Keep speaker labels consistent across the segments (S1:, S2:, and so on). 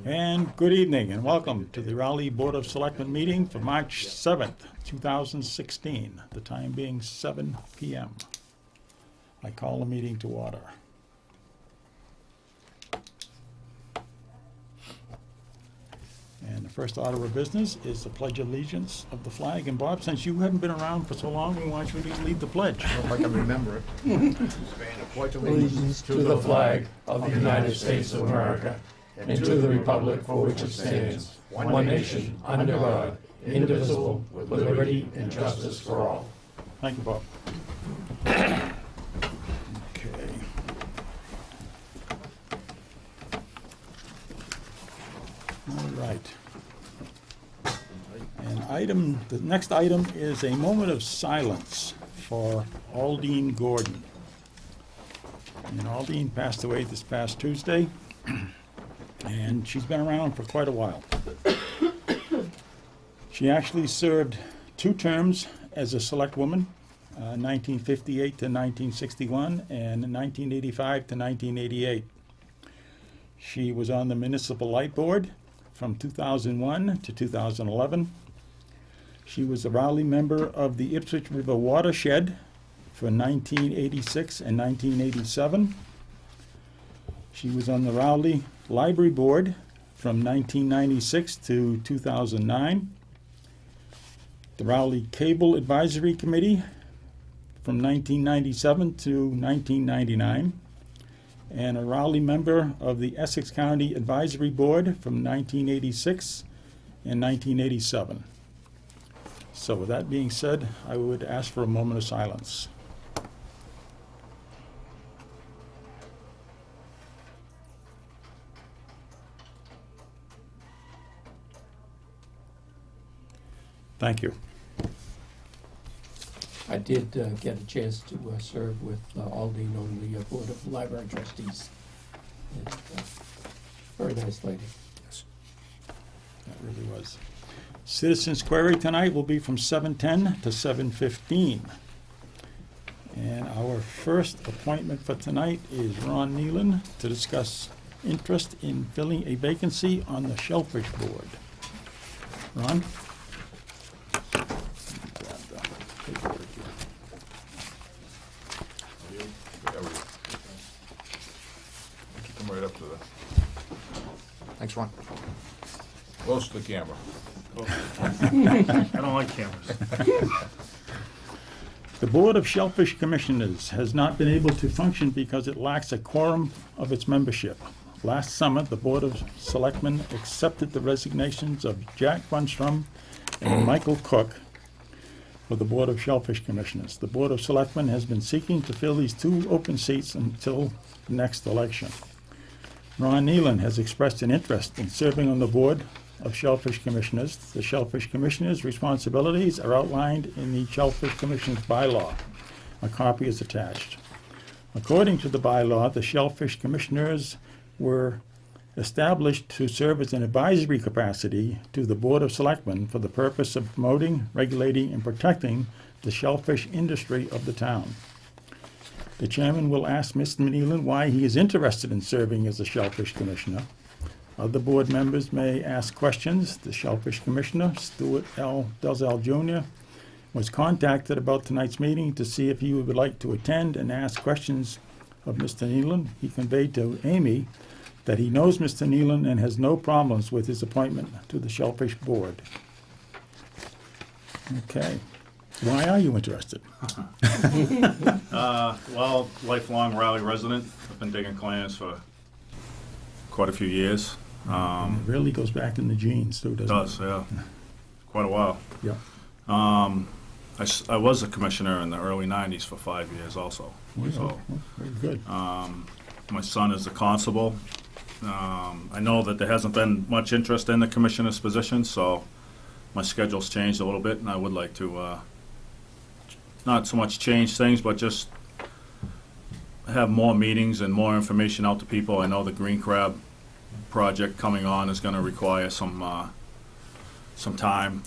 S1: And good evening and welcome to the Raleigh Board of Selectmen meeting for March 7th, 2016, the time being 7 p.m. I call the meeting to order. And the first order of business is the Pledge of Allegiance of the flag. And Bob, since you haven't been around for so long, we want you to lead the pledge.
S2: I hope I can remember it.
S3: Pledge allegiance to the flag of the United States of America and to the republic for which it stands, one nation, under God, indivisible, with liberty and justice for all.
S1: Thank you, Bob. Okay. All right. And the next item is a moment of silence for Aldine Gordon. And Aldine passed away this past Tuesday, and she's been around for quite a while. She actually served 2 terms as a select woman, 1958 to 1961 and 1985 to 1988. She was on the Municipal Light Board from 2001 to 2011. She was a Raleigh member of the Ipswich River Watershed for 1986 and 1987. She was on the Raleigh Library Board from 1996 to 2009. The Raleigh Cable Advisory Committee from 1997 to 1999. And a Raleigh member of the Essex County Advisory Board from 1986 and 1987. So with that being said, I would ask for a moment of silence. Thank you.
S3: I did get a chance to serve with Aldine on the Board of Library Trustees. And, very nice lady.
S1: Yes, that really was. Citizens' query tonight will be from 7:10 to 7:15. And our first appointment for tonight is Ron Nealon to discuss interest in filling a vacancy on the Shellfish Board. Ron? Grab the paperwork here.
S2: Come right up to the,
S4: Thanks, Ron.
S2: close to the camera.
S5: I don't like cameras.
S1: The Board of Shellfish Commissioners has not been able to function because it lacks a quorum of its membership. Last summer, the Board of Selectmen accepted the resignations of Jack Bunstrom and Michael Cook for the Board of Shellfish Commissioners. The Board of Selectmen has been seeking to fill these 2 open seats until the next election. Ron Nealon has expressed an interest in serving on the Board of Shellfish Commissioners. The Shellfish Commissioners' responsibilities are outlined in the Shellfish Commissioners bylaw. A copy is attached. According to the bylaw, the Shellfish Commissioners were established to serve as an advisory capacity to the Board of Selectmen for the purpose of promoting, regulating, and protecting the shellfish industry of the town. The chairman will ask Mr. Nealon why he is interested in serving as a Shellfish Commissioner. Other board members may ask questions. The Shellfish Commissioner, Stuart L. Duzell Jr., was contacted about tonight's meeting to see if he would like to attend and ask questions of Mr. Nealon. He conveyed to Amy that he knows Mr. Nealon and has no problems with his appointment to the Shellfish Board. Okay. Why are you interested?
S5: Well, lifelong Raleigh resident. I've been digging clams for quite a few years.
S1: It really goes back in the genes, too,
S5: It
S1: doesn't it?
S5: does, yeah. Quite a while.
S1: Yeah.
S5: I was a commissioner in the early 90s for 5 years also. So,
S1: Very good.
S5: my son is the constable. I know that there hasn't been much interest in the commissioner's position, so my schedule's changed a little bit, and I would like to not so much change things, but just have more meetings and more information out to people. I know the green crab project coming on is going to require some time,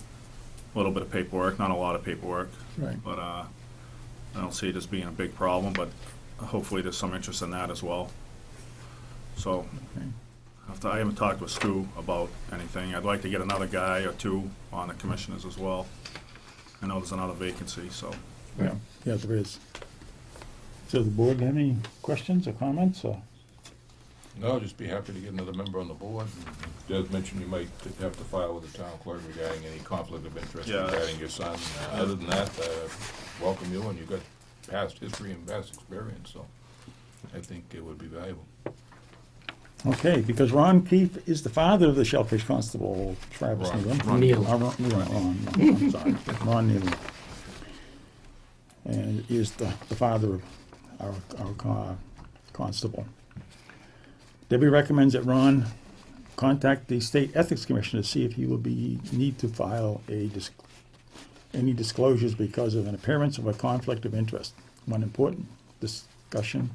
S5: a little bit of paperwork, not a lot of paperwork,
S1: Right.
S5: but I don't see it as being a big problem, but hopefully there's some interest in that as well. So
S1: Okay.
S5: I haven't talked with Stu about anything. I'd like to get another guy or two on the commissioners as well. I know there's another vacancy, so.
S1: Yeah, yeah, there is. So the board have any questions or comments, or?
S2: No, just be happy to get another member on the board. Des mentioned you might have to file with the town clerk regarding any conflict of interest
S5: Yeah.
S2: regarding your son. Other than that, welcome you, and you've got past history and past experience, so I think it would be valuable.
S1: Okay, because Ron Keefe is the father of the Shellfish Constable, Travis
S2: Ron.
S1: Nealon.
S3: Neal.
S1: Ron, I'm sorry, Ron Nealon. And is the father of our constable. Debbie recommends that Ron contact the State Ethics Commission to see if he will need to file any disclosures because of an appearance of a conflict of interest. One important discussion: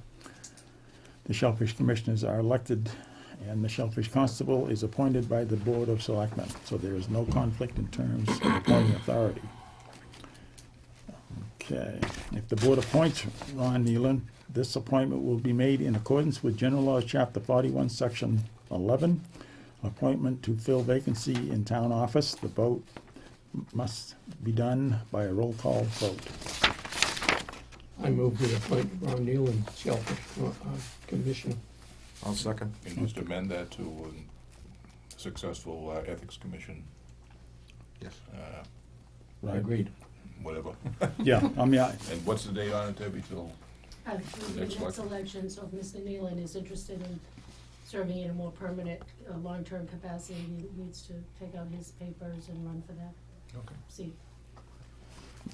S1: the Shellfish Commissioners are elected, and the Shellfish Constable is appointed by the Board of Selectmen, so there is no conflict in terms of appointing authority. Okay, if the board appoints Ron Nealon, this appointment will be made in accordance with General Laws, Chapter 41, Section 11, appointment to fill vacancy in town office. The vote must be done by a roll call vote.
S3: I move we appoint Ron Nealon, Shellfish Commissioner.
S4: I'll second.
S2: And just amend that to successful ethics commission,
S4: Yes.
S1: Right.
S3: Agreed.
S2: whatever.
S1: Yeah, I mean,
S2: And what's the date on it, Debbie, till?
S6: The
S2: Next
S6: next
S2: election.
S6: election, so if Mr. Nealon is interested in serving in a more permanent, long-term capacity, he needs to take out his papers and run for that
S2: Okay.
S6: seat.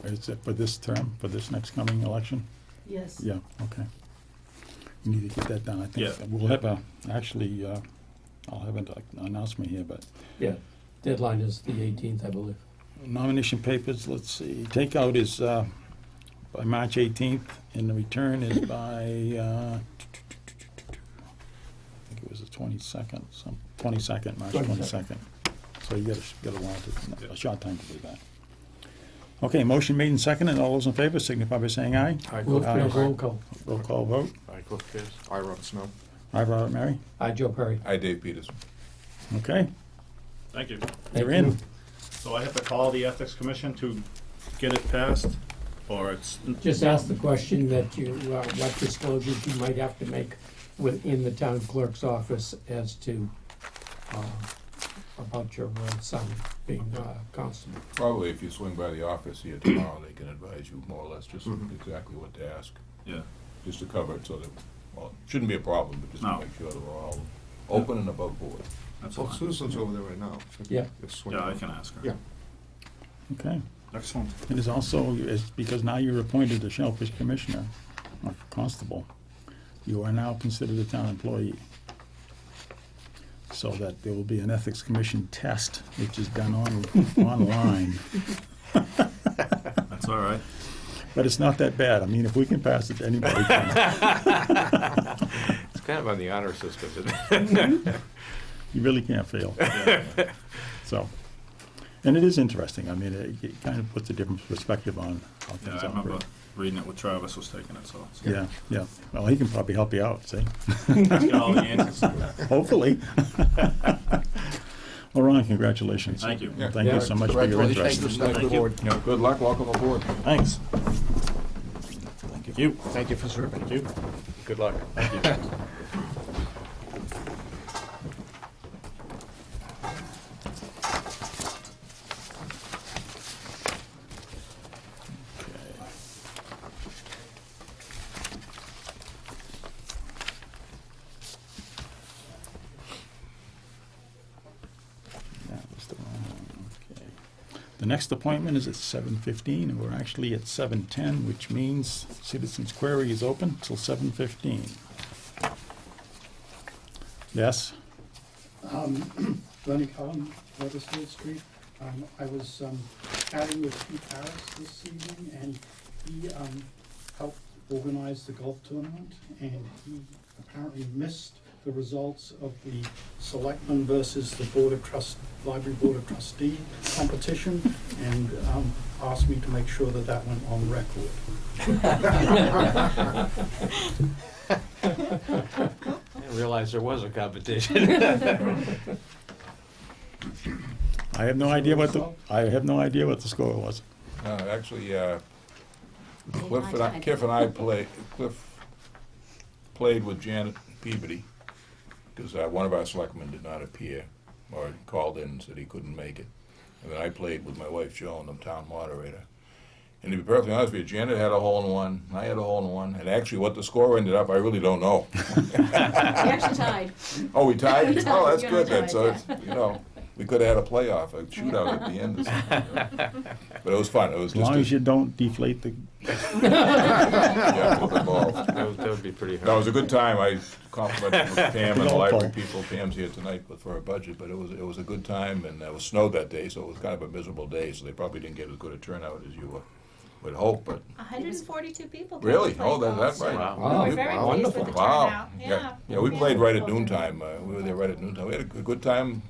S1: is it for this term, for this next coming election?
S6: Yes.
S1: Yeah, okay. You need to get that done, I think.
S5: Yeah.
S1: We'll have I'll have an announcement here, but
S3: Yeah, deadline is the 18th, I believe.
S1: nomination papers, let's see, takeout is by March 18th, and the return is by, I think it was the 22nd, March 22nd. So you got a short time to do that. Okay, motion made and seconded, all those in favor signify by saying aye.
S3: Roll
S1: Aye.
S3: roll call.
S1: Roll call vote.
S4: Aye, Cliff Pierce. Aye, Robert Snow.
S1: Aye, Robert Mary.
S3: Aye, Joe Perry.
S2: Hi, Dave Peters.
S1: Okay,
S5: Thank you.
S1: you're
S3: Thank you.
S1: in.
S5: So I have to call the Ethics Commission to get it passed, or it's?
S3: Just ask the question that you, what disclosures you might have to make within the town clerk's office as to, about your son being constable.
S2: Probably if you swing by the office here tomorrow, they can advise you more or less just
S5: Mhm.
S2: exactly what to ask,
S5: Yeah.
S2: just to cover it so that, well, it shouldn't be a problem, but just to
S5: No.
S2: make sure that we're all open and above board.
S5: That's
S4: Well,
S5: fine.
S4: Susan's over there right now.
S3: Yeah.
S4: Just swing
S5: Yeah, I
S4: by.
S5: can ask her.
S4: Yeah.
S1: Okay.
S5: Excellent.
S1: It is also, because now you're appointed the Shellfish Commissioner, or Constable, you are now considered a town employee. So that there will be an Ethics Commission test, which is done online.
S5: That's all right.
S1: But it's not that bad. I mean, if we can pass it, anybody can.
S7: It's kind of on the honor system, isn't it?
S1: You really can't fail.
S5: Yeah.
S1: So, and it is interesting. I mean, it kind of puts a different perspective on how
S5: Yeah,
S1: things
S5: I remember
S1: operate.
S5: reading it with Travis was taking it, so.
S1: Yeah, yeah. Well, he can probably help you out, see?
S5: He's got all the answers.
S1: Hopefully. Well, Ron, congratulations.
S5: Thank you.
S2: Yeah.
S1: Thank you so much for your interest.
S2: Thank you. Good luck, welcome aboard.
S1: Thanks.
S5: Thank you.
S7: Thank you for serving.
S5: Thank you.
S7: Good luck.
S5: Thank you.
S1: That was the wrong, okay. The next appointment is at 7:15, and we're actually at 7:10, which means citizens' query is open till 7:15. Yes?
S8: Bernie Cullen, Weathersfield Street. I was chatting with Pete Harris this evening, and he helped organize the golf tournament, and he apparently missed the results of the Selectmen versus the Library Board of Trustee competition, and asked me to make sure that that went on record.
S7: didn't realize there was a competition.
S1: I have no idea what the score was.
S2: Actually, Cliff played with Janet Peabody, because one of our selectmen did not appear, or called in and said he couldn't make it. And then I played with my wife Joan, the town moderator. And to be perfectly honest with you, Janet had a hole-in-one, I had a hole-in-one, and actually what the score ended up, I really don't know.
S9: We actually tied.
S2: Oh, we tied?
S9: We tied.
S2: Oh, that's
S9: We
S2: good then,
S9: tied,
S2: so,
S9: yeah.
S2: it's, we could have had a playoff, a shootout at the end or something. But it was fun, it was
S1: As long as you don't deflate the,
S2: yeah, flip the ball.
S7: That would be pretty hard.
S2: No, it was a good time. I complimented Pam and the
S1: Ball
S2: library
S1: play.
S2: people. Pam's here tonight for her budget, but it was a good time, and it was snowed that day, so it was kind of a miserable day. So they probably didn't get as good a turnout as you would hope. But
S9: 142 people. came
S2: really,
S9: to play
S2: oh,
S9: golf,
S2: that's
S9: so
S2: right.
S7: Wow.
S9: We were very
S4: Wow.
S9: pleased with
S7: Wonderful.
S9: the
S2: Wow.
S9: turnout. Yeah.
S2: Yeah, we played right at noontime. We were there right at noontime. We had a good time.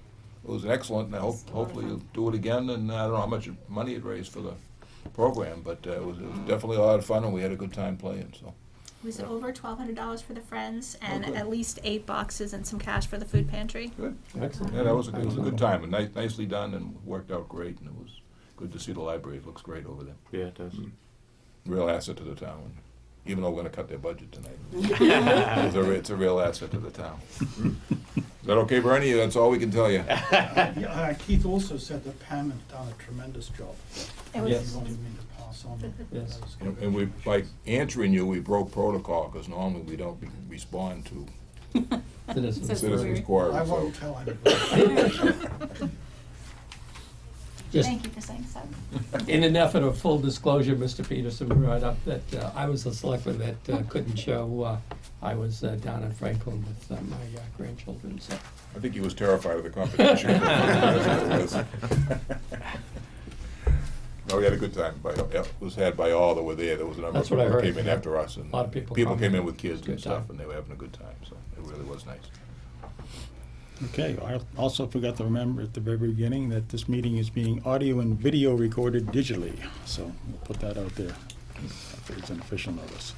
S2: It was excellent, and I hopefully you'll do it again. And I don't know how much money it raised for the program, but it was definitely a lot of fun, and we had a good time playing. So.
S10: It was over $1,200 for the Friends and
S2: good.
S10: at least 8 boxes and some cash for the food pantry.
S2: Good.
S3: Excellent.
S2: Yeah, that was a good time, and nicely done, and worked out great, and it was good to see the library. It looks great over there.
S7: Yeah, it does.
S2: Real asset to the town, even though we're gonna cut their budget tonight. It's a real asset to the town. Is that okay, Bernie? That's all we can tell you.
S8: Keith also said that Pam had done a tremendous job.
S10: It was
S3: Yes.
S8: He wanted me to pass on.
S3: Yes.
S8: those good
S2: And we,
S8: wishes.
S2: by answering you, we broke protocol, because normally we don't respond to
S3: Citizens.
S2: citizens'
S8: I
S2: queries. So
S8: won't tell anybody.
S3: Just
S10: Thank you for saying so.
S3: in an effort of full disclosure, Mr. Peterson brought up that I was a selectman that couldn't show. I was down in Franklin with my grandchildren, so.
S2: I think he was terrified of the competition. No, we had a good time. It was had by all that were there. There was a number of
S3: That's what I
S2: people that
S3: heard.
S2: came in after us, and
S3: A lot of people
S2: came in
S3: commented.
S2: with kids
S3: Good
S2: and stuff,
S3: time.
S2: and they were having a good time. So it really was nice.
S1: okay, I also forgot to remember at the very beginning that this meeting is being audio and video recorded digitally. So we'll put that out there. It's an official notice.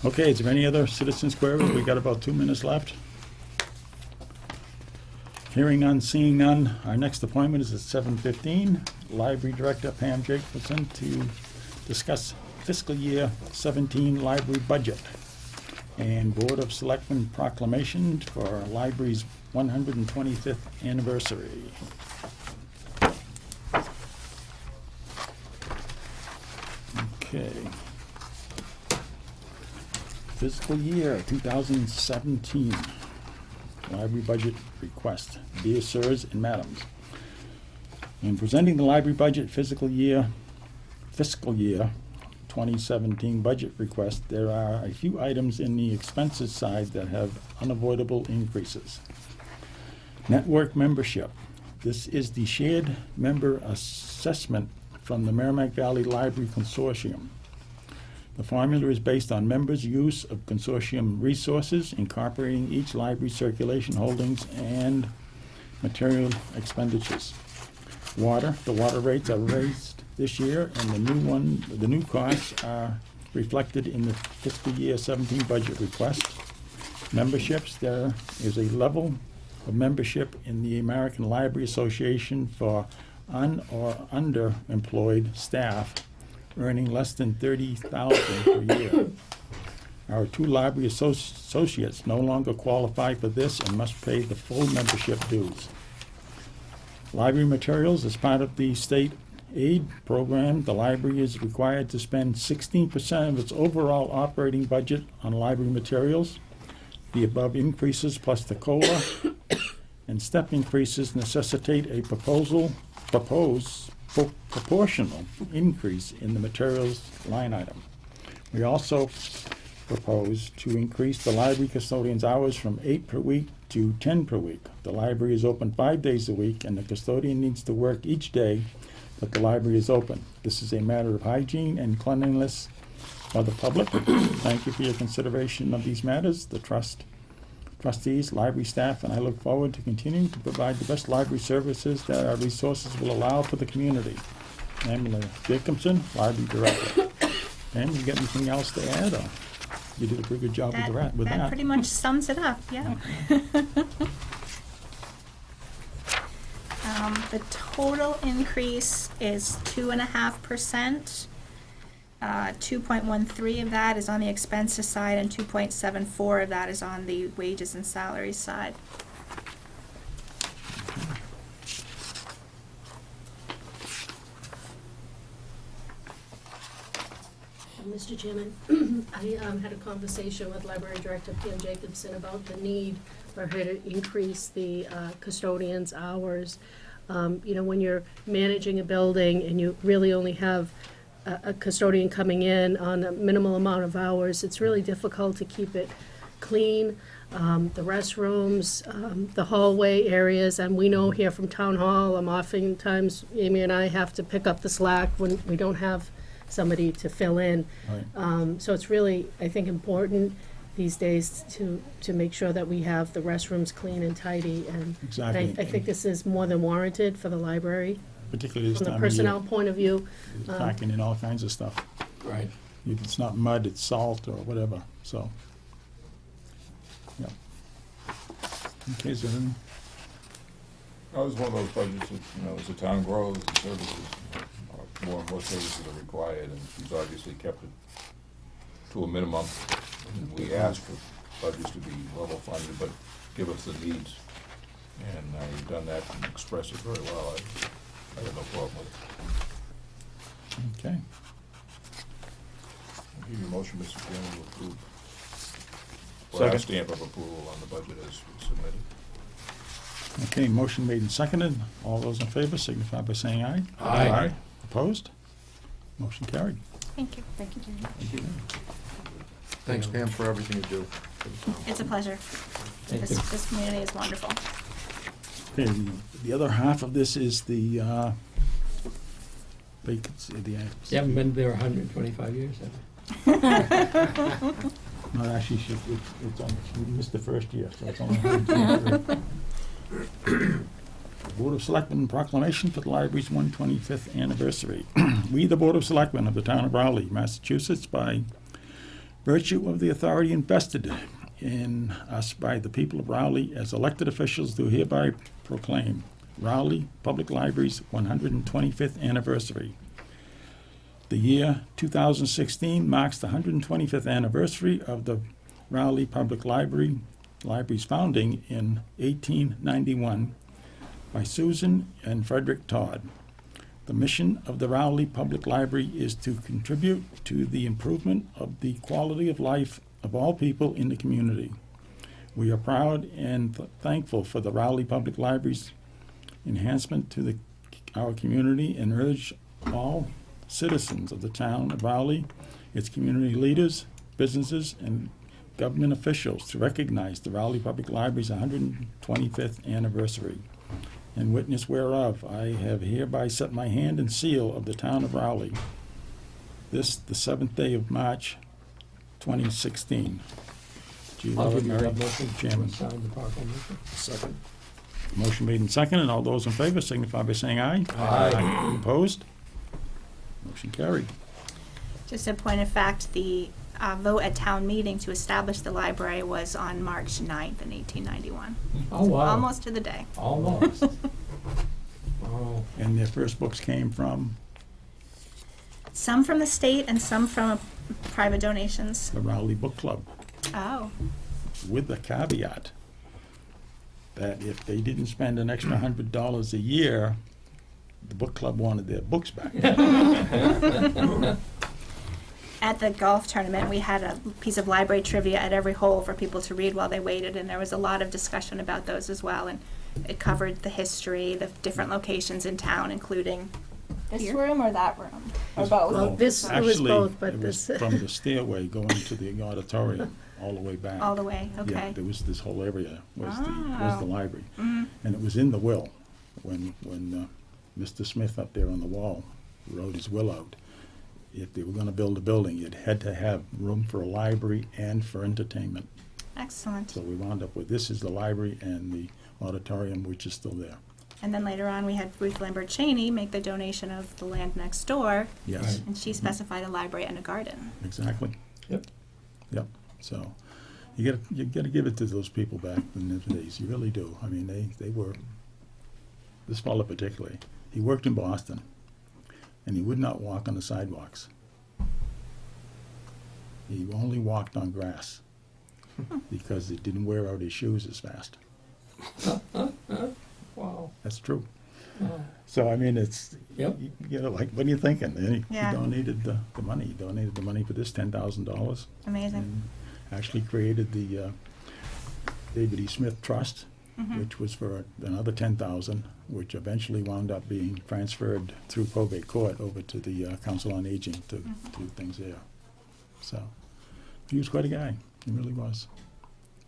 S1: Okay, is there any other citizens' queries? We got about 2 minutes left. Hearing none, seeing none. Our next appointment is at 7:15. Library Director Pam Jacobson to discuss fiscal year 17 library budget and Board of Selectmen proclamation for our library's 125th anniversary. Okay. Fiscal year 2017. Library budget request. Dear sirs and madams, in presenting the library budget fiscal year 2017 budget request, there are a few items in the expenses side that have unavoidable increases. Network membership. This is the shared member assessment from the Merrimack Valley Library Consortium. The formula is based on members' use of consortium resources, incorporating each library circulation holdings and material expenditures. Water, the water rates are raised this year, and the new costs are reflected in the fiscal year 17 budget request. Memberships, there is a level of membership in the American Library Association for un- or underemployed staff earning less than $30,000 per year. Our 2 library associates no longer qualify for this and must pay the full membership dues. Library materials, as part of the state aid program, the library is required to spend 16% of its overall operating budget on library materials. The above increases plus the COLA and step increases necessitate a proportional increase in the materials line item. We also propose to increase the library custodian's hours from 8 per week to 10 per week. The library is open 5 days a week, and the custodian needs to work each day that the library is open. This is a matter of hygiene and cleanliness of the public. Thank you for your consideration of these matters. The trustees, library staff, and I look forward to continuing to provide the best library services that our resources will allow for the community. Pamela Jacobson, Library Director. Pam, you got anything else to add? Or? You did a pretty good job
S10: That
S1: with that.
S10: pretty much sums it up, yeah. The total increase is 2.5%. 2.13 of that is on the expenses side, and 2.74 of that is on the wages and salaries side.
S6: Mr. Chairman, I had a conversation with Library Director Pam Jacobson about the need for her to increase the custodians' hours. You know, when you're managing a building and you really only have a custodian coming in on a minimal amount of hours, it's really difficult to keep it clean. The restrooms, the hallway areas, and we know here from Town Hall, oftentimes Amy and I have to pick up the slack when we don't have somebody to fill in.
S1: Right.
S6: So it's really, I think, important these days to make sure that we have the restrooms clean and tidy. And
S1: Exactly.
S6: I think this is more than warranted for the library.
S1: Particularly this
S6: From the
S1: time of year.
S6: personnel point of view,
S1: It's packing in all kinds of stuff.
S3: Right.
S1: If it's not mud, it's salt or whatever, so. Yeah. Okay, so then,
S2: That was one of those budgets that, you know, as the town grows, the services, more and more services are required, and she's obviously kept it to a minimum. And we asked for budgets to be level funded, but give us the needs. And you've done that and expressed it very well. I have no problem with it.
S1: okay.
S2: I'll give you a motion, Mr. Chairman, to approve. Or our
S7: Second.
S2: stamp of approval on the budget as submitted.
S1: Okay, motion made and seconded. All those in favor signify by saying aye.
S3: Aye.
S1: Opposed? Motion carried.
S10: Thank you. Thank you.
S4: Thanks, Pam, for everything you do.
S10: It's a pleasure.
S3: Thank you.
S10: This community is wonderful.
S1: Okay, the other half of this is the vacancy,
S3: You haven't been there 125 years, have you?
S1: no, actually, it's on, we missed the first year, so it's only 123. Board of Selectmen proclamation for the library's 125th anniversary. We, the Board of Selectmen of the Town of Rowley, Massachusetts, by virtue of the authority invested in us by the people of Rowley as elected officials, do hereby proclaim Rowley Public Library's 125th anniversary. The year 2016 marks the 125th anniversary of the Rowley Public Library's founding in 1891 by Susan and Frederick Todd. The mission of the Rowley Public Library is to contribute to the improvement of the quality of life of all people in the community. We are proud and thankful for the Rowley Public Library's enhancement to our community and urge all citizens of the town of Rowley, its community leaders, businesses, and government officials to recognize the Rowley Public Library's 125th anniversary. In witness whereof, I have hereby set my hand and seal of the town of Rowley. This, the 7th day of March, 2016. Do you
S3: I'll
S1: love it,
S3: give you
S1: Mary?
S3: that motion to
S1: Chairman.
S3: sign the proclamation.
S4: Second.
S1: Motion made and seconded, and all those in favor signify by saying aye.
S3: Aye.
S1: Opposed? Motion carried.
S10: Just a point of fact, the vote at town meeting to establish the library was on March 9th in 1891.
S3: Oh, wow.
S10: Almost to the day.
S3: Almost. Oh,
S1: And their first books came from
S10: Some from the state and some from private donations.
S1: the Rowley Book Club,
S10: Oh,
S1: with the caveat that if they didn't spend an extra $100 a year, the book club wanted their books back.
S10: at the golf tournament, we had a piece of library trivia at every hole for people to read while they waited, and there was a lot of discussion about those as well. And it covered the history, the different locations in town, including
S9: This
S10: Here?
S9: room or that room? Or
S1: This-
S9: both?
S6: Well, this, it was
S1: Actually,
S6: both, but
S1: it was
S6: this,
S1: from the stairway going to the auditorium all the way back.
S10: all the way.
S1: Yeah,
S10: Okay.
S1: there was this whole area was the
S10: Oh.
S1: library.
S10: Mhm.
S1: And it was in the will, when Mr. Smith up there on the wall wrote his will out. If they were gonna build a building, it had to have room for a library and for entertainment.
S10: Excellent.
S1: So we wound up with, this is the library and the auditorium, which is still there.
S10: And then later on, we had Ruth Lambert Cheney make the donation of the land next door,
S1: Yes,
S10: and she specified a library and a garden.
S1: exactly.
S3: Yep.
S1: Yep. So you gotta give it to those people back in the days. You really do. I mean, they were, this fellow particularly, he worked in Boston, and he would not walk on the sidewalks. He only walked on grass because he didn't wear out his shoes as fast.
S3: Wow.
S1: That's true.
S3: Wow.
S1: So, I mean, it's,
S3: Yep.
S1: you know, like, what are you thinking? And he
S10: Yeah.
S1: donated the money. He donated the money for this $10,000.
S10: Amazing.
S1: And actually created the David E. Smith Trust,
S10: Mm-hmm.
S1: which was for another $10,000, which eventually wound up being transferred through probate court over to the Council on Aging to do things there. So, he was quite a guy. He really was.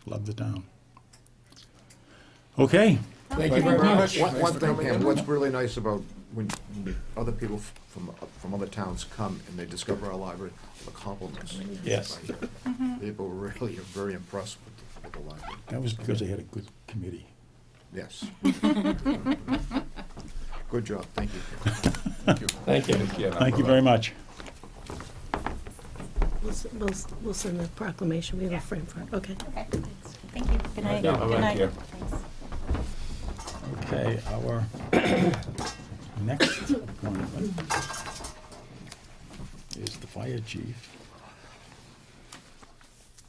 S1: Loved the town. Okay.
S3: Thank you very much.
S4: One thing, Pam, what's really nice about when other people from other towns come and they discover our library, the compliments.
S1: Yes.
S4: People really are very impressed with the library.
S1: That was because they had a good committee.
S4: Yes. Good job, thank you.
S2: Thank you.
S3: Thank you.
S2: Yeah, no
S1: Thank you
S2: problem.
S1: very much.
S6: We'll send the proclamation, we have a frame for it, okay.
S10: Okay. Thank you. Good night.
S3: Yeah,
S10: Good
S3: bye-bye.
S10: night.
S2: Yeah.
S1: Okay, our next appointment is the fire chief.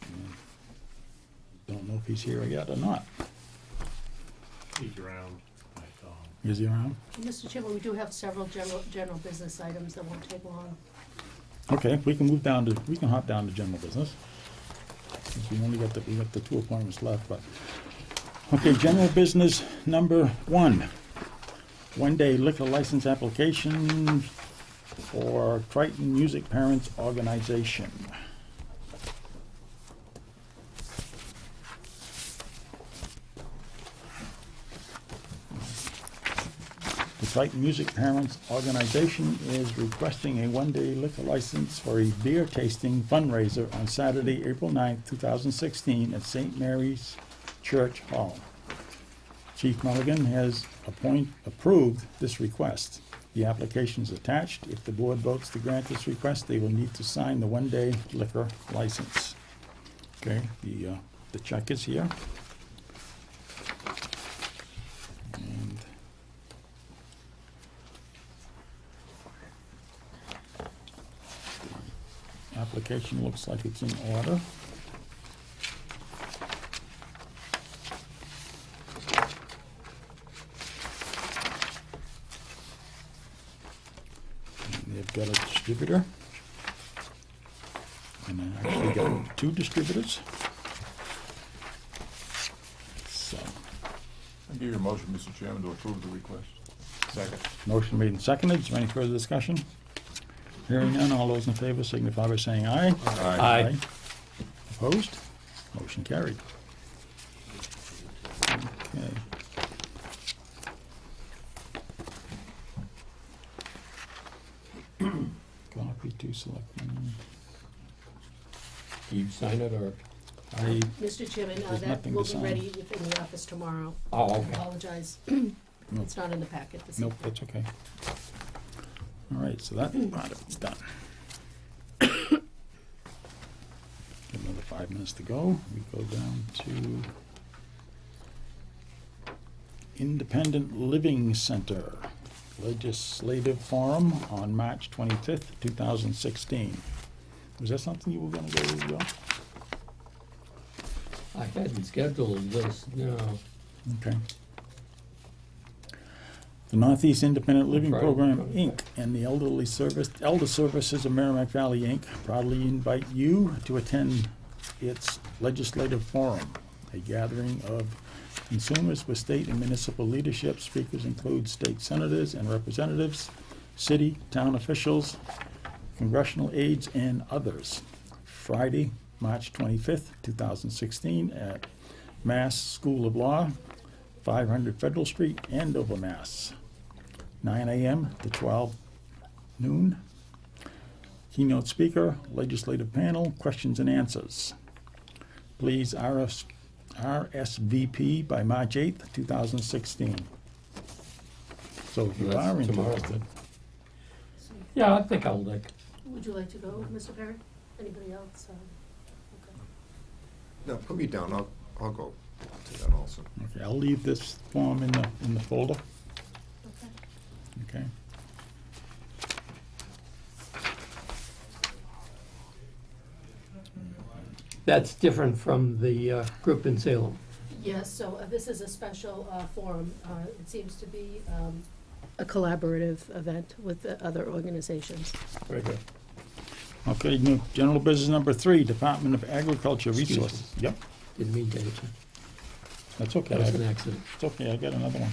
S1: And don't know if he's here yet or not.
S11: He's around.
S1: Is he around?
S6: Mr. Chairman, we do have several general business items that won't take long.
S1: Okay, we can hop down to general business. Since we only got the 2 appointments left, but. Okay, general business number 1. One-day liquor license application for Triton Music Parents Organization. The Triton Music Parents Organization is requesting a one-day liquor license for a beer tasting fundraiser on Saturday, April 9th, 2016 at St. Mary's Church Hall. Chief Mulligan has approved this request. The application is attached. If the board votes to grant this request, they will need to sign the one-day liquor license. Okay, the check is here. And the application looks like it's in order. They've got a distributor, and I actually got 2 distributors. So,
S2: I give you a motion, Mr. Chairman, to approve the request.
S4: Second.
S1: motion made and seconded. Is there any further discussion? Hearing none, all those in favor signify by saying aye.
S3: Aye.
S1: Opposed? Motion carried. Okay. Copy to selectmen.
S3: You sign it or?
S1: I,
S6: Mr. Chairman,
S1: There's
S6: that
S1: nothing
S6: will
S1: to
S6: be
S1: sign.
S6: ready in the office tomorrow.
S3: Oh,
S6: I
S3: okay.
S6: apologize, it's not in the packet this
S1: nope,
S6: evening.
S1: that's okay. All right, so that part of it's done. Another 5 minutes to go. We go down to Independent Living Center Legislative Forum on March 25th, 2016. Was that something you were gonna go to, Joe?
S3: I hadn't scheduled this, no.
S1: Okay. The Northeast Independent Living
S3: Friday,
S1: Program,
S3: Friday.
S1: Inc., and the Elder Services of Merrimack Valley, Inc. proudly invite you to attend its legislative forum, a gathering of consumers with state and municipal leadership. Speakers include state senators and representatives, city, town officials, congressional aides, and others. Friday, March 25th, 2016, at Mass School of Law, 500 Federal Street, Andover, Mass. 9 a.m. to 12 noon. Keynote speaker, legislative panel, questions and answers. Please RSVP by March 8th, 2016. So if you
S3: That's
S1: are
S3: tomorrow.
S1: interested,
S3: Yeah, I think I'll like,
S6: Would you like to go, Mr. Perry? Anybody else? Okay.
S4: No, put me down, I'll go to that also.
S1: Okay, I'll leave this form in the folder. Okay.
S3: That's different from the group in Salem.
S6: Yes, so this is a special forum. It seems to be a collaborative event with the other organizations.
S3: Very good.
S1: Okay, new general business number 3, Department of Agriculture
S3: Excuse me.
S1: Resources. Yep,
S3: Didn't mean to hit you.
S1: that's okay.
S3: That was an accident.
S1: It's okay, I got another one.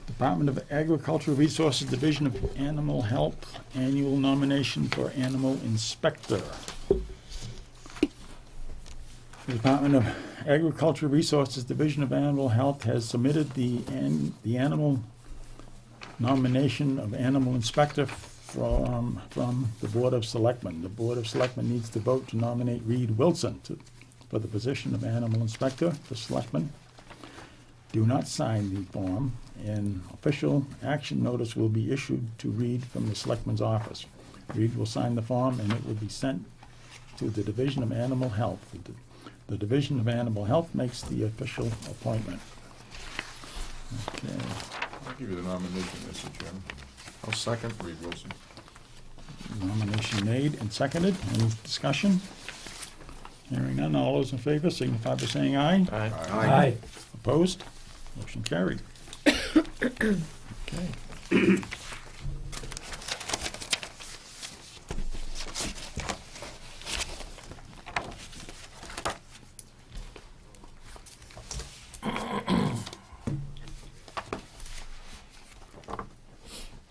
S1: Department of Agricultural Resources, Division of Animal Health, annual nomination for animal inspector. The Department of Agricultural Resources, Division of Animal Health has submitted the animal nomination of animal inspector from the Board of Selectmen. The Board of Selectmen needs to vote to nominate Reed Wilson for the position of animal inspector. The Selectmen do not sign the form, and official action notice will be issued to Reed from the Selectman's office. Reed will sign the form, and it will be sent to the Division of Animal Health. The Division of Animal Health makes the official appointment. Okay.
S2: I'll give you the nomination, Mr. Chairman.
S4: I'll second.
S2: Reed Wilson.
S1: Nomination made and seconded. Any discussion? Hearing none, all those in favor signify by saying aye.
S3: Aye.
S1: Opposed? Motion carried. Okay.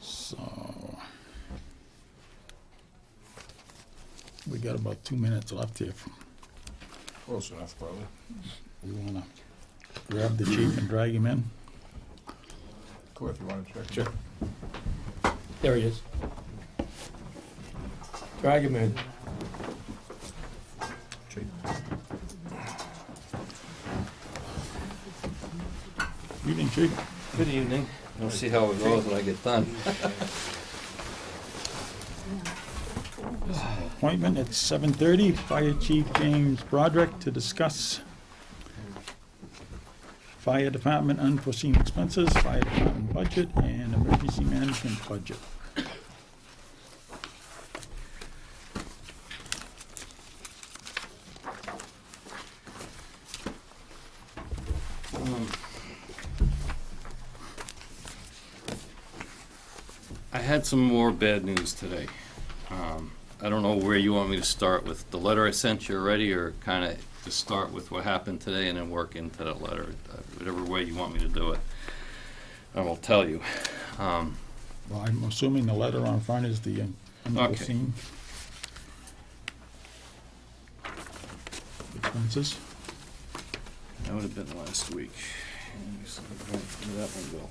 S1: So, we got about 2 minutes left here.
S2: Close enough, probably.
S1: We wanna grab the chief and drag him in?
S2: Cliff, you want to check?
S3: Sure. There he is. Drag him in.
S1: Evening, chief.
S7: Good evening. We'll see how it goes when I get done.
S1: Appointment at 7:30, Fire Chief James Broderick to discuss Fire Department unforeseen expenses, Fire Department budget, and emergency management budget.
S7: I had some more bad news today. I don't know where you want me to start with the letter I sent you already, or kind of just start with what happened today and then work into that letter. Whatever way you want me to do it, I will tell you.
S1: Well, I'm assuming the letter on front is the unforeseen expenses.
S7: That would have been last week. Let me see, where did that one go?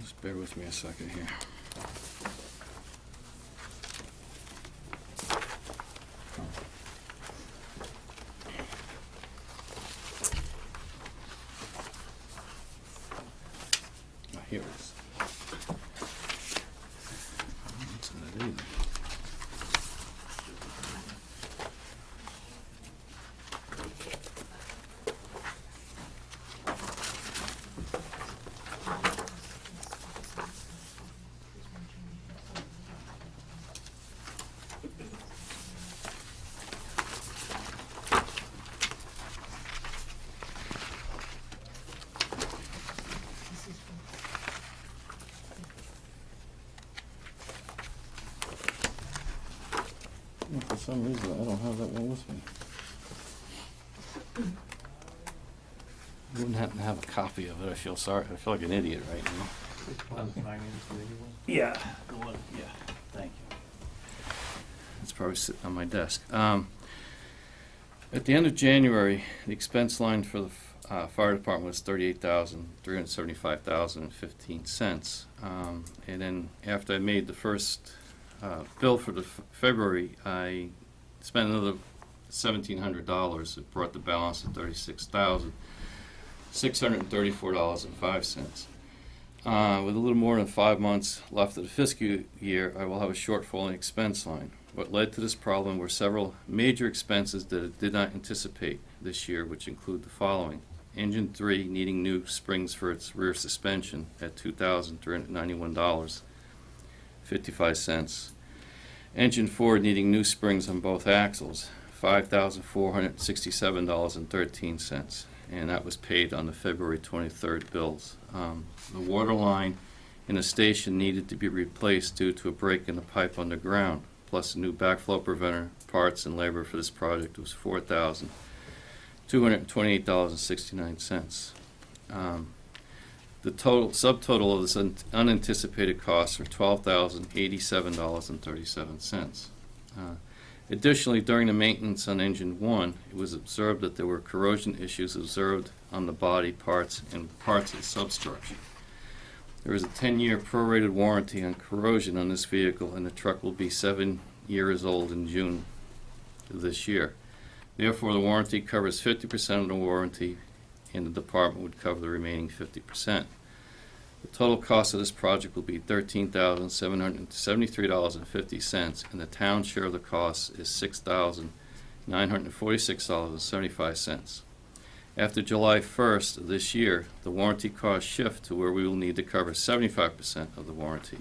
S7: Just bear with me a second here. Ah, here it is. What's in that either? For some reason, I don't have that one with me. You wouldn't happen to have a copy of it. I feel sorry. I feel like an idiot right now. Yeah, the one, yeah, thank you. It's probably sitting on my desk. At the end of January, the expense line for the fire department was $38,375.15. And then after I made the first bill for the February, I spent another $1,700. It brought the balance to $36,634.05. With a little more than 5 months left of the fiscal year, I will have a shortfall in the expense line. What led to this problem were several major expenses that I did not anticipate this year, which include the following. Engine 3 needing new springs for its rear suspension at $2,391.55. Engine 4 needing new springs on both axles, $5,467.13. And that was paid on the February 23rd bills. The water line in the station needed to be replaced due to a break in the pipe underground, plus the new backflow preventer parts and labor for this project was $4,228.69. The subtotal of this unanticipated costs are $12,087.37. Additionally, during the maintenance on Engine 1, it was observed that there were corrosion issues observed on the body parts and parts of the substructure. There is a 10-year prorated warranty on corrosion on this vehicle, and the truck will be 7 years old in June of this year. Therefore, the warranty covers 50% of the warranty, and the department would cover the remaining 50%. The total cost of this project will be $13,773.50, and the town share of the cost is $6,946.75. After July 1st of this year, the warranty costs shift to where we will need to cover 75% of the warranty.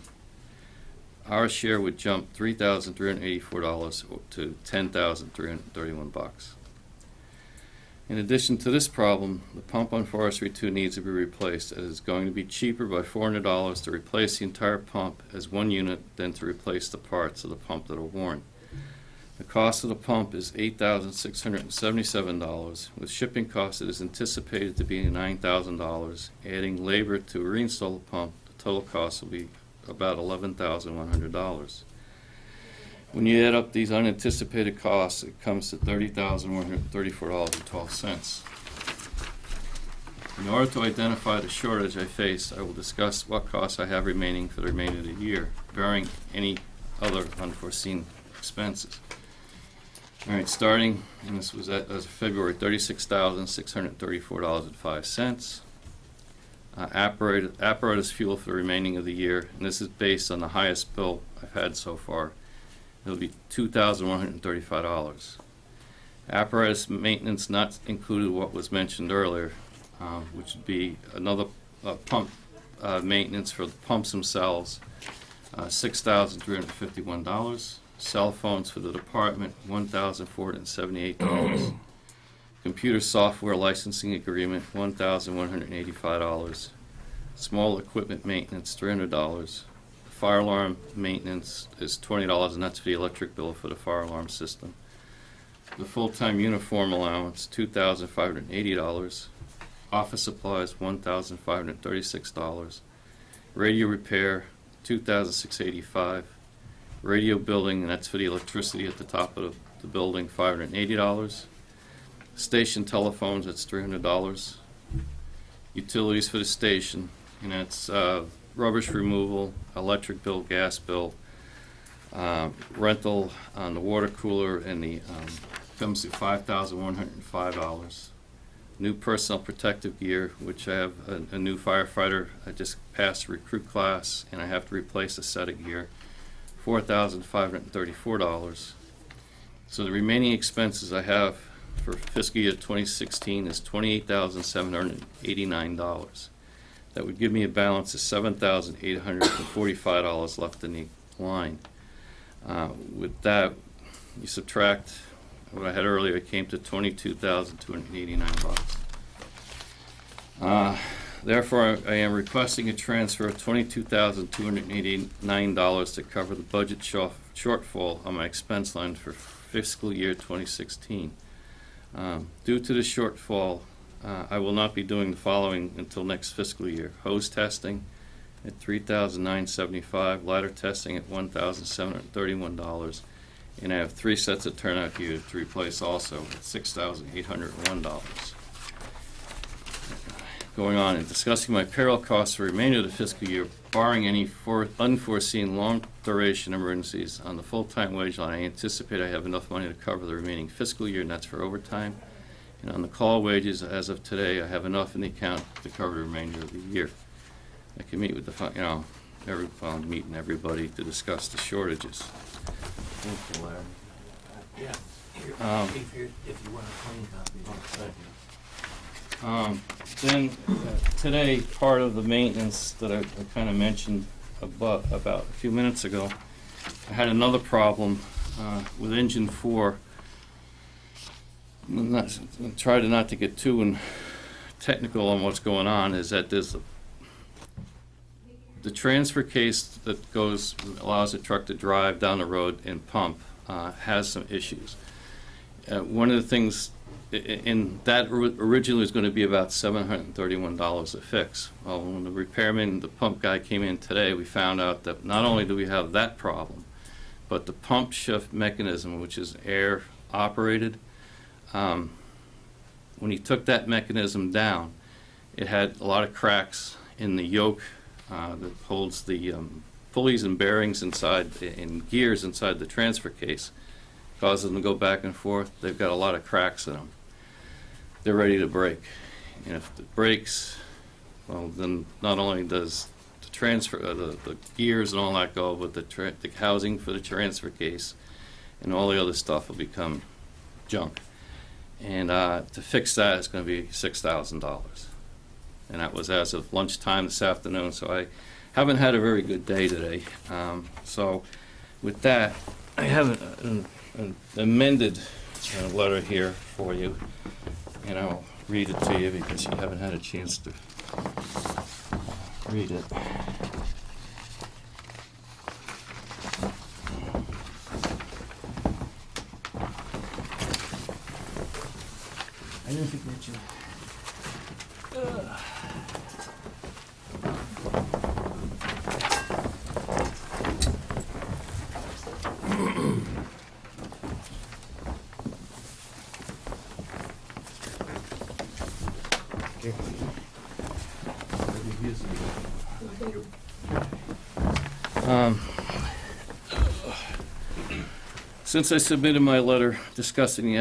S7: Our share would jump $3,384 to $10,331. In addition to this problem, the pump on Forestry 2 needs to be replaced. It is going to be cheaper by $400 to replace the entire pump as one unit than to replace the parts of the pump that are worn. The cost of the pump is $8,677. With shipping costs, it is anticipated to be $9,000. Adding labor to reinstall the pump, the total cost will be about $11,100. When you add up these unanticipated costs, it comes to $30,134.12. In order to identify the shortage I face, I will discuss what costs I have remaining for the remainder of the year, barring any other unforeseen expenses. All right, starting, and this was as of February, $36,634.05. Apparatus fuel for the remaining of the year, and this is based on the highest bill I've had so far. It'll be $2,135. Apparatus maintenance not included what was mentioned earlier, which would be another pump maintenance for the pumps themselves, $6,351. Cell phones for the department, $1,478. Computer software licensing agreement, $1,185. Small equipment maintenance, $300. Fire alarm maintenance is $20, and that's for the electric bill for the fire alarm system. The full-time uniform allowance, $2,580. Office supplies, $1,536. Radio repair, $2,685. Radio building, and that's for the electricity at the top of the building, $580. Station telephones, that's $300. Utilities for the station, and that's rubbish removal, electric bill, gas bill, rental on the water cooler, and the comes to $5,105. New personal protective gear, which I have a new firefighter. I just passed the recruit class, and I have to replace a set of gear, $4,534. So the remaining expenses I have for fiscal year 2016 is $28,789. That would give me a balance of $7,845 left in the line. With that, you subtract what I had earlier, it came to $22,289. Therefore, I am requesting a transfer of $22,289 to cover the budget shortfall on my expense line for fiscal year 2016. Due to the shortfall, I will not be doing the following until next fiscal year: hose testing at $3,975, ladder testing at $1,731, And I have 3 sets of turnout gear to replace also at $6,801. Going on and discussing my payroll costs for the remainder of the fiscal year, barring any unforeseen long-duration emergencies on the full-time wage line, I anticipate I have enough money to cover the remaining fiscal year, and that's for overtime. And on the call wages, as of today, I have enough in the account to cover the remainder of the year. I can meet with the, meeting everybody to discuss the shortages. Thank you, Larry.
S3: If you want a clean copy.
S7: Then today, part of the maintenance that I kind of mentioned about a few minutes ago, I had another problem with engine 4. Try not to get too technical on what's going on. Is that there's the transfer case that allows the truck to drive down the road and pump has some issues. One of the things in that originally was going to be about $731 a fix. Well, when the repairman, the pump guy came in today, we found out that not only do we have that problem, but the pump shift mechanism, which is air operated, when he took that mechanism down, it had a lot of cracks in the yoke that holds the pulleys and bearings inside and gears inside the transfer case, causes them to go back and forth. They've got a lot of cracks in them. They're ready to break. And if it breaks, well, then not only does the transfer, the gears and all that go, but the housing for the transfer case and all the other stuff will become junk. And to fix that, it's going to be $6,000. And that was as of lunchtime this afternoon, so I haven't had a very good day today. So with that, I have an amended letter here for you, and I'll read it to you because you haven't had a chance to read it. I didn't forget you. Since I submitted my letter discussing the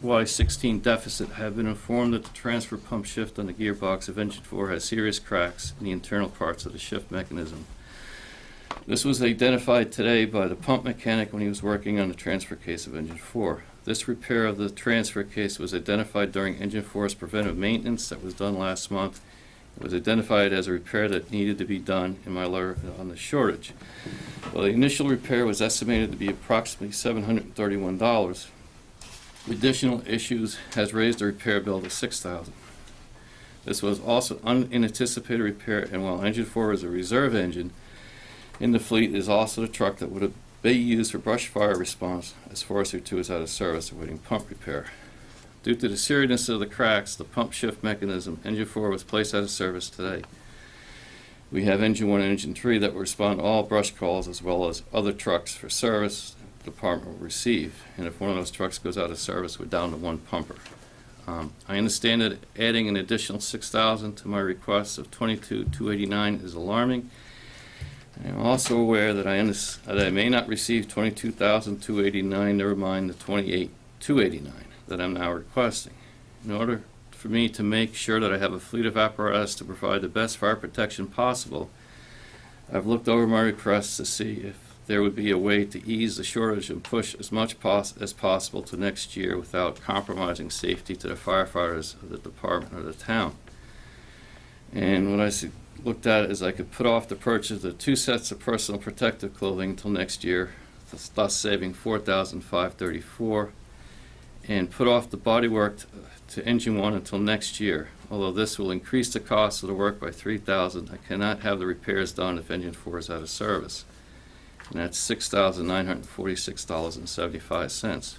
S7: FY16 deficit, I have been informed that the transfer pump shift on the gearbox of engine 4 has serious cracks in the internal parts of the shift mechanism. This was identified today by the pump mechanic when he was working on the transfer case of engine 4. This repair of the transfer case was identified during engine 4's preventive maintenance that was done last month. It was identified as a repair that needed to be done in my letter on the shortage. Well, the initial repair was estimated to be approximately $731. Additional issues has raised the repair bill to $6,000. This was also unanticipated repair, and while engine 4 is a reserve engine in the fleet, is also the truck that would be used for brush fire response as Forester 2 is out of service awaiting pump repair. Due to the seriousness of the cracks, the pump shift mechanism, engine 4 was placed out of service today. We have engine 1 and engine 3 that will respond to all brush calls as well as other trucks for service the department will receive. And if one of those trucks goes out of service, we're down to one pumper. I understand that adding an additional $6,000 to my request of $22,289 is alarming. I'm also aware that I may not receive $22,289, never mind the $28,289 that I'm now requesting. In order for me to make sure that I have a fleet of apparatus to provide the best fire protection possible, I've looked over my requests to see if there would be a way to ease the shortage and push as much as possible to next year without compromising safety to the firefighters of the department or the town. And what I looked at is I could put off the purchase of 2 sets of personal protective clothing until next year, thus saving $4,534, and put off the bodywork to engine 1 until next year. Although this will increase the cost of the work by $3,000, I cannot have the repairs done if engine 4 is out of service. And that's $6,946.75.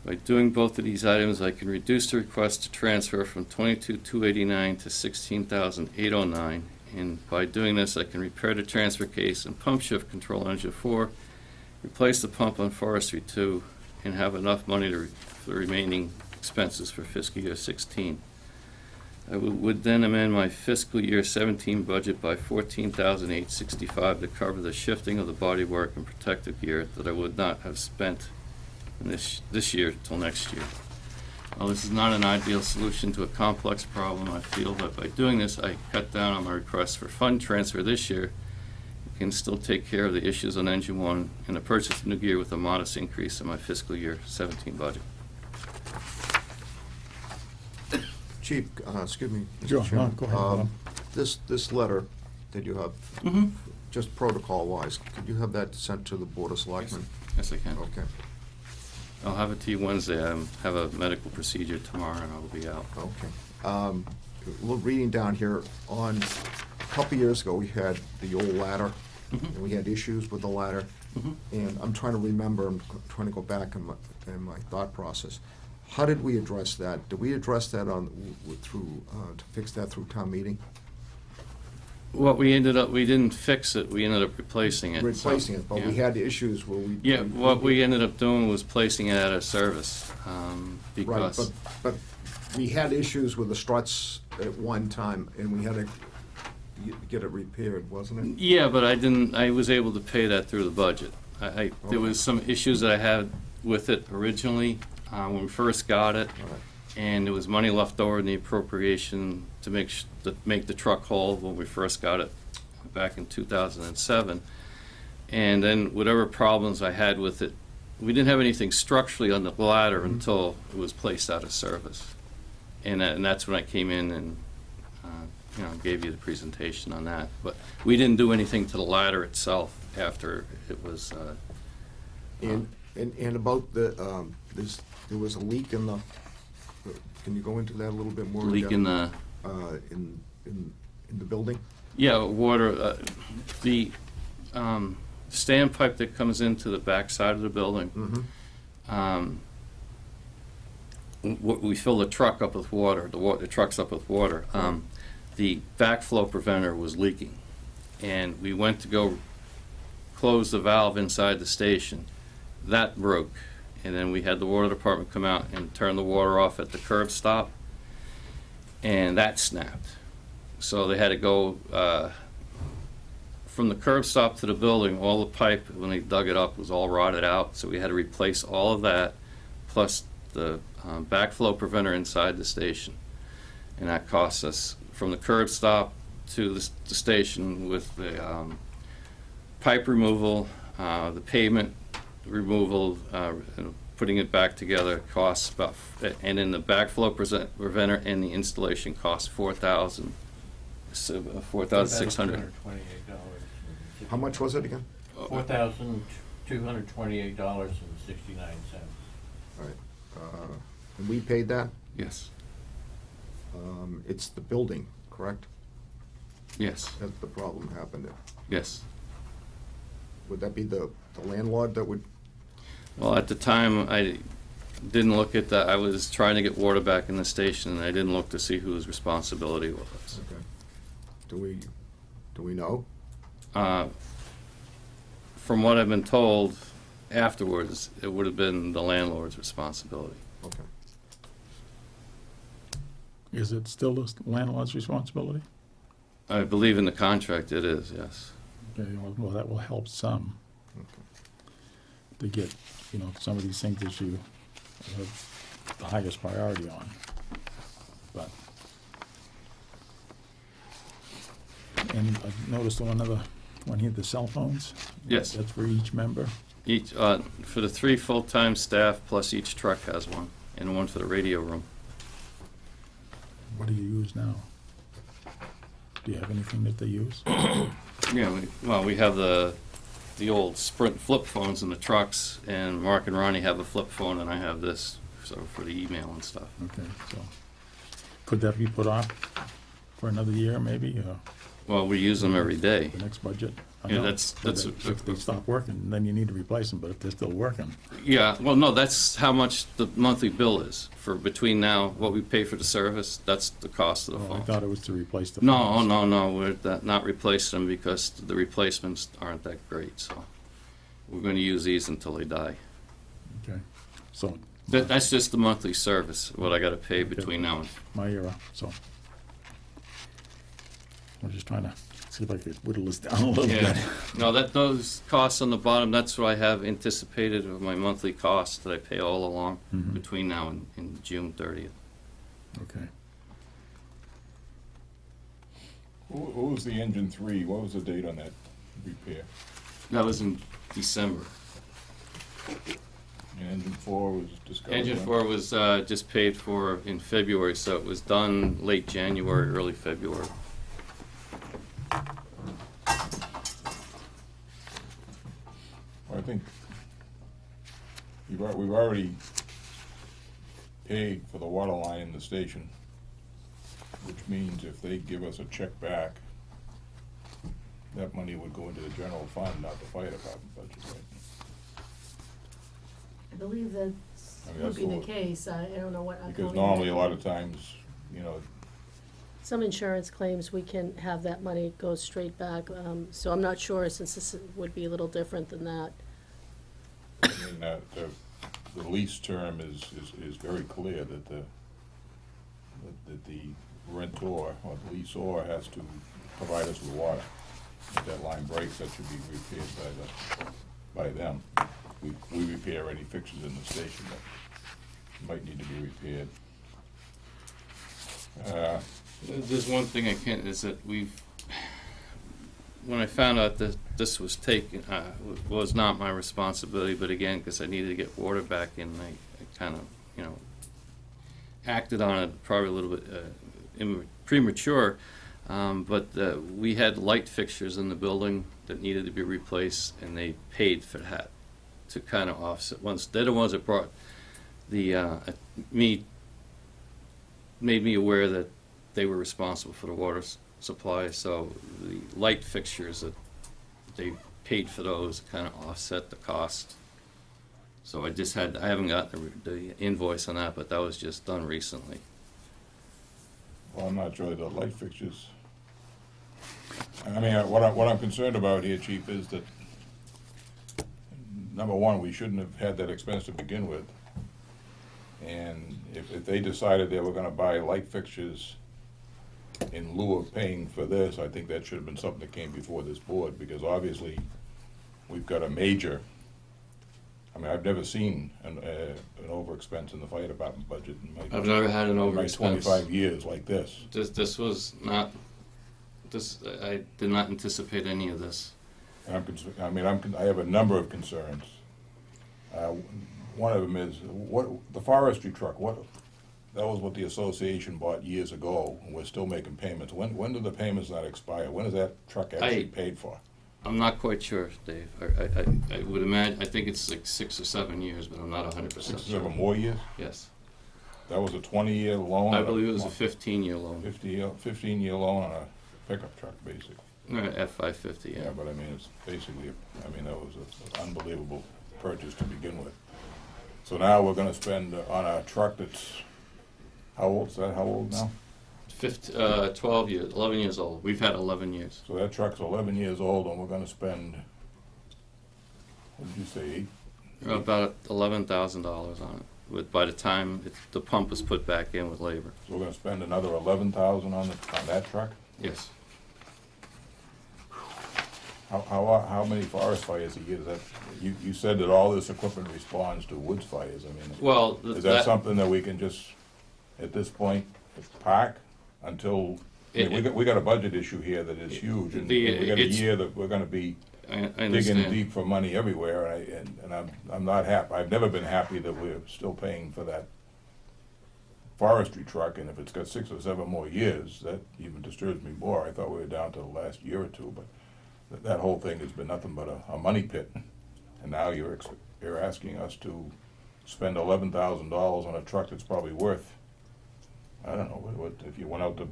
S7: By doing both of these items, I can reduce the request to transfer from $22,289 to $16,809. And by doing this, I can repair the transfer case and pump shift control engine 4 replace the pump on Forestry 2, and have enough money for the remaining expenses for fiscal year 16. I would then amend my fiscal year 17 budget by $14,865 to cover the shifting of the bodywork and protective gear that I would not have spent in this year till next year. While this is not an ideal solution to a complex problem, I feel that by doing this, I cut down on my request for fund transfer this year. I can still take care of the issues on Engine 1 and the purchase of new gear with a modest increase in my fiscal year 17 budget.
S4: Chief, excuse me,
S1: Sure,
S4: Mr.
S1: no,
S4: Chairman.
S1: go ahead, Bob.
S4: This letter that you have,
S7: Mm-hmm.
S4: just protocol-wise, could you have that sent to the Board of Selectmen?
S7: Yes, I can.
S4: Okay,
S7: I'll have it to you Wednesday. I have a medical procedure tomorrow, and I'll be out.
S4: okay. A little reading down here, a couple years ago, we had the old ladder,
S7: Mhm.
S4: and we had issues with the ladder.
S7: Mhm.
S4: And I'm trying to remember, I'm trying to go back in my thought process. How did we address that? Did we address that to fix that through town meeting?
S7: What we didn't fix it, we ended up replacing it. so,
S4: Replacing it, but we
S7: yeah.
S4: had issues where we.
S7: Yeah, what we ended up doing was placing it out of service,
S4: Right,
S7: because,
S4: but we had issues with the struts at one time, and we had to get it repaired, wasn't it?
S7: yeah, but I was able to pay that through the budget. There was some issues that I had with it originally, when we first got it,
S4: All right.
S7: and there was money left over in the appropriation to make the truck whole when we first got it back in 2007. And then whatever problems I had with it, we didn't have anything structurally on the ladder until it was placed out of service. And that's when I came in and, gave you the presentation on that. But we didn't do anything to the ladder itself after it was,
S4: And about the, there was a leak in the, can you go into that a little bit more?
S7: leak in the,
S4: In the building?
S7: yeah, water, the standpipe that comes into the back side of the building,
S4: Mm-hmm.
S7: we fill the truck up with water, the truck's up with water. The backflow preventer was leaking, and we went to go close the valve inside the station. That broke, and then we had the water department come out and turn the water off at the curb stop, and that snapped. So they had to go from the curb stop to the building. All the pipe, when they dug it up, was all rotted out, so we had to replace all of that, plus the backflow preventer inside the station. And that cost us, from the curb stop to the station, with the pipe removal, the pavement removal, and putting it back together, costs about, and then the backflow preventer and the installation cost $4,600.
S4: How much was it again?
S11: $4,228.69.
S4: All right. And we paid that?
S7: Yes,
S4: It's the building, correct?
S7: yes,
S4: That's the problem happened there.
S7: yes.
S4: Would that be the landlord that would?
S7: Well, at the time, I didn't look at that. I was trying to get water back in the station, and I didn't look to see whose responsibility it was.
S4: Okay. Do we know?
S7: From what I've been told afterwards, it would have been the landlord's responsibility.
S4: Okay.
S1: Is it still the landlord's responsibility?
S7: I believe in the contract it is, yes.
S1: Okay, well, that will help some to get, some of these things that you have the highest priority on. But, and I've noticed one here, the cell phones.
S7: Yes.
S1: That's for each member.
S7: Each, for the 3 full-time staff, plus each truck has one, and one for the radio room.
S1: What do you use now? Do you have anything that they use?
S7: Yeah, we have the old Sprint flip phones in the trucks, and Mark and Ronnie have a flip phone, and I have this, so for the email and stuff.
S1: Okay, so could that be put off for another year, maybe, or
S7: Well, we use them every day.
S1: the next budget? I
S7: Yeah,
S1: know,
S7: that's-
S1: but if they stop working, then you need to replace them, but if they're still working,
S7: Yeah, well, no, that's how much the monthly bill is for between now, what we pay for the service, that's the cost of the
S1: oh, I
S7: phone.
S1: thought it was to replace the
S7: No,
S1: phones.
S7: we're not replacing them because the replacements aren't that great, so we're gonna use these until they die.
S1: Okay, so
S7: That's just the monthly service, what I gotta pay between now and,
S1: my era, so. I'm just trying to see if I could whittle this down a little bit.
S7: yeah. No, those costs on the bottom, that's what I have anticipated of my monthly costs that I pay all along
S1: Mhm.
S7: between now and June 30th.
S1: Okay.
S2: What was the engine 3? What was the date on that repair?
S7: That was in December.
S2: And engine 4 was discovered?
S7: Engine
S2: when?
S7: 4 was just paid for in February, so it was done late January, early February.
S2: Well, I think we've already paid for the water line in the station, which means if they give us a check back, that money would go into the general fund, not the fire department budget, right?
S6: I believe that
S2: I mean,
S6: would
S2: that's
S6: be the
S2: what-
S6: case. I don't know what.
S2: Because
S6: accounting-
S2: normally, a lot of times, you know,
S6: Some insurance claims, we can have that money go straight back, so I'm not sure, since this would be a little different than that.
S2: I mean, the lease term is very clear that the rentor or the leaseor has to provide us with water. If that line breaks, that should be repaired by them. We repair any fixtures in the station that might need to be repaired.
S7: There's one thing I can't, is that when I found out that this was taken, was not my responsibility, but again, because I needed to get water back in, I kind of, acted on it probably a little bit premature, but we had light fixtures in the building that needed to be replaced, and they paid for that to kind of offset. They're the ones that brought made me aware that they were responsible for the water supply, so the light fixtures, that they paid for those, kind of offset the cost. So I haven't gotten the invoice on that, but that was just done recently.
S2: Well, I'm not sure the light fixtures. I mean, what I'm concerned about here, Chief, is that, number one, we shouldn't have had that expense to begin with. And if they decided they were gonna buy light fixtures in lieu of paying for this, I think that should have been something that came before this board, because obviously, we've got a major, I mean, I've never seen an overexpense in the fire department budget in my.
S7: I've never had an
S2: in my
S7: overexpense.
S2: 25 years like this.
S7: This was not, I did not anticipate any of this.
S2: And I have a number of concerns. One of them is, the forestry truck, that was what the association bought years ago, and we're still making payments. When do the payments not expire? When is that truck actually paid for?
S7: I'm not quite sure, Dave. I would imagine, I think it's like 6 or 7 years, but I'm not 100%
S2: 6 or
S7: sure.
S2: 7 more years?
S7: Yes.
S2: That was a 20-year loan?
S7: I believe it was a 15-year loan.
S2: 15-year loan on a pickup truck, basically.
S7: F-550, yeah.
S2: Yeah, but I mean, it's basically, that was an unbelievable purchase to begin with. So now we're gonna spend on a truck that's, how old is that, how old now?
S7: 12 years, 11 years old. We've had 11 years.
S2: So that truck's 11 years old, and we're gonna spend, what did you say,
S7: About $11,000 on it, by the time the pump was put back in with labor.
S2: So we're gonna spend another 11,000 on that truck?
S7: Yes.
S2: How many forest fires a year is that? You said that all this equipment responds to woods fires. I mean,
S7: Well,
S2: is that something that we can just, at this point, park until, we got a budget issue here that is huge, and we got a year that we're gonna be
S7: I
S2: digging
S7: understand.
S2: deep for money everywhere, and I'm not happy. I've never been happy that we're still paying for that forestry truck, and if it's got 6 or 7 more years, that even disturbs me more. I thought we were down to the last year or two, but that whole thing has been nothing but a money pit. And now you're asking us to spend $11,000 on a truck that's probably worth, I don't know, what if you went out to,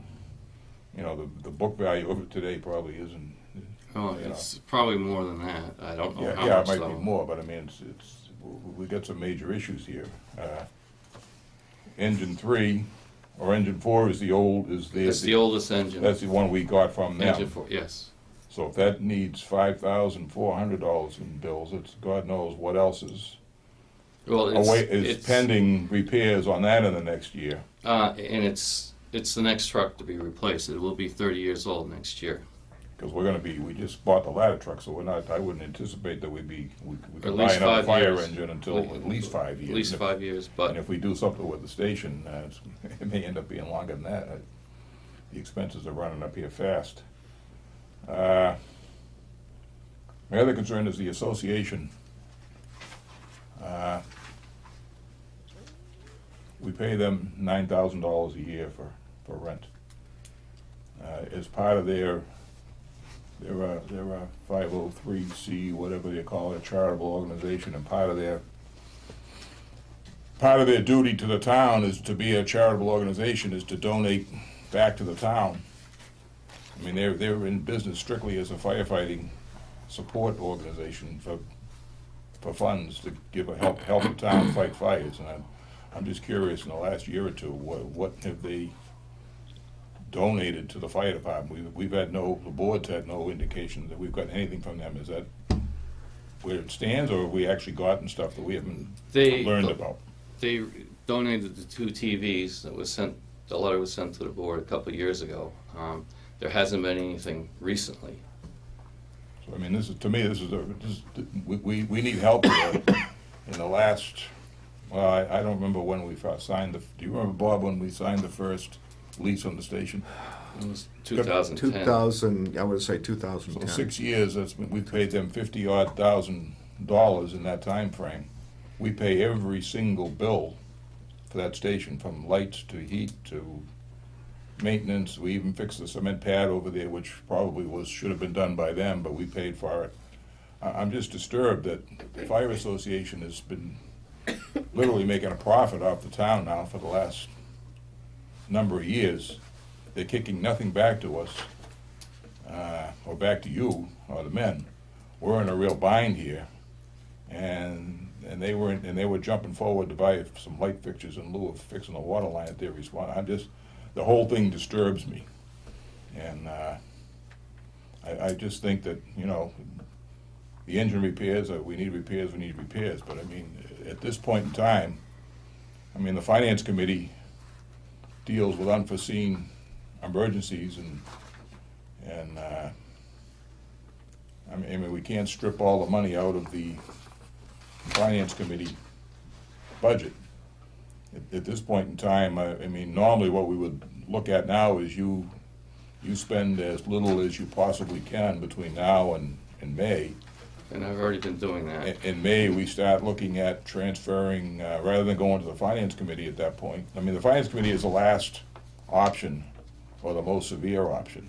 S2: the book value of it today probably isn't.
S7: Oh, it's probably more than that. I don't know how
S2: Yeah,
S7: much
S2: it might
S7: though.
S2: be more, but I mean, we got some major issues here. Engine 3, or engine 4 is the
S7: It's the oldest engine.
S2: That's the one we got from them.
S7: Engine 4, yes.
S2: So if that needs $5,400 in bills, it's God knows what else is
S7: Well,
S2: is pending repairs on that in the next year.
S7: And it's the next truck to be replaced. It will be 30 years old next year.
S2: Because we just bought the ladder truck, so I wouldn't anticipate that we
S7: At
S2: could buy
S7: least
S2: another
S7: 5
S2: fire
S7: years.
S2: engine until at least 5 years.
S7: At least 5 years, but
S2: And if we do something with the station, it may end up being longer than that. The expenses are running up here fast. My other concern is the association. We pay them $9,000 a year for rent. As part of their 503C, whatever they call it, a charitable organization, and part of their duty to the town is to be a charitable organization, is to donate back to the town. I mean, they're in business strictly as a firefighting support organization for funds to help the town fight fires. And I'm just curious, in the last year or two, what have they donated to the fire department? The board's had no indication that we've gotten anything from them. Is that where it stands, or have we actually gotten stuff that we haven't learned about?
S7: they donated the 2 TVs that was sent. The letter was sent to the board a couple of years ago. There hasn't been anything recently.
S2: So I mean, we need help here. In the last, well, I don't remember when we first signed do you remember, Bob, when we signed the first lease on the station?
S7: It was 2010.
S4: 2000, I would say
S2: So
S4: 2010.
S2: 6 years, we paid them $50,000 odd in that time frame. We pay every single bill for that station, from lights to heat to maintenance. We even fixed the cement pad over there, which probably should have been done by them, but we paid for it. I'm just disturbed that the Fire Association has been literally making a profit off the town now for the last number of years. They're kicking nothing back to us, or back to you, or the men. We're in a real bind here, and they were jumping forward to buy some light fixtures in lieu of fixing the water line at their response. The whole thing disturbs me, and I just think that, you know, the engine repairs, we need repairs, but I mean, at this point in time, I mean, the Finance Committee deals with unforeseen emergencies, and I mean, we can't strip all the money out of the Finance Committee budget. At this point in time, I mean, normally what we would look at now is you spend as little as you possibly can between now and May.
S7: And I've already been doing that.
S2: In May, we start looking at transferring, rather than going to the Finance Committee at that point. I mean, the Finance Committee is the last option, or the most severe option.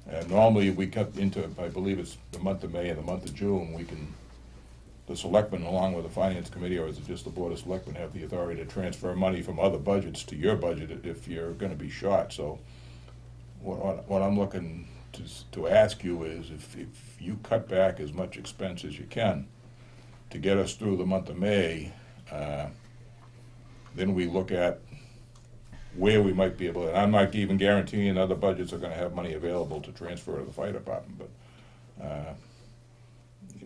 S2: And normally, we cut into, I believe it's the month of May and the month of June, the Selectmen, along with the Finance Committee, or is it just the Board of Selectmen, have the authority to transfer money from other budgets to your budget if you're gonna be short. So what I'm looking to ask you is, if you cut back as much expense as you can to get us through the month of May, then we look at where we might be able, and I'm not even guaranteeing other budgets are gonna have money available to transfer to the fire department, but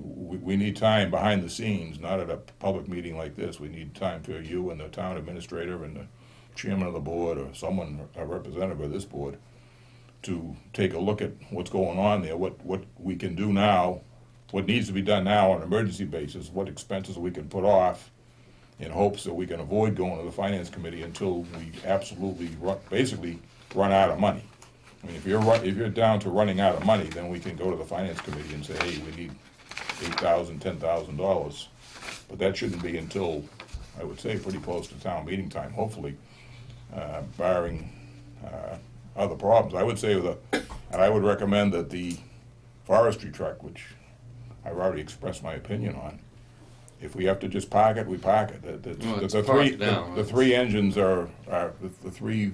S2: we need time behind the scenes, not at a public meeting like this. We need time for you and the town administrator and the chairman of the board, or someone, a representative of this board, to take a look at what's going on there, what we can do now, what needs to be done now on an emergency basis, what expenses we can put off, in hopes that we can avoid going to the Finance Committee until we absolutely basically run out of money. I mean, if you're down to running out of money, then we can go to the Finance Committee and say, hey, we need $8,000, $10,000. But that shouldn't be until, I would say, pretty close to town meeting time, hopefully, barring other problems. I would say and I would recommend that the forestry truck, which I've already expressed my opinion on, if we have to just park it, we park it. The 3 engines the 3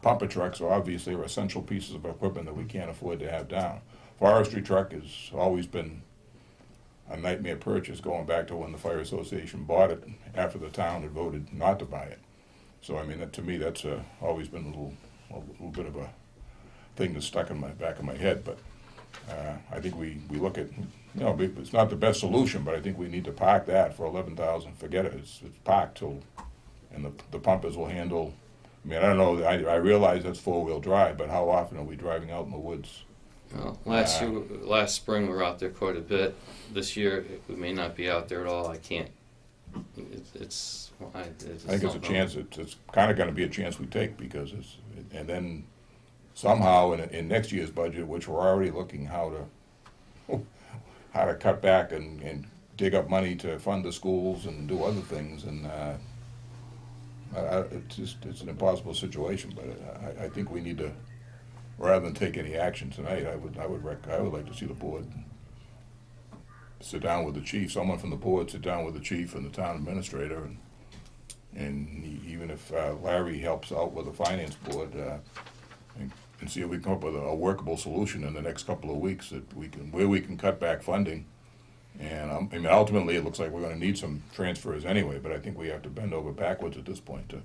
S2: pumper trucks are obviously essential pieces of equipment that we can't afford to have down. Forestry truck has always been a nightmare purchase, going back to when the Fire Association bought it after the town had voted not to buy it. So I mean, to me, that's always been a little bit of a thing that's stuck in my back of my head. But I think we look at, it's not the best solution, but I think we need to park that for 11,000. Forget it, it's parked till, and the pumpers will handle, I mean, I don't know, I realize that's four-wheel drive, but how often are we driving out in the woods?
S7: Well, last spring we were out there quite a bit. This year we may not be out there at all. I can't.
S2: I think it's a chance. It's kind of going to be a chance we take because and then somehow in next year's budget, which we're already looking how to cut back and dig up money to fund the schools and do other things, and it's an impossible situation. But I think we need to, rather than take any action tonight, I would like to see the board sit down with the chief, someone from the board sit down with the chief and the town administrator, and even if Larry helps out with the finance board, and see if we can come up with a workable solution in the next couple of weeks where we can cut back funding. And I mean, ultimately, it looks like we're going to need some transfers anyway, but I think we have to bend over backwards at this point to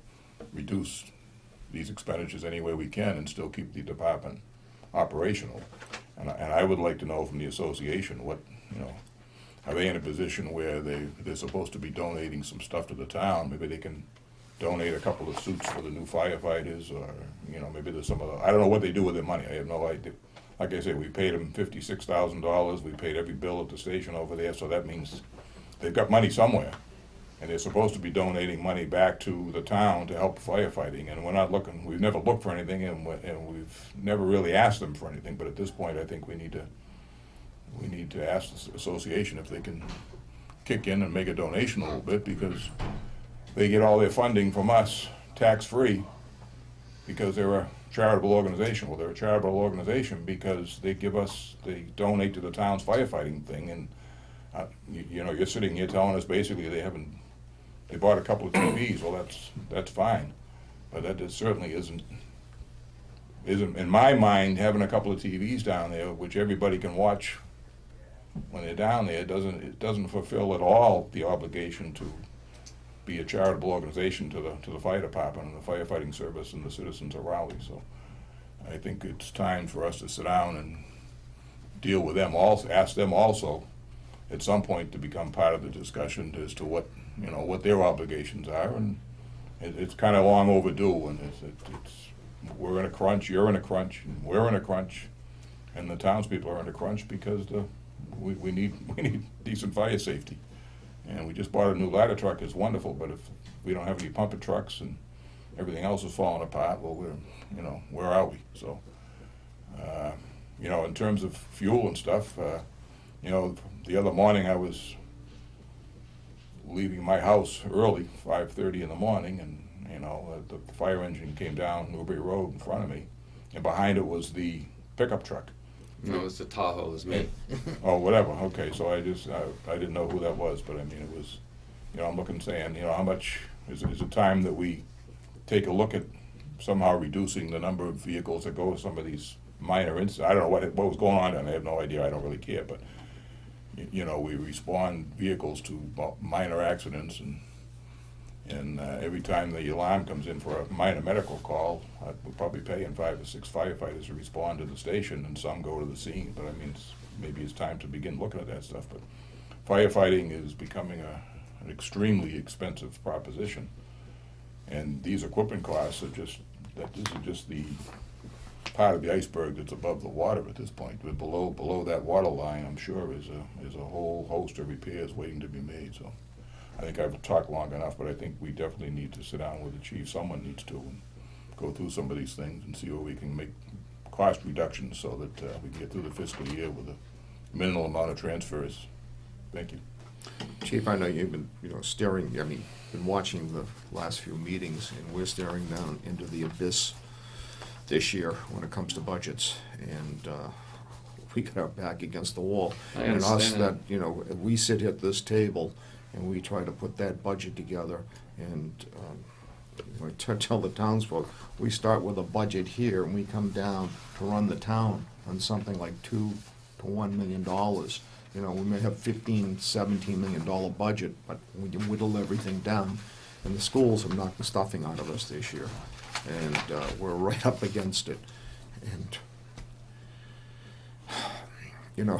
S2: reduce these expenditures any way we can and still keep the department operational. And I would like to know from the association what, are they in a position where they're supposed to be donating some stuff to the town? Maybe they can donate a couple of suits for the new firefighters, or, maybe there's some other, I don't know what they do with their money. I have no idea. Like I said, we paid them $56,000. We paid every bill at the station over there, so that means they've got money somewhere. And they're supposed to be donating money back to the town to help firefighting, and we're not looking, we've never looked for anything, and we've never really asked them for anything, but at this point, I think we need to ask the association if they can kick in and make a donation a little bit, because they get all their funding from us tax-free because they're a charitable organization. Well, they're a charitable organization because they donate to the town's firefighting thing, and you're sitting here telling us basically they bought a couple of TVs. Well, that's fine, but that certainly isn't in my mind, having a couple of TVs down there, which everybody can watch when they're down there, it doesn't fulfill at all the obligation to be a charitable organization to the fire department and the firefighting service and the citizens of Raleigh. So I think it's time for us to sit down and deal with them also, ask them also at some point to become part of the discussion as to what their obligations are, and it's kind of long overdue, and we're in a crunch, you're in a crunch, and we're in a crunch, and the townspeople are in a crunch because we need decent fire safety. And we just bought a new ladder truck. It's wonderful, but if we don't have any pumper trucks and everything else is falling apart, well, where are we? So, in terms of fuel and stuff, the other morning I was leaving my house early, 5:30 in the morning, and the fire engine came down Newbury Road in front of me, and behind it was the pickup truck.
S7: No, it was the Tahoe, it was me.
S2: Oh, whatever, okay, so I didn't know who that was, but I mean, it was, I'm looking saying, how much, is it time that we take a look at somehow reducing the number of vehicles that go with some of these minor incidents? I don't know what was going on, and I have no idea, I don't really care, but, we respond vehicles to minor accidents, and every time the alarm comes in for a minor medical call, we're probably paying 5 or 6 firefighters to respond to the station, and some go to the scene. But I mean, maybe it's time to begin looking at that stuff. But firefighting is becoming an extremely expensive proposition, and these equipment costs this is just the part of the iceberg that's above the water at this point. But below that water line, I'm sure is a whole host of repairs waiting to be made. So I think I've talked long enough, but I think we definitely need to sit down with the chief. Someone needs to, and go through some of these things and see where we can make cost reductions so that we can get through the fiscal year with a minimal amount of transfers. Thank you.
S4: Chief, I know you've been, been watching the last few meetings, and we're staring down into the abyss this year when it comes to budgets, and we got our back against the wall.
S7: I
S4: And us
S7: understand
S4: that, we sit at this table and we try to put that budget together, and we tell the townsfolk, we start with a budget here and we come down to run the town on something like $2 to $1 million. We may have $15-17 million budget, but we can whittle everything down, and the schools have knocked the stuffing out of us this year, and we're right up against it. And you know,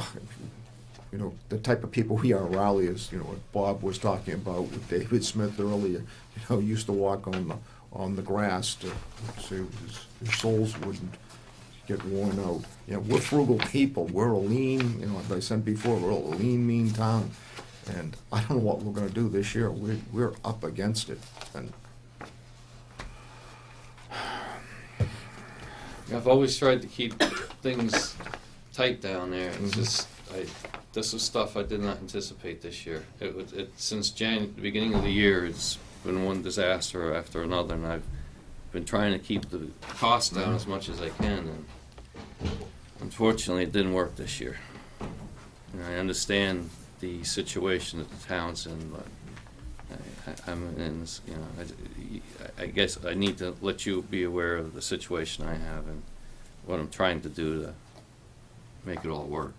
S4: the type of people we are, Raleigh is, what Bob was talking about with David Smith earlier, used to walk on the grass to so his soles wouldn't get worn out. We're frugal people. We're a lean, as I said before, we're a lean, mean town. And I don't know what we're gonna do this year. We're up against it. And
S7: I've always tried to keep things tight down there. It's just, this is stuff I did not anticipate this year. Since the beginning of the year, it's been one disaster after another, and I've been trying to keep the costs down as much as I can, and unfortunately, it didn't work this year. And I understand the situation that the town's in, but I'm in this, I guess I need to let you be aware of the situation I have and what I'm trying to do to make it all work.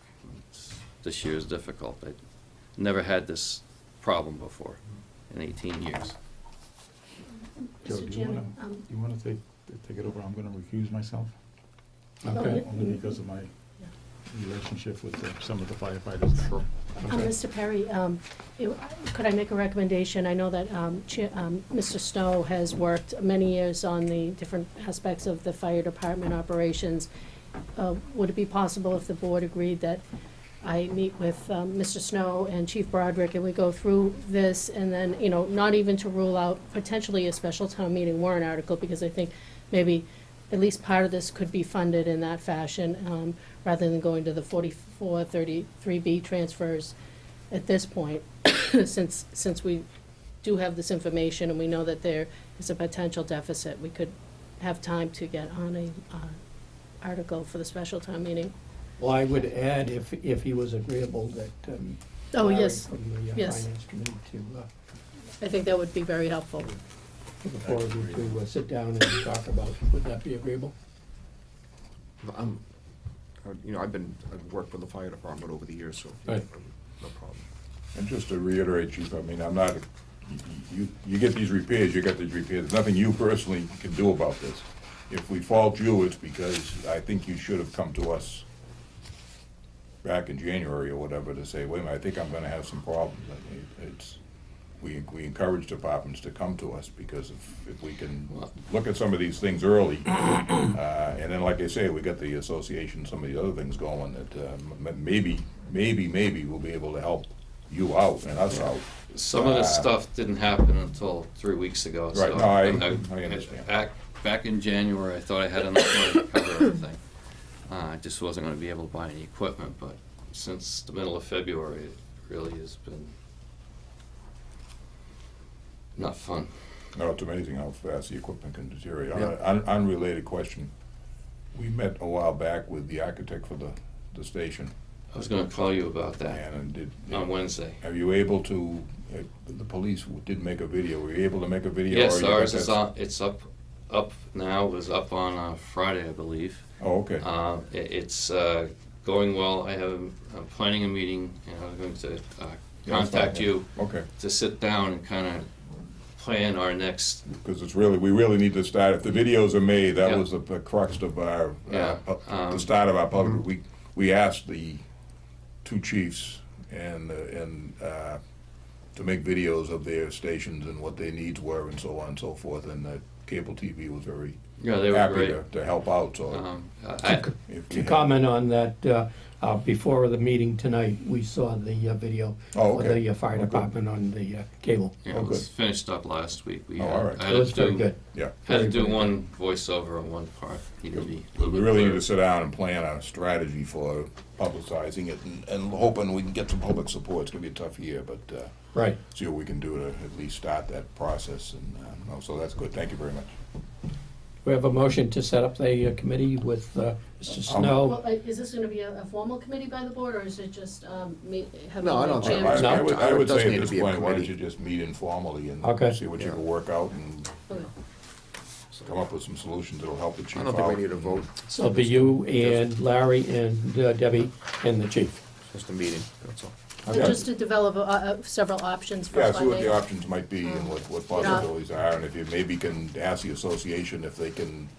S7: This year is difficult. I never had this problem before in 18 years.
S1: Joe,
S6: Mr.
S1: do you
S6: Chairman,
S1: want to take it over? I'm going to recuse myself,
S8: Okay.
S1: only because of my relationship with some of the firefighters.
S4: Sure.
S6: Mr. Perry, could I make a recommendation? I know that Mr. Snow has worked many years on the different aspects of the fire department operations. Would it be possible if the board agreed that I meet with Mr. Snow and Chief Broderick and we go through this, and then, not even to rule out potentially a special town meeting warrant article, because I think maybe at least part of this could be funded in that fashion, rather than going to the 4433B transfers at this point, since we do have this information and we know that there is a potential deficit, we could have time to get on a article for the special town meeting.
S3: Well, I would add, if he was agreeable, that
S6: Oh,
S3: Larry
S6: yes,
S3: from the
S6: yes.
S3: Finance Committee
S6: I think that would be very helpful.
S3: to the four of you to sit down and talk about, would that be agreeable?
S4: I've worked with the fire department over the years, so
S3: Right.
S4: no problem.
S2: And just to reiterate, Chief, I'm not, you get these repairs, you get these repairs. There's nothing you personally can do about this. If we fault you, it's because I think you should have come to us back in January or whatever to say, wait a minute, I think I'm gonna have some problems. We encourage departments to come to us, because if we can look at some of these things early, and then, like I say, we got the association, some of the other things going, that maybe we'll be able to help you out and us out.
S7: Some of this stuff didn't happen until 3 weeks ago.
S2: Right,
S7: So
S2: no, I understand.
S7: Back in January, I thought I had enough money to cover everything. I just wasn't gonna be able to buy any equipment, but since the middle of February, it really has been not fun.
S2: No, it's amazing how fast the equipment can deteriorate.
S4: Yeah.
S2: Unrelated question. We met a while back with the architect for the station.
S7: I was gonna call you about that
S2: And
S7: on Wednesday.
S2: are you able to, the police did make a video, were you able to make a video?
S7: Yes,
S2: or you got
S7: ours is
S2: that-
S7: on, it's up now, it was up on Friday, I believe.
S2: Oh, okay.
S7: It's going well. I'm planning a meeting, and I'm going to
S2: Yeah, that's
S7: contact
S2: fine.
S7: you
S2: Okay,
S7: to sit down and kind of plan our next,
S2: because we really need to start, if the videos are made, that
S7: Yeah.
S2: was the crux of our,
S7: Yeah,
S2: the start of our public. We asked the two chiefs and to make videos of their stations and what their needs were and so on and so forth, and cable TV was very
S7: yeah, they were
S2: happy
S7: great.
S2: to help out, so. if
S3: To
S2: you-
S3: comment on that, before the meeting tonight, we saw the video
S2: Oh,
S3: for
S2: okay.
S3: the fire
S2: Oh, good.
S3: department on the cable.
S7: Yeah,
S2: Oh,
S7: it was
S2: good.
S7: finished up last week.
S2: Oh, all right.
S7: I
S3: It was very good.
S2: Yeah.
S7: Had to do
S3: Very
S7: one voiceover on one part. Needed to be a little
S2: We
S7: bit
S2: really need
S7: clearer.
S2: to sit down and plan a strategy for publicizing it and hoping we can get some public support. It's gonna be a tough year, but
S3: Right.
S2: see what we can do to at least start that process, and so that's good. Thank you very much.
S3: We have a motion to set up the committee with Mr. Snow.
S6: Well, is this gonna be a formal committee by the board, or is it just, having
S4: No, I
S6: the
S4: don't think-
S6: chairman?
S2: I would
S4: It does
S2: say
S4: need
S2: at
S4: to
S2: this
S4: be a
S2: point, why don't
S4: committee.
S2: you just meet informally and
S3: Okay.
S2: see what you
S4: Yeah.
S2: can work out and
S6: Okay.
S2: come up with some solutions that'll help the chief
S4: I
S2: out.
S4: don't think we need a vote,
S3: So it'll be you and Larry and Debbie and the chief.
S4: just a meeting, that's all.
S6: And just to develop several options for
S2: Yeah, see what
S6: funding.
S2: the options might be and what
S6: Yeah.
S2: possibilities are, and if you maybe can ask the association if they can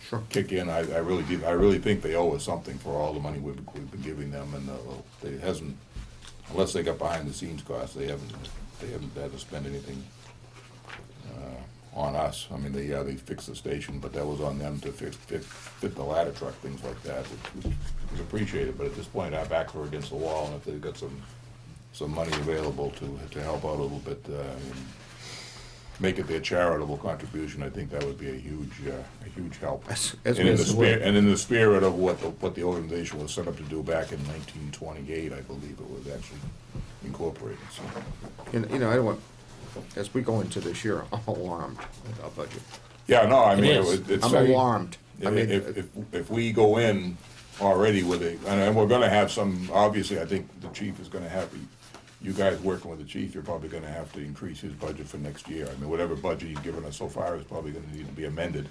S4: Sure.
S2: kick in. I really think they owe us something for all the money we've been giving them, and they hasn't, unless they got behind the scenes costs, they haven't had to spend anything on us. I mean, they fixed the station, but that was on them to fit the ladder truck, things like that, which was appreciated. But at this point, our backs are against the wall, and if they've got some money available to help out a little bit, and make it their charitable contribution, I think that would be a huge help.
S4: As
S2: And in the
S4: we-
S2: in the spirit of what the organization was set up to do back in 1928, I believe it was actually incorporated, so.
S4: You know, I don't want, as we go into this year, I'm alarmed with our budget.
S2: Yeah, no, I mean,
S3: is.
S2: it's.
S4: I'm alarmed. I mean,
S2: If we go in already with and we're gonna have some, obviously, I think the chief is gonna have, you guys working with the chief, you're probably gonna have to increase his budget for next year. I mean, whatever budget he's given us so far is probably gonna need to be amended.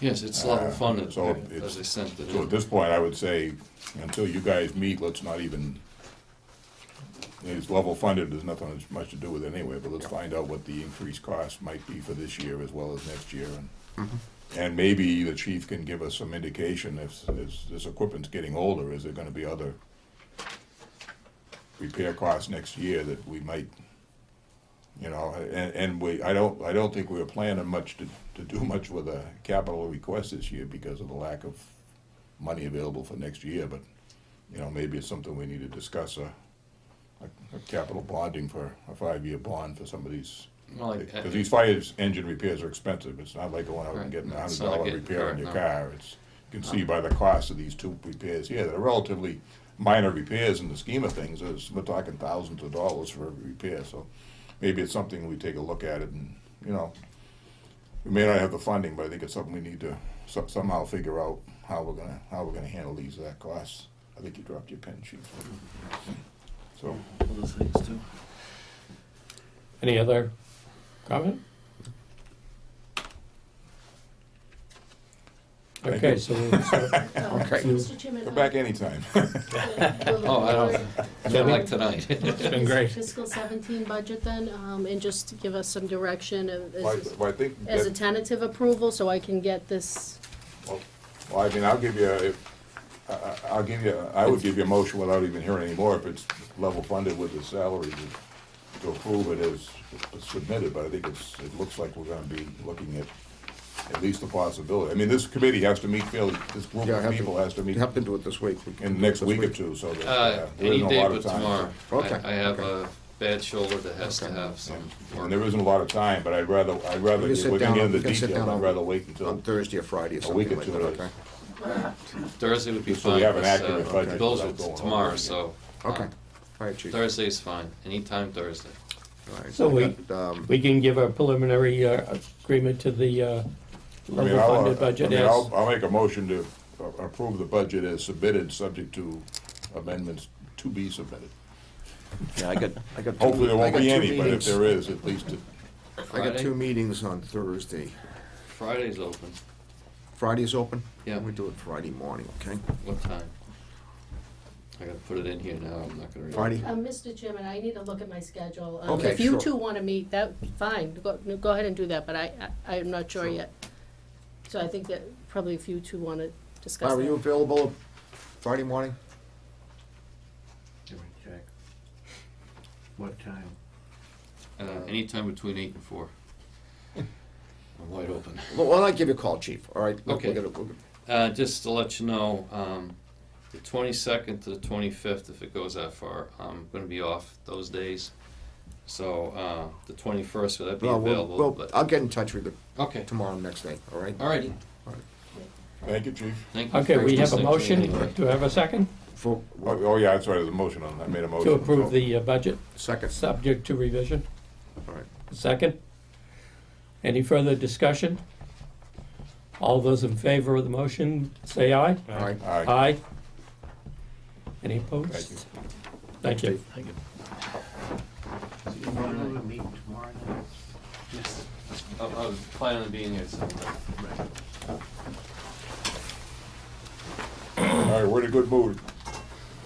S7: Yes, it's level funded,
S2: So
S7: as I sent it
S2: So at
S7: in.
S2: this point, I would say, until you guys meet, let's not even, it's level funded, there's nothing much to do with it anyway, but let's find out what the increased cost might be for this year as well as next year. And maybe the chief can give us some indication if this equipment's getting older, is there gonna be other repair costs next year that we might, you know, and I don't think we were planning much to do much with a capital request this year because of the lack of money available for next year, but, you know, maybe it's something we need to discuss, a capital bonding for a 5-year bond for some of these,
S7: Well,
S2: because these fire engine repairs are expensive. It's not like going out and
S7: Right.
S2: getting a
S7: It's
S2: $100
S7: not like
S2: repair on your
S7: no.
S2: car. You can see by the cost of these two repairs here, they're relatively minor repairs in the scheme of things. We're talking thousands of dollars for every repair, so maybe it's something we take a look at it and, you know, we may not have the funding, but I think it's something we need to somehow figure out how we're gonna handle these costs. I think you dropped your pen sheet. So,
S7: Other things too.
S3: Any other comment?
S2: Thank
S3: Okay,
S2: you.
S3: so,
S4: Okay.
S6: Mr. Chairman.
S2: come back anytime.
S7: Oh, I don't, not like tonight.
S3: it's been great.
S6: Fiscal 17 budget then, and just to give us some direction
S2: Well, I think
S6: as a
S2: that-
S6: tentative approval, so I can get this.
S2: Well, I mean, I would give you a motion without even hearing any more if it's level funded with the salary to approve it as submitted, but I think it looks like we're gonna be looking at least a possibility. I mean, this committee has to meet this group
S4: Yeah,
S2: of people has to meet
S4: You have to do it this week. We can
S2: in
S4: do
S2: the
S4: it
S2: next
S4: this
S2: week or two, so that there
S7: Any
S2: isn't a
S7: day
S2: lot
S7: but
S2: of time.
S7: tomorrow.
S4: Okay,
S7: I have
S4: okay.
S7: a bad shoulder that has to
S4: Okay.
S7: have some
S2: And
S7: work.
S2: there isn't a lot of time, but I'd rather,
S4: We can
S2: we're
S4: sit
S2: gonna
S4: down
S2: get
S4: on-
S2: into
S4: we can sit
S2: detail,
S4: down
S2: I'd
S4: on-
S2: rather wait
S4: On
S2: until,
S4: Thursday or Friday or
S2: a week
S4: something
S2: or
S4: like
S2: two
S4: that,
S2: is-
S4: okay?
S7: Thursday would be
S2: Just so
S7: fine.
S2: we have an
S7: because,
S2: accurate budget
S7: Bills
S2: without going
S7: are
S2: over
S7: tomorrow,
S2: it
S7: so.
S4: Okay. All right, chief.
S7: Thursday's fine, anytime Thursday.
S4: All right.
S3: So
S4: I
S3: we-
S4: got,
S3: We can give a preliminary agreement to the
S2: I mean,
S3: level funded budget as,
S2: I'll make a motion to approve the budget as submitted, subject to amendments to be submitted.
S4: Yeah, I got two-
S2: Hopefully there
S4: I
S2: won't
S4: got
S2: be
S4: two
S2: any, but if
S4: meetings.
S2: there is, at least,
S4: I got
S7: Friday?
S4: 2 meetings on Thursday.
S7: Friday's open.
S4: Friday's open?
S7: Yeah.
S4: We do it Friday morning, okay?
S7: What time? I gotta put it in here now, I'm not gonna read it.
S4: Friday?
S6: Mr. Chairman, I need to look at my schedule.
S4: Okay,
S6: If you
S4: sure.
S6: two want to meet, that, fine, go ahead and do that, but I'm not sure yet. So I think that probably if you two want to discuss
S4: Are you
S6: that.
S4: available Friday morning?
S11: Let me check. What time?
S7: Anytime between 8 and 4. I'm wide open.
S4: Well, why don't I give you a call, chief, all right?
S7: Okay.
S4: We're gonna-
S7: Just to let you know, the 22nd to the 25th, if it goes that far, I'm gonna be off those days. So, the 21st, will that be
S4: Well,
S7: available? But
S4: I'll get in touch with you
S7: okay,
S4: tomorrow, next day, all right?
S7: alrighty,
S2: thank you, chief.
S7: thank you.
S3: okay,
S7: for
S3: we have a
S7: listening to me
S3: motion.
S7: anyway.
S3: Do I have a second?
S4: For,
S2: Oh, yeah, that's right, there's a motion on, I made a motion.
S3: To approve the budget,
S4: second,
S3: subject to revision?
S4: all right.
S3: Second? Any further discussion? All those in favor of the motion, say aye.
S4: All right.
S2: Aye.
S3: Aye. Any opposed?
S2: Thank you.
S3: Thank you.
S11: So you want to meet tomorrow night? Yes.
S7: I was planning on being here, so.
S2: All right, we're in a good mood,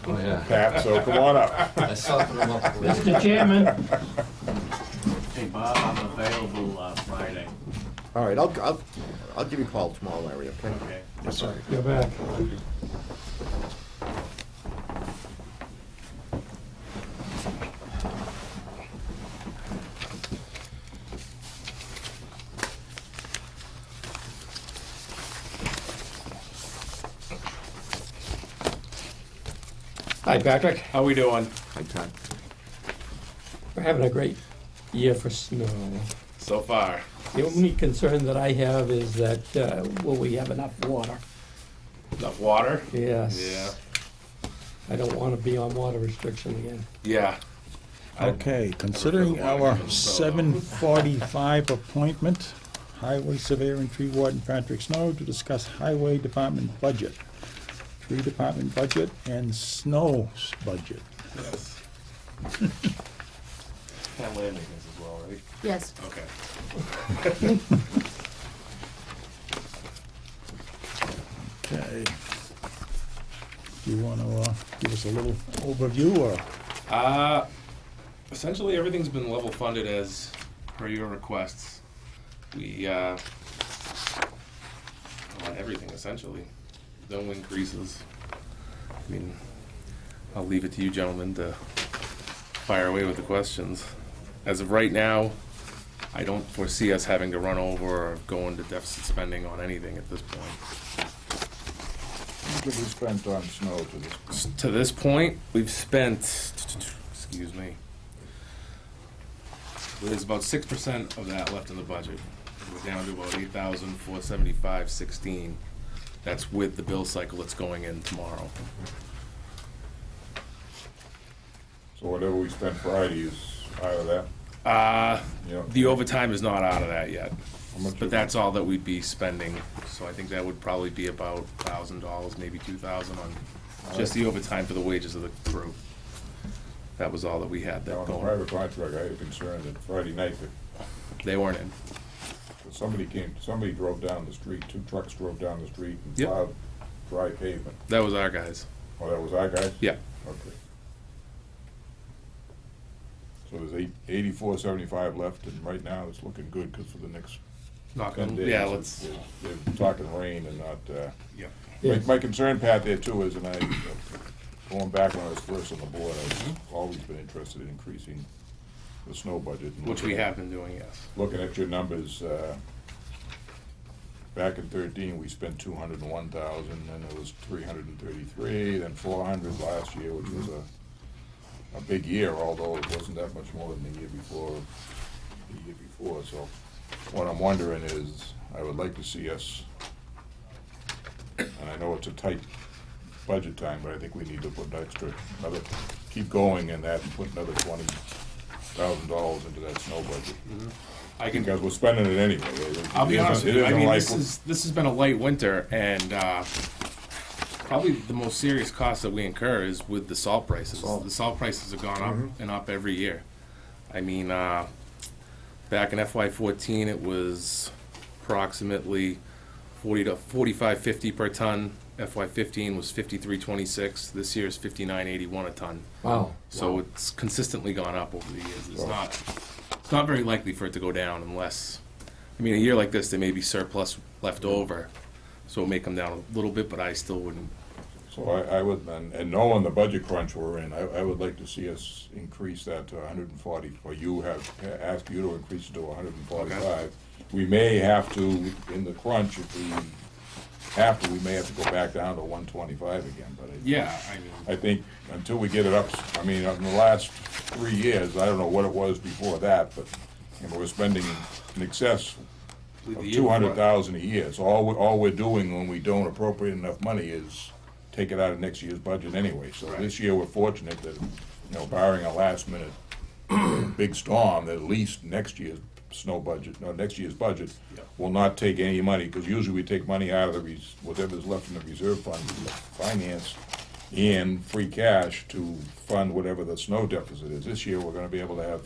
S7: Oh, yeah.
S2: Pat, so come on up.
S7: I softened them up a little.
S3: Mr. Chairman,
S11: Hey, Bob, I'm available Friday.
S4: All right, I'll give you a call tomorrow, Larry, okay?
S2: Okay.
S4: Yes, sir.
S3: Go back. Hi, Patrick.
S12: How we doing?
S4: Hi, Todd.
S3: We're having a great year for snow.
S12: So far.
S3: The only concern that I have is that, will we have enough water?
S12: Enough water?
S3: Yes.
S12: Yeah.
S3: I don't want to be on water restriction again.
S12: Yeah.
S1: Okay, considering our 7:45 appointment, Highway Surveyor and Tree Warden Patrick Snow to discuss Highway Department budget, Tree Department budget, and Snow's budget.
S12: Yes. And land maintenance as well, right?
S6: Yes.
S12: Okay.
S1: Okay. Do you want to give us a little overview, or?
S12: Essentially, everything's been level funded as per your requests. We, everything essentially. No increases. I mean, I'll leave it to you gentlemen to fire away with the questions. As of right now, I don't foresee us having to run over or go into deficit spending on anything at this point.
S2: How much have we spent on snow to this point?
S12: To this point, we've spent, excuse me, there's about 6% of that left in the budget. We're down to about $8,475.16. That's with the bill cycle that's going in tomorrow.
S2: So whatever we spent Friday is out of that? Yeah.
S12: The overtime is not out of that yet,
S2: How much
S12: but
S2: is-
S12: that's all that we'd be spending. So I think that would probably be about $1,000, maybe $2,000 on just the overtime for the wages of the crew. That was all that we had
S2: Now,
S12: that
S2: on the
S12: going.
S2: private contract, I had a concern that Friday night,
S12: They weren't in.
S2: that somebody drove down the street, 2 trucks drove down the street and
S12: Yep.
S2: plowed dry pavement.
S12: That was our guys.
S2: Oh, that was our guys?
S12: Yeah.
S2: Okay. So there's 84.75 left, and right now it's looking good, because for the next
S12: Knock
S2: 10
S12: on,
S2: days.
S12: yeah, let's,
S2: They're talking rain and not,
S12: yeah.
S2: my concern, Pat, there too is, and going back when I was first on the board, I've always been interested in increasing the snow budget. and
S12: Which we
S2: looking at-
S12: have been doing, yes.
S2: Looking at your numbers, back in 13, we spent 201,000, then it was 333, then 400 last year, which was a big year, although it wasn't that much more than the year before. So what I'm wondering is, I would like to see us, and I know it's a tight budget time, but I think we need to put keep going in that and put another $20,000 into that snow budget.
S12: I can,
S2: Because we're spending it anyway.
S12: I'll be
S2: It
S12: honest with
S2: isn't-
S12: you, I
S2: it
S12: mean,
S2: isn't
S12: this has been a light winter, and probably the most serious cost that we incur is with the salt prices.
S4: Salt.
S12: The salt prices have gone up and up every year. I mean, back in FY14, it was approximately 40 to 45.50 per ton. FY15 was 53.26. This year is 59.81 a ton.
S3: Wow.
S12: So it's consistently gone up over the years. It's not very likely for it to go down unless, I mean, a year like this, there may be surplus left over, so it may come down a little bit, but I still wouldn't.
S2: So I would, and knowing the budget crunch we're in, I would like to see us increase that to 140, or ask you to increase it to 145.
S12: Okay.
S2: We may have to, in the crunch, if we have to, we may have to go back down to 125 again, but
S12: Yeah, I mean,
S2: I think until we get it up, I mean, in the last 3 years, I don't know what it was before that, but, we're spending in excess
S12: the
S2: of
S12: year before-
S2: 200,000 a year. So all we're doing when we don't appropriate enough money is take it out of next year's budget anyway. So
S12: Right.
S2: this year, we're fortunate that, barring a last minute big storm, that at least next year's budget
S12: Yep.
S2: will not take any money, because usually we take money out of whatever's left in the reserve fund, finance, and free cash to fund whatever the snow deficit is. This year, we're gonna be able to have,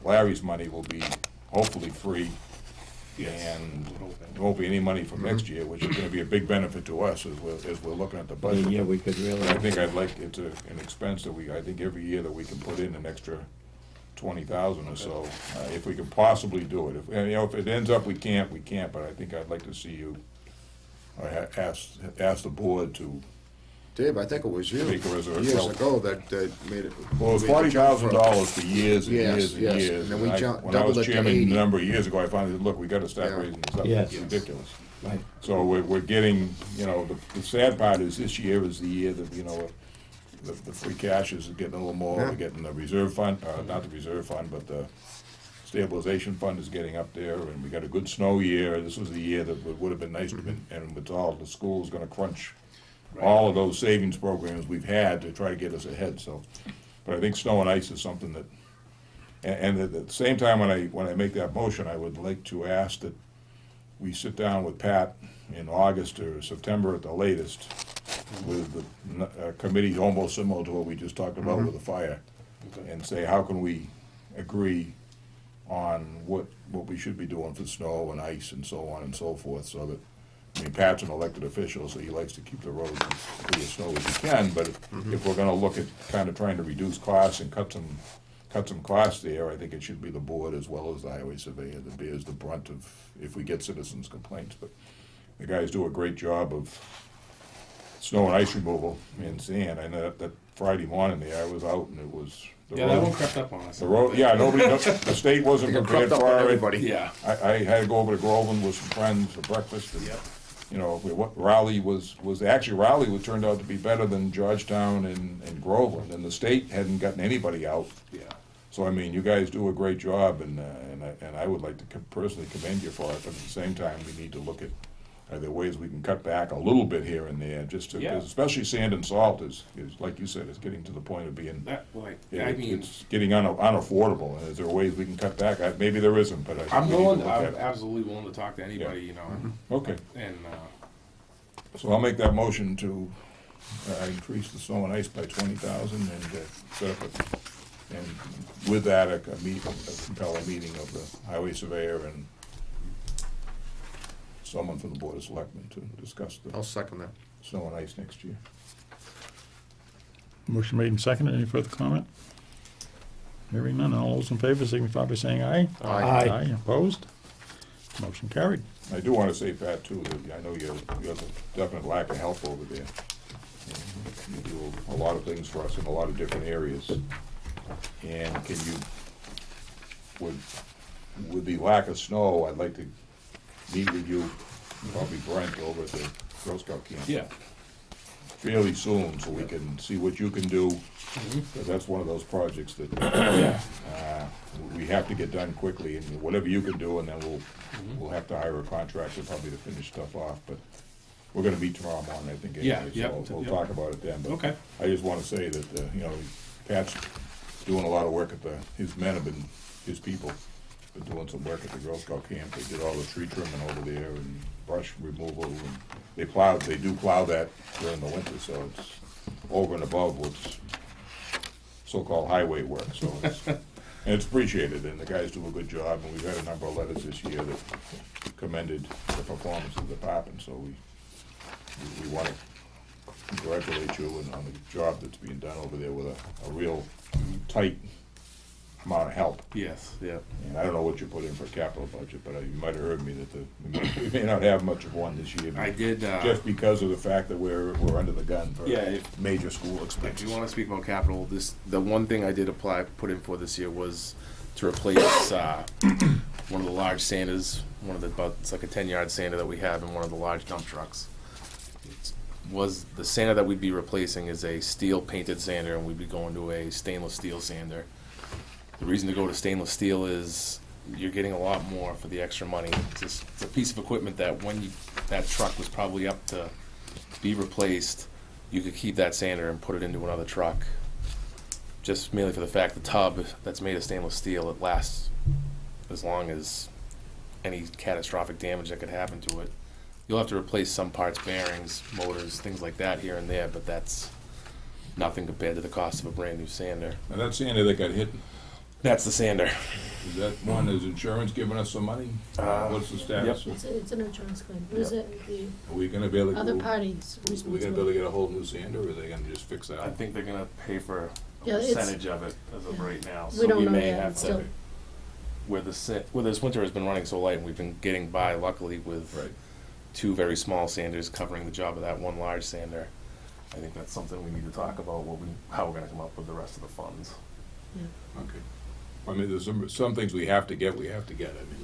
S2: Larry's money will be hopefully free, and there won't be any money from next year, which is gonna be a big benefit to us as we're looking at the budget.
S3: Yeah, we could really.
S2: I think it's an expense that I think every year that we can put in an extra 20,000 or so, if we could possibly do it. If, and, you know, if it ends up we can't, but I think I'd like to see you, or ask the board to
S4: Dave, I think it was you,
S2: make a reservation.
S4: years ago, that made it.
S2: Well, it was
S4: made the jump from-
S2: $40,000 for years and
S4: Yes,
S2: years and
S4: yes,
S2: years.
S4: and then we
S2: I-
S4: doubled it
S2: When I was
S4: to
S2: chairman
S4: 80.
S2: a number of years ago, I finally said, look, we gotta start
S4: Yeah.
S2: raising this up.
S3: Yes.
S2: It's ridiculous.
S3: Right.
S2: So we're getting, you know, the sad part is this year is the year that, you know, the free cash is getting a little more.
S4: Yeah.
S2: We're getting the reserve fund, not the reserve fund, but the stabilization fund is getting up there, and we got a good snow year. This was the year that would have been nice to be, and with all, the school's gonna crunch all of those savings programs we've had to try to get us ahead, so. But I think snow and ice is something that, and at the same time, when I make that motion, I would like to ask that we sit down with Pat in August or September at the latest with the committee almost similar to what we just talked about with the fire, and say, how can we agree on what we should be doing for snow and ice and so on and so forth, so that, I mean, Pat's an elected official, so he likes to keep the roads as free of snow as he can, but if we're gonna look at kind of trying to reduce costs and cut some costs there, I think it should be the board as well as the highway surveyor that bears the brunt of, if we get citizens' complaints. But the guys do a great job of snow and ice removal and sand. I know that Friday morning there, I was out and it was. The
S12: Yeah,
S2: road,
S12: that one crept up on us.
S2: The road, yeah, the state wasn't
S4: It
S2: prepared
S4: crept up on
S2: for it.
S4: everybody.
S12: Yeah.
S2: I had to go over to Groveland with some friends for breakfast, and,
S12: Yep.
S2: you know, Raleigh was turned out to be better than Georgetown and Groveland, and the state hadn't gotten anybody out.
S12: Yeah.
S2: So, I mean, you guys do a great job, and I would like to personally commend you for it, but at the same time, we need to look at, are there ways we can cut back a little bit here and there, just to,
S12: Yeah.
S2: 'cause especially sand and salt is, like you said, is getting to the point of being,
S12: That, like, I mean,
S2: it's getting unaffordable, and is there ways we can cut back? Maybe there isn't, but I think
S12: I'm
S2: we need to
S12: willing,
S2: look
S12: I'm
S2: at it.
S12: absolutely willing to talk to anybody, you know,
S2: Okay,
S12: and,
S2: so I'll make that motion to increase the snow and ice by 20,000 and set up and with that, compel a meeting of the highway surveyor and someone from the Board of Selectmen to discuss the
S4: I'll second that.
S2: snow and ice next year.
S1: Motion made and seconded. Any further comment? Hearing none. All those in favor signify by saying aye.
S3: Aye.
S1: Aye. Opposed? Motion carried.
S2: I do want to say, Pat, too, that I know you have a definite lack of help over there. You do a lot of things for us in a lot of different areas. And can you, with the lack of snow, I'd like to meet with you, probably Brent, over at the Girl Scout camp.
S12: yeah.
S2: Fairly soon, so we can see what you can do, because that's one of those projects that we have to get done quickly, and whatever you can do, and then we'll have to hire a contractor probably to finish stuff off, but we're gonna meet tomorrow morning, I think,
S12: Yeah,
S2: anyway,
S12: yep,
S2: so we'll
S12: yep.
S2: talk about it then. But
S12: Okay.
S2: I just wanna say that, you know, Pat's doing a lot of work at his men have been, his people, been doing some work at the Girl Scout camp. They did all the tree trimming over there and brush removal, and they do plow that during the winter, so it's over and above what's so-called highway work, so it's, and it's appreciated, and the guys do a good job, and we've had a number of letters this year that commended the performance of the department, so we want to congratulate you on the job that's being done over there with a real tight amount of help.
S12: Yes, yeah.
S2: And I don't know what you put in for capital budget, but you might have heard me that we may not have much of one this year.
S12: I did,
S2: Just because of the fact that we're under the gun for
S12: Yeah, if-
S2: major school
S12: if
S2: expenses.
S12: you wanna speak about capital, the one thing I did put in for this year was to replace, one of the large sanders, it's like a 10-yard sander that we have in one of the large dump trucks. The sander that we'd be replacing is a steel painted sander, and we'd be going to a stainless steel sander. The reason to go to stainless steel is you're getting a lot more for the extra money. It's a piece of equipment that that truck was probably up to be replaced, you could keep that sander and put it into another truck. Just mainly for the fact the tub that's made of stainless steel, it lasts as long as any catastrophic damage that could happen to it. You'll have to replace some parts, bearings, motors, things like that here and there, but that's nothing compared to the cost of a brand new sander.
S2: And that sander that got hit,
S12: That's the sander.
S2: is that one, is insurance giving us some money? What's the status?
S6: It's an insurance claim. Is it the
S2: Are we gonna be able to?
S6: other parties'
S2: Are we gonna be able to
S6: responsibility?
S2: get a whole new sander, or are they gonna just fix that?
S12: I think they're gonna pay for
S6: Yeah, it's-
S12: percentage of it as of
S6: yeah.
S12: right now.
S6: We
S12: So
S6: don't
S12: we
S6: know
S12: may
S6: yet,
S12: have
S6: it's
S12: to,
S6: still-
S12: where this winter has been running so light and we've been getting by luckily with
S2: Right.
S12: 2 very small sanders covering the job of that 1 large sander. I think that's something we need to talk about, how we're gonna come up with the rest of the funds.
S2: Okay. I mean, there's some things we have to get,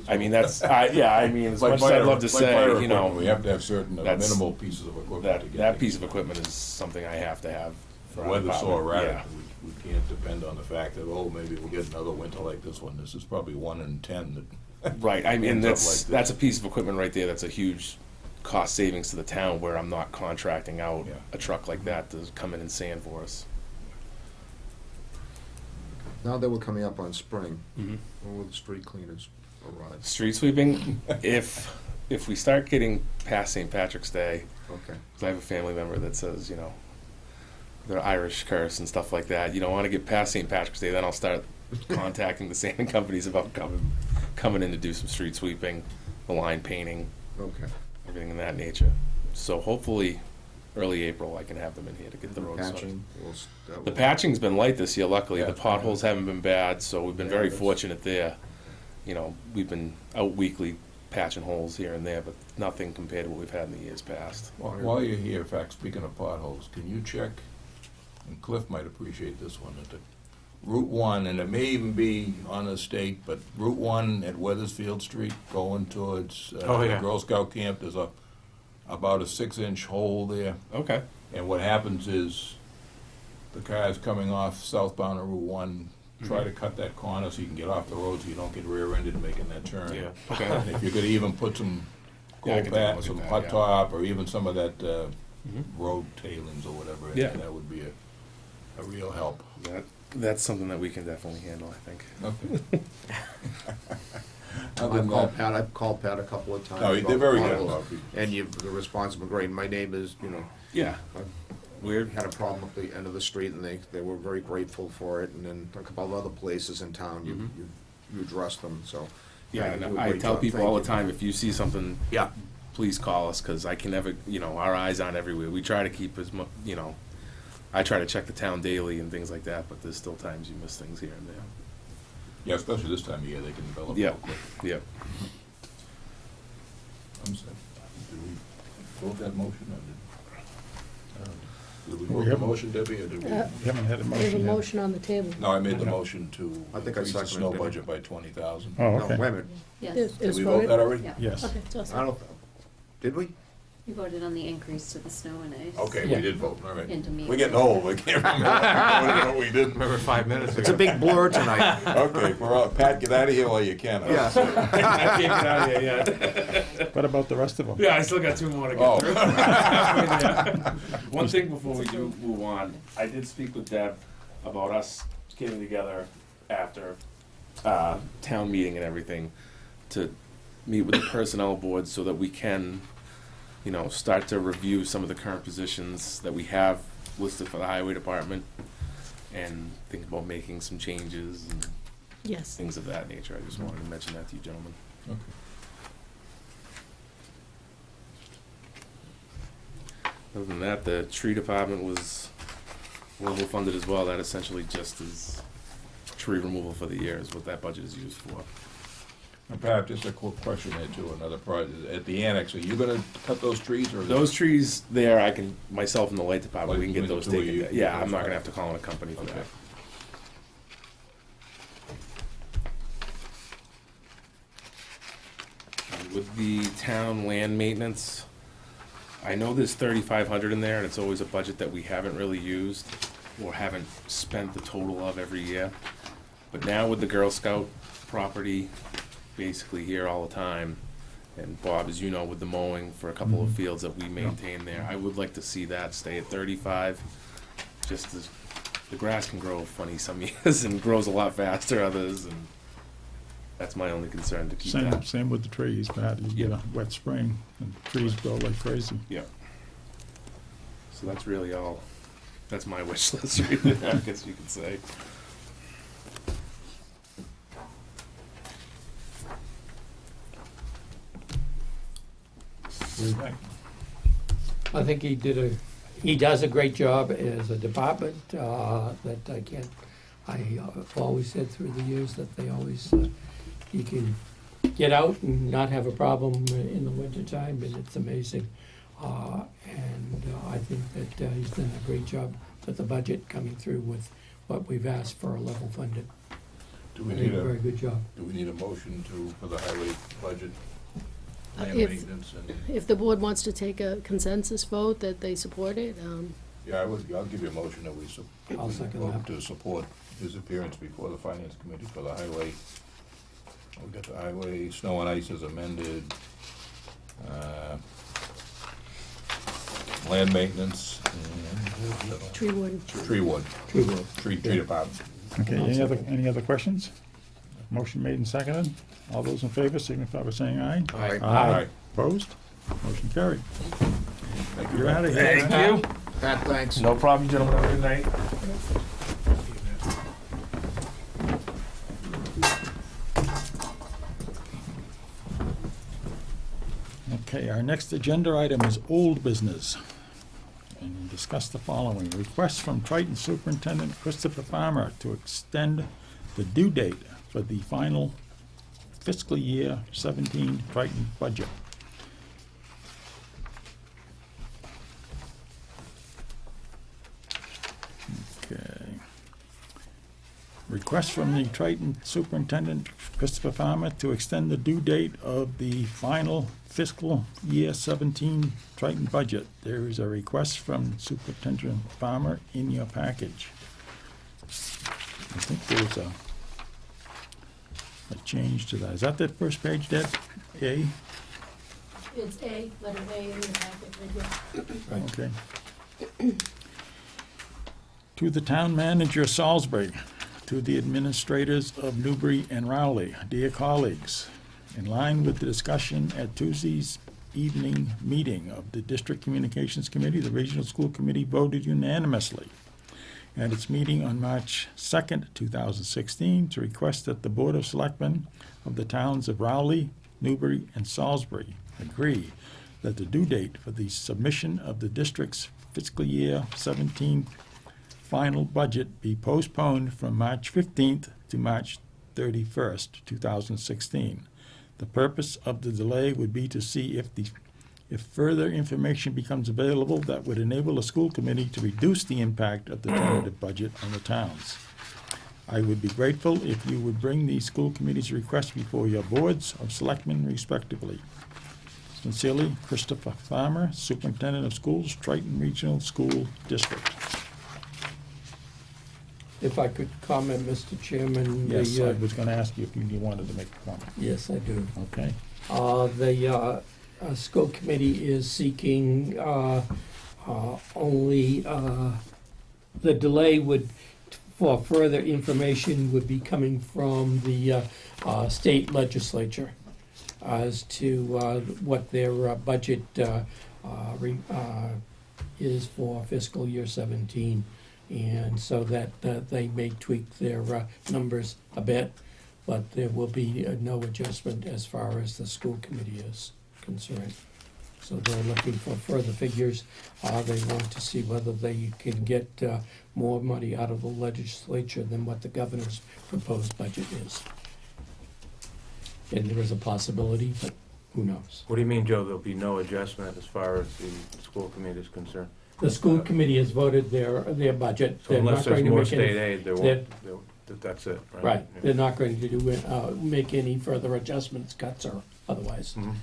S12: I mean, that's, yeah, I mean, as
S2: Like
S12: much as I'd
S2: fire-
S12: love to
S2: like
S12: say,
S2: fire
S12: you know.
S2: equipment, we have to have certain
S12: that's-
S2: minimal pieces of equipment to get.
S12: That
S2: things.
S12: piece of equipment is something I have to have.
S2: The
S12: for our
S2: weather's so
S12: department.
S2: erratic, we can't depend on the fact that, oh, maybe we'll get another winter like this one. This is probably 1 in 10 that.
S12: Right, I mean,
S2: ends up
S12: that's,
S2: like this.
S12: that's a piece of equipment right there, that's a huge cost savings to the town, where I'm not contracting out
S2: Yeah.
S12: a truck like that to come in and sand for us.
S4: Now that we're coming up on spring,
S12: Mhm.
S4: when will the street cleaners arrive?
S12: Street sweeping, if we start getting past St. Patrick's Day,
S4: Okay.
S12: 'cause I have a family member that says, you know, the Irish curse and stuff like that, you don't wanna get past St. Patrick's Day, then I'll start contacting the sanding companies about coming in to do some street sweeping, the line painting,
S4: Okay.
S12: everything in that nature. So hopefully, early April, I can have them in here to get the roads swept.
S4: Patching,
S12: The patching's been light this year, luckily.
S2: Yeah,
S12: The
S2: it's
S12: potholes haven't been bad, so we've been
S4: Yeah,
S12: very
S4: that's-
S12: fortunate there. You know, we've been out weekly patching holes here and there, but nothing compared to what we've had in the years past.
S2: While you're here, in fact, speaking of potholes, can you check, and Cliff might appreciate this one, at the Route 1, and it may even be on the state, but Route 1 at Weathersfield Street going towards
S12: Oh,
S2: the
S12: yeah.
S2: Girl Scout camp, there's about a 6-inch hole there.
S12: Okay.
S2: And what happens is, the cars coming off southbound on Route 1 try to cut that corner so you can get off the road so you don't get rear-ended making that turn.
S12: Yeah, okay.
S2: And if you could even put some
S12: Yeah, I
S2: coal
S12: can take a
S2: pat,
S12: look
S2: some
S12: at that,
S2: hot
S12: yeah.
S2: top, or even some of that
S12: Mhm.
S2: road tailings or whatever, in
S12: Yeah.
S2: there, that would be a real help.
S12: That's something that we can definitely handle, I think.
S2: Okay. Other than that,
S4: I've called Pat a couple of times.
S2: no, they're
S4: about
S2: very good
S4: potholes,
S2: about people.
S4: And the response has been great. My neighbors, you know,
S12: Yeah.
S4: we had a problem at the end of the street, and they were very grateful for it. And then a couple of other places in town, you addressed them, so.
S12: Yeah,
S4: you do
S12: and
S4: a
S12: I
S4: great
S12: tell
S4: job.
S12: people
S4: Thank
S12: all
S4: you.
S12: the time, if you see something,
S4: Yeah.
S12: please call us, because I can never, you know, our eyes aren't everywhere. We try to keep as much, you know, I try to check the town daily and things like that, but there's still times you miss things here and there.
S2: Yeah, especially this time of year, they can develop
S12: Yeah,
S2: real quick.
S12: yeah.
S2: I'm sorry. Did we vote that motion, or did we
S1: We
S2: vote the
S1: haven't.
S2: motion, Debbie, or did we?
S1: We haven't had a
S6: We have a
S1: motion yet.
S6: motion on the table.
S2: No, I made the motion to
S4: I think I
S2: increase the
S4: seconded
S2: snow
S4: it.
S2: budget by 20,000.
S1: Oh,
S4: No,
S1: okay.
S4: wait a minute.
S9: Yes,
S6: It's
S2: Did we
S6: voted.
S2: vote that already?
S9: yeah.
S1: Yes.
S6: Okay, so
S4: I don't, did we?
S9: You voted on the increase to the snow and ice.
S2: Okay,
S1: Yeah.
S2: we did vote, all right.
S9: Into me.
S2: We're getting old, we can't remember. We didn't.
S11: Remember 5 minutes ago?
S4: It's a big blur tonight.
S2: Okay, Pat, get out of here while you can.
S4: Yeah.
S12: I can't get out of here yet.
S1: What about the rest of them?
S12: Yeah, I still got 2 more to get
S2: Oh.
S12: through. One thing before we do move on, I did speak with Deb about us getting together after town meeting and everything to meet with the personnel board so that we can, you know, start to review some of the current positions that we have listed for the highway department and think about making some changes and
S6: Yes.
S12: things of that nature. I just wanted to mention that to you gentlemen.
S2: Okay.
S12: Other than that, the tree department was level funded as well. That essentially just is tree removal for the year is what that budget is used for.
S2: And Pat, just a quick question there too, another project. At the annex, are you gonna cut those trees or? is it-
S12: Those trees there, I can, myself and the light department, we can get
S2: Like,
S12: those
S2: between the
S12: taken.
S2: two of you,
S12: Yeah,
S2: you
S12: I'm not
S2: guys
S12: gonna
S2: are-
S12: have to call in a company for
S2: Okay.
S12: that. And with the town land maintenance, I know there's 3,500 in there, and it's always a budget that we haven't really used or haven't spent the total of every year. But now with the Girl Scout property basically here all the time, and Bob, as you know, with the mowing for a couple of fields that we maintain there, I would like to see that stay at 35. Just as the grass can grow funny some years and grows a lot faster others, and that's my only concern to keep
S1: Same,
S12: that.
S1: same with the trees, Pat. You get a wet spring, and trees grow like crazy.
S12: Yeah. So that's really all, that's my wish list right there, I guess you could say.
S3: I think he did He does a great job as a department, I've always said through the years that they always, he can get out and not have a problem in the wintertime, and it's amazing. I think that he's done a great job with the budget coming through with what we've asked for level funded.
S2: Do we
S3: I think
S2: need
S3: a very
S2: a,
S3: good job.
S2: do we need a motion for the highway budget? Land
S6: If-
S2: maintenance and,
S6: If the board wants to take a consensus vote that they support it,
S2: yeah, I'll give you a motion that we
S3: I'll second
S2: vote
S3: that.
S2: to support his appearance before the finance committee for the highway. We got the highway, snow and ice is amended, land maintenance, and
S6: tree warden.
S2: tree wood,
S3: True work.
S2: tree department.
S1: Okay, any other questions? Motion made and seconded. All those in favor signify by saying aye.
S3: Aye.
S1: Opposed? Motion carried.
S2: Thank you.
S1: You're out of here.
S12: Thank you.
S4: Pat, thanks.
S12: No problem, gentlemen. Have a good night.
S1: Okay, our next agenda item is old business. And we'll discuss the following. Request from Triton Superintendent Christopher Farmer to extend the due date for the final fiscal year 17 Triton budget. Okay. Request from the Triton Superintendent Christopher Farmer to extend the due date of the final fiscal year 17 Triton budget. There is a request from Superintendent Farmer in your package. I think there's a change to that. Is that the first page, Deb? A?
S6: It's A, letter A in your packet right here.
S1: Okay. To the town manager Salisbury, to the administrators of Newbury and Rowley, dear colleagues, in line with the discussion at Tuesday's evening meeting of the District Communications Committee, the Regional School Committee voted unanimously at its meeting on March 2nd, 2016, to request that the Board of Selectmen of the towns of Rowley, Newbury, and Salisbury agree that the due date for the submission of the district's fiscal year 17 final budget be postponed from March 15th to March 31st, 2016. The purpose of the delay would be to see if further information becomes available that would enable the school committee to reduce the impact of the tentative budget on the towns. I would be grateful if you would bring the school committee's request before your boards of selectmen respectively. Sincerely, Christopher Farmer, Superintendent of Schools, Triton Regional School District.
S3: If I could comment, Mr. Chairman.
S1: Yes, I was gonna ask you if you wanted to make a comment.
S3: Yes, I do.
S1: Okay.
S3: The school committee is seeking only, the delay for further information would be coming from the state legislature as to what their budget is for fiscal year 17. And so that they may tweak their numbers a bit, but there will be no adjustment as far as the school committee is concerned. So they're looking for further figures. They want to see whether they can get more money out of the legislature than what the governor's proposed budget is. And there is a possibility, but who knows?
S11: What do you mean, Joe, there'll be no adjustment as far as the school committee is concerned?
S3: The school committee has voted their budget.
S11: So
S3: They're
S11: unless
S3: not
S11: there's
S3: going to
S11: more
S3: make any-
S11: state aid, there
S3: they're-
S11: won't, that's it, right?
S3: Right, they're not going to do, make any further adjustments, cuts or otherwise.
S11: Mhm.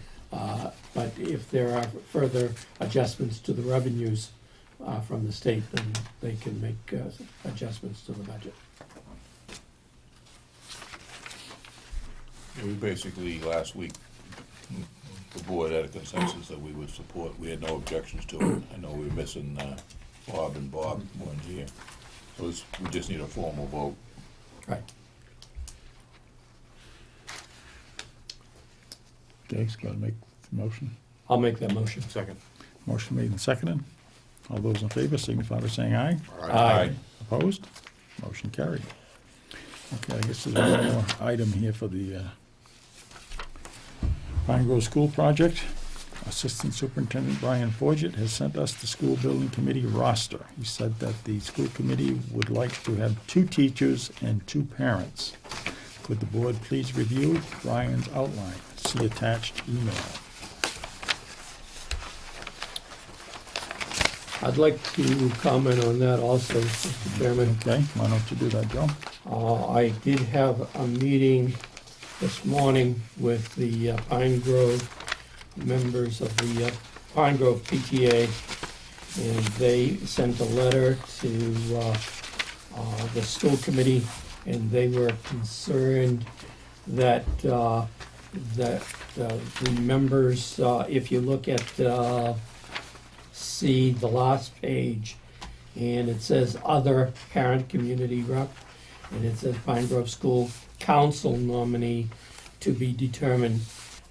S3: But if there are further adjustments to the revenues from the state, then they can make adjustments to the budget.
S2: We basically, last week, the board had a consensus that we would support, we had no objections to it. I know we were missing Bob and Bob weren't here. So we just need a formal vote.
S3: Right.
S1: Okay, so gotta make the motion.
S3: I'll make that motion.
S11: Second.
S1: Motion made and seconded. All those in favor signify by saying aye.
S3: Aye.
S1: Opposed? Motion carried. Okay, I guess there's one more item here for the Pine Grove School project. Assistant Superintendent Brian Forget has sent us the school building committee roster. He said that the school committee would like to have 2 teachers and 2 parents. Could the board please review Brian's outline? See attached email.
S3: I'd like to comment on that also, Mr. Chairman.
S1: Okay, why don't you do that, Joe?
S3: I did have a meeting this morning with the Pine Grove members of the Pine Grove PTA, and they sent a letter to the school committee, and they were concerned that the members, if you look at see the last page, and it says other parent community rep, and it says Pine Grove School Council nominee to be determined,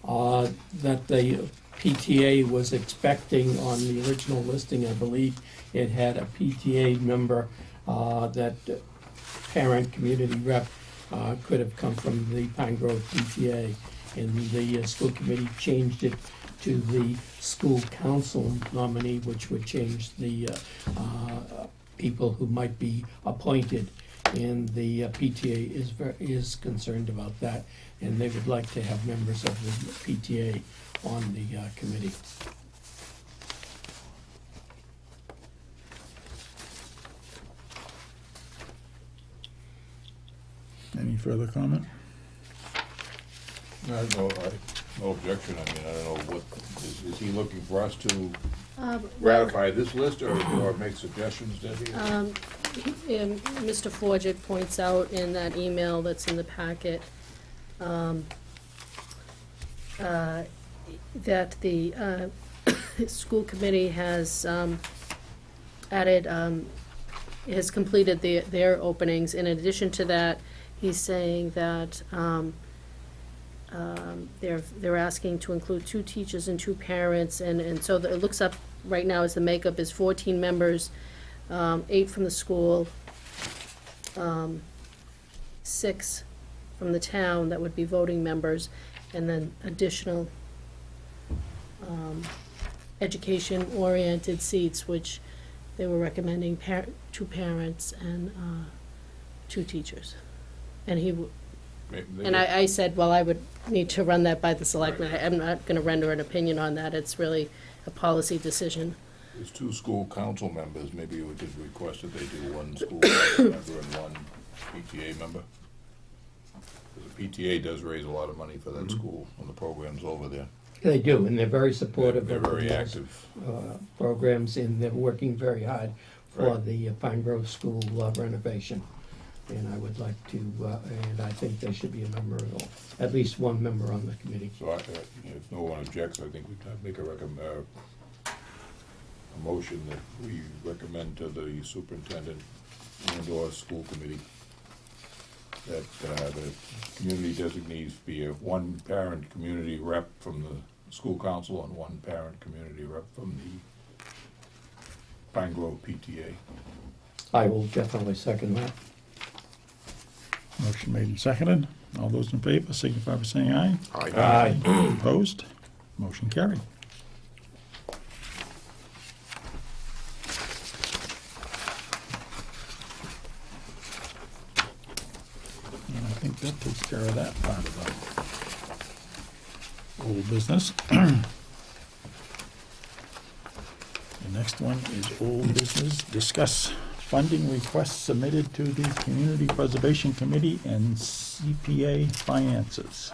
S3: that the PTA was expecting on the original listing, I believe it had a PTA member, that parent community rep could have come from the Pine Grove PTA, and the school committee changed it to the school council nominee, which would change the people who might be appointed. And the PTA is concerned about that, and they would like to have members of the PTA on the committee.
S1: Any further comment?
S2: No, no objection. I mean, I don't know what, is he looking for us to ratify this list or make suggestions, Debbie?
S6: Mr. Forget points out in that email that's in the packet that the school committee has added, has completed their openings. In addition to that, he's saying that they're asking to include 2 teachers and 2 parents, and so it looks up right now as the makeup is 14 members, 8 from the school, 6 from the town that would be voting members, and then additional education-oriented seats, which they were recommending 2 parents and 2 teachers. And he, and I said, well, I would need to run that by the selectmen. I'm not going to render an opinion on that. It's really a policy decision.
S2: There's 2 school council members. Maybe we could request that they do 1 school council member and 1 PTA member. Because the PTA does raise a lot of money for that school and the programs over there.
S3: They do, and they're very supportive
S2: They're
S3: of
S2: very
S3: those,
S2: active.
S3: programs, and they're working very hard for
S2: Right.
S3: the Pine Grove School renovation. And I would like to, and I think they should be a member, at least 1 member on the committee.
S2: So if no one objects, I think we'd make a motion that we recommend to the superintendent and/or school committee that the community designees be 1 parent community rep from the school council and 1 parent community rep from the Pine Grove PTA.
S3: I will definitely second that.
S1: Motion made and seconded. All those in favor signify by saying aye.
S3: Aye.
S1: Opposed? Motion carried. And I think that takes care of that part of the old business. The next one is old business. Discuss funding requests submitted to the Community Preservation Committee and CPA finances.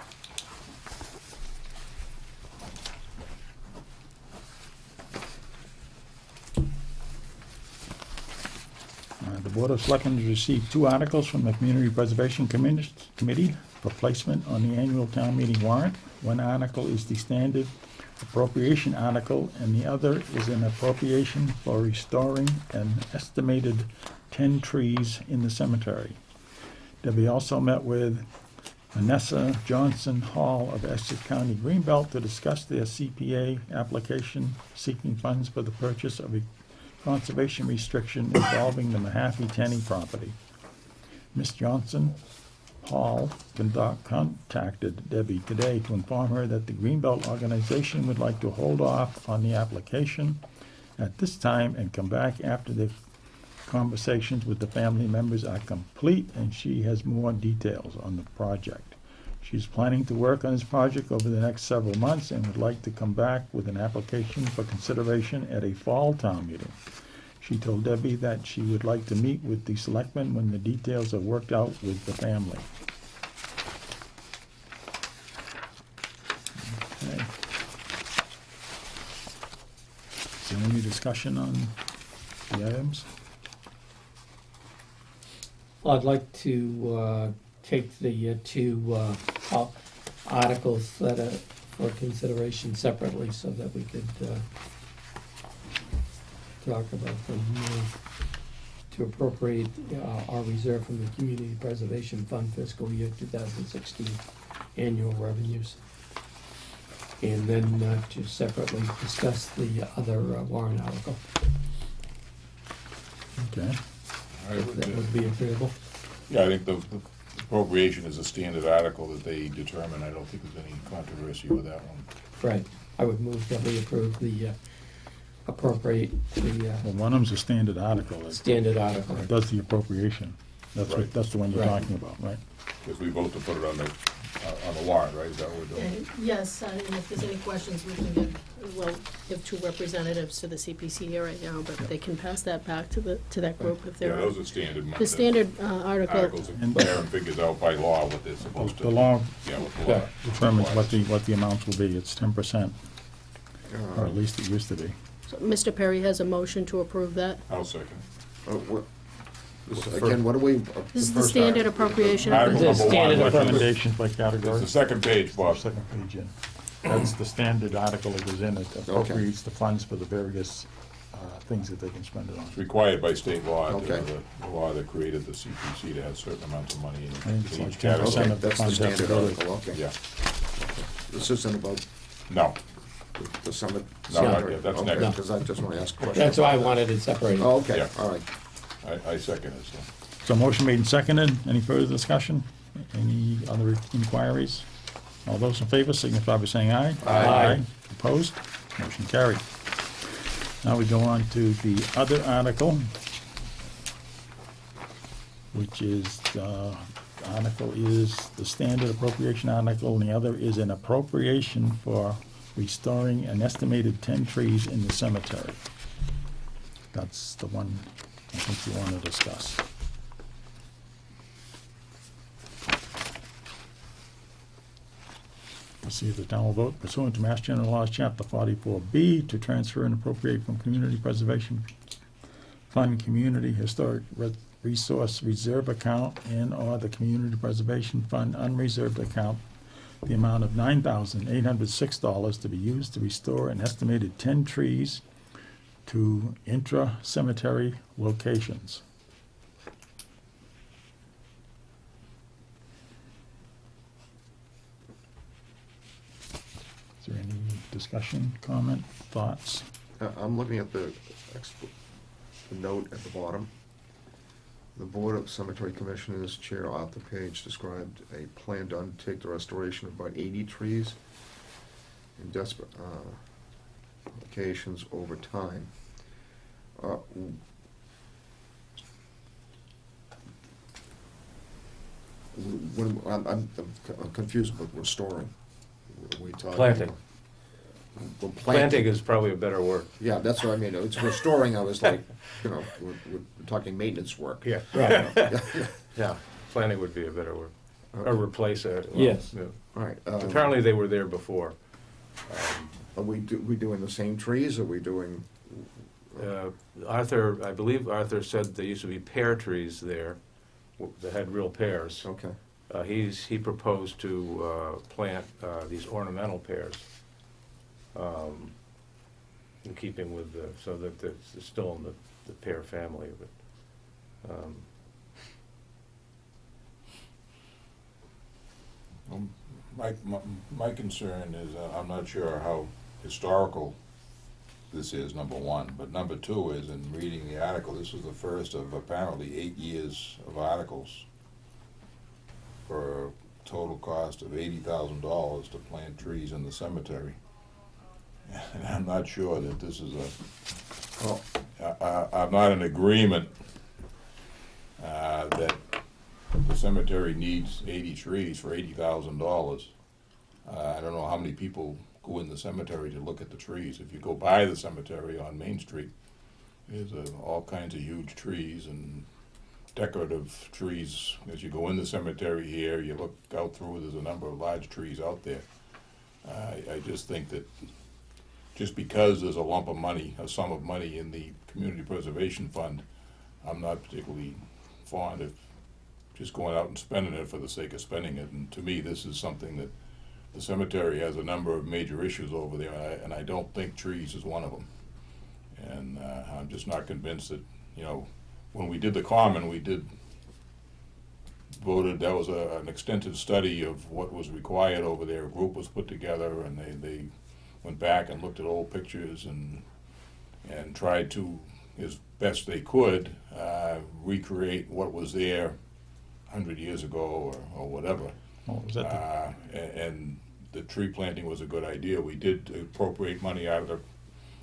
S1: The Board of Selectmen has received 2 articles from the Community Preservation Committee for placement on the annual town meeting warrant. 1 article is the standard appropriation article, and the other is an appropriation for restoring an estimated 10 trees in the cemetery. Debbie also met with Vanessa Johnson Hall of Essex County Greenbelt to discuss their CPA application seeking funds for the purchase of a conservation restriction involving the Mahaffey Tenney property. Ms. Johnson Hall contacted Debbie today to inform her that the Greenbelt organization would like to hold off on the application at this time and come back after the conversations with the family members are complete and she has more details on the project. She's planning to work on this project over the next several months and would like to come back with an application for consideration at a fall town meeting. She told Debbie that she would like to meet with the selectmen when the details are worked out with the family. Okay. Is there any discussion on the items?
S3: I'd like to take the two articles that are for consideration separately so that we could talk about them. To appropriate our reserve from the Community Preservation Fund fiscal year 2016 annual revenues. And then to separately discuss the other warrant article.
S1: Okay.
S3: That would be agreeable.
S2: Yeah, I think the appropriation is a standard article that they determine. I don't think there's any controversy with that one.
S3: Right. I would move that we approve the appropriate the
S1: Well, one of them's a standard article.
S3: standard article.
S1: It does the appropriation.
S2: Right.
S1: That's the one you're
S3: Right.
S1: talking about, right?
S2: Because we vote to put it on the warrant, right? Is that what we're doing?
S6: Yes, and if there's any questions, we can give two representatives to the CPC here right now, but they can pass that back to that group if
S2: Yeah,
S6: there are.
S2: those are standard.
S6: The standard article,
S2: Articles that Karen figures out by law what they're supposed to.
S1: The law
S2: Yeah, what the law
S1: determines
S2: requires.
S1: what the amounts will be. It's 10%, or at least it used to be.
S6: so Mr. Perry has a motion to approve that.
S2: I'll second.
S4: Again, what do we?
S6: This is the standard appropriation.
S2: Article
S3: The
S2: number one,
S3: standard
S2: what is-
S1: Recommendations by
S2: It's
S1: category.
S2: the second page, Bob.
S1: Second page in. That's the standard article that goes in. It appropriates the funds for the various things that they can spend it on.
S2: It's required by state law,
S4: Okay.
S2: the law that created the CPC to have certain amounts of money in
S1: think it's
S2: each
S1: like 10%
S2: category.
S4: Okay,
S1: of the
S4: that's the
S1: funds have to
S4: standard
S1: go to-
S4: article, okay.
S2: Yeah,
S4: This isn't about
S2: no,
S4: the summit.
S2: No, not yet. That's next.
S4: Because I just want to ask a question.
S3: That's why I wanted it separated.
S4: Oh, okay,
S2: Yeah.
S4: all right.
S2: I second it, so.
S1: So motion made and seconded. Any further discussion? Any other inquiries? All those in favor signify by saying aye.
S3: Aye.
S1: Opposed? Motion carried. Now we go on to the other article, which is, article is the standard appropriation article, and the other is an appropriation for restoring an estimated 10 trees in the cemetery. That's the one I think you want to discuss. See if the town will vote pursuant to Mass General Laws, Chapter 44B, to transfer and appropriate from Community Preservation Fund Community Historic Resource Reserve Account and/or the Community Preservation Fund Unreserved Account the amount of $9,806 to be used to restore an estimated 10 trees to intra-cemetery locations. Is there any discussion, comment, thoughts?
S4: I'm looking at the note at the bottom. The Board of Cemetery Commissioners Chair Arthur Page described a plan to undertake the restoration of about 80 trees in desperate locations over time. I'm confused with restoring. Are we talking
S11: Planting.
S4: about- Well,
S11: Planting is probably a better word.
S4: Yeah, that's what I mean. It's restoring, I was like, we're talking maintenance work.
S11: Yeah.
S3: Right.
S11: Yeah, planting would be a better word. Or replace it.
S3: Yes.
S11: Yeah.
S4: All right.
S11: Apparently they were there before.
S4: Are we doing the same trees? Are we doing?
S11: Arthur, I believe Arthur said there used to be pear trees there that had real pears.
S4: Okay.
S11: He proposed to plant these ornamental pears, in keeping with so that it's still in the pear family. But
S2: My concern is, I'm not sure how historical this is, number one, but number two is, in reading the article, this was the first of apparently 8 years of articles for a total cost of $80,000 to plant trees in the cemetery. And I'm not sure that this is I'm not in agreement that the cemetery needs 80 trees for $80,000. I don't know how many people go in the cemetery to look at the trees. If you go by the cemetery on Main Street, there's all kinds of huge trees and decorative trees. As you go in the cemetery here, you look out through, there's a number of large trees out there. I just think that just because there's a lump of money, a sum of money in the Community Preservation Fund, I'm not particularly fond of just going out and spending it for the sake of spending it. And to me, this is something that the cemetery has a number of major issues over there, and I don't think trees is one of them. And I'm just not convinced that, you know, when we did the common, we voted, that was an extensive study of what was required over there. A group was put together, and they went back and looked at old pictures and tried to, as best they could, recreate what was there 100 years ago or whatever.
S1: Oh, was that
S2: And the tree planting was a good idea. We did appropriate money out of the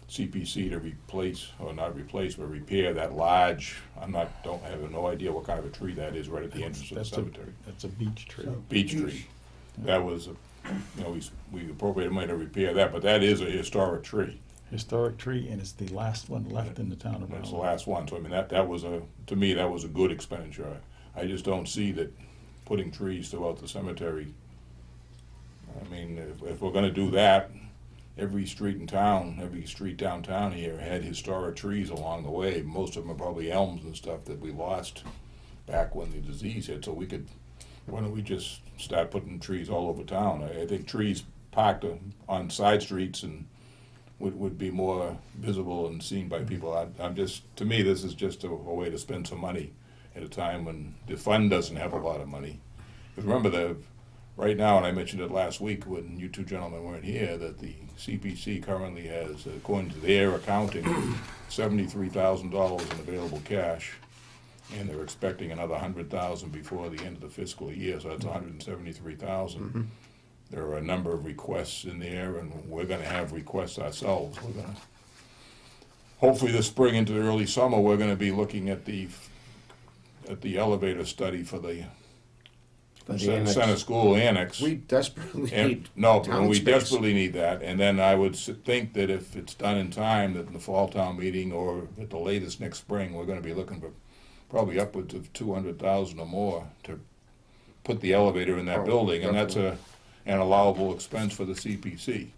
S2: CPC to replace, or not replace, but repair that large, I have no idea what kind of a tree that is right at the entrance of the cemetery.
S1: That's a beech tree.
S2: Beech tree. That was, we appropriated money to repair that, but that is a historic tree.
S1: Historic tree, and it's the last one left in the town of
S2: That's the
S1: Berlin.
S2: last one. So I mean, that was to me, that was a good expenditure. I just don't see that putting trees throughout the cemetery. I mean, if we're gonna do that, every street in town, every street downtown here had historic trees along the way. Most of them are probably elms and stuff that we lost back when the disease hit. So why don't we just start putting trees all over town? I think trees parked on side streets and would be more visible and seen by people. To me, this is just a way to spend some money at a time when the fund doesn't have a lot of money. Because remember, right now, and I mentioned it last week when you two gentlemen weren't here, that the CPC currently has, according to their accounting, $73,000 in available cash, and they're expecting another $100,000 before the end of the fiscal year, so that's $173,000. There are a number of requests in there, and we're gonna have requests ourselves. We're gonna, hopefully this spring into the early summer, we're gonna be looking at the elevator study for the
S4: annex.
S2: Center School Annex.
S4: We desperately need
S2: No,
S4: town
S2: we
S4: space.
S2: desperately need that, and then I would think that if it's done in time, that in the fall town meeting, or at the latest next spring, we're gonna be looking for probably upwards of 200,000 or more to put the elevator in that building, and that's an allowable expense for the CPC.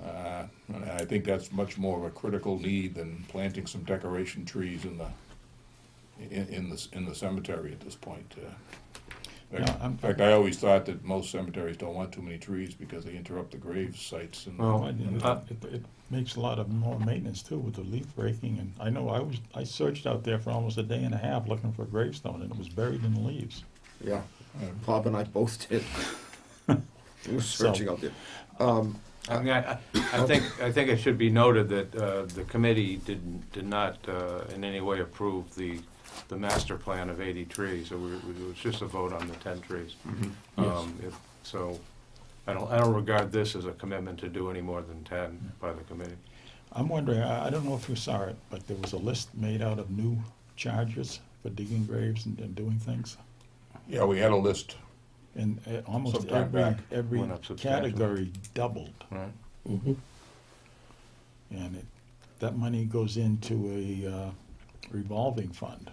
S2: And I think that's much more of a critical need than planting some decoration trees in the cemetery at this point. In fact, I always thought that most cemeteries don't want too many trees because they interrupt the grave sites. And
S1: It makes a lot of more maintenance too with the leaf breaking, and I know I searched out there for almost a day and a half looking for a gravestone, and it was buried in the leaves.
S4: Yeah, Bob and I both did. We were searching out there.
S11: I mean, I think it should be noted that the committee did not in any way approve the master plan of 80 trees. It was just a vote on the 10 trees. So I don't regard this as a commitment to do any more than 10 by the committee.
S1: I'm wondering, I don't know if you saw it, but there was a list made out of new charges for digging graves and doing things.
S2: yeah, we had a list.
S1: And almost
S2: Sometime back.
S1: every
S11: Went up substantially.
S1: category doubled.
S11: Right.
S1: And that money goes into a revolving fund.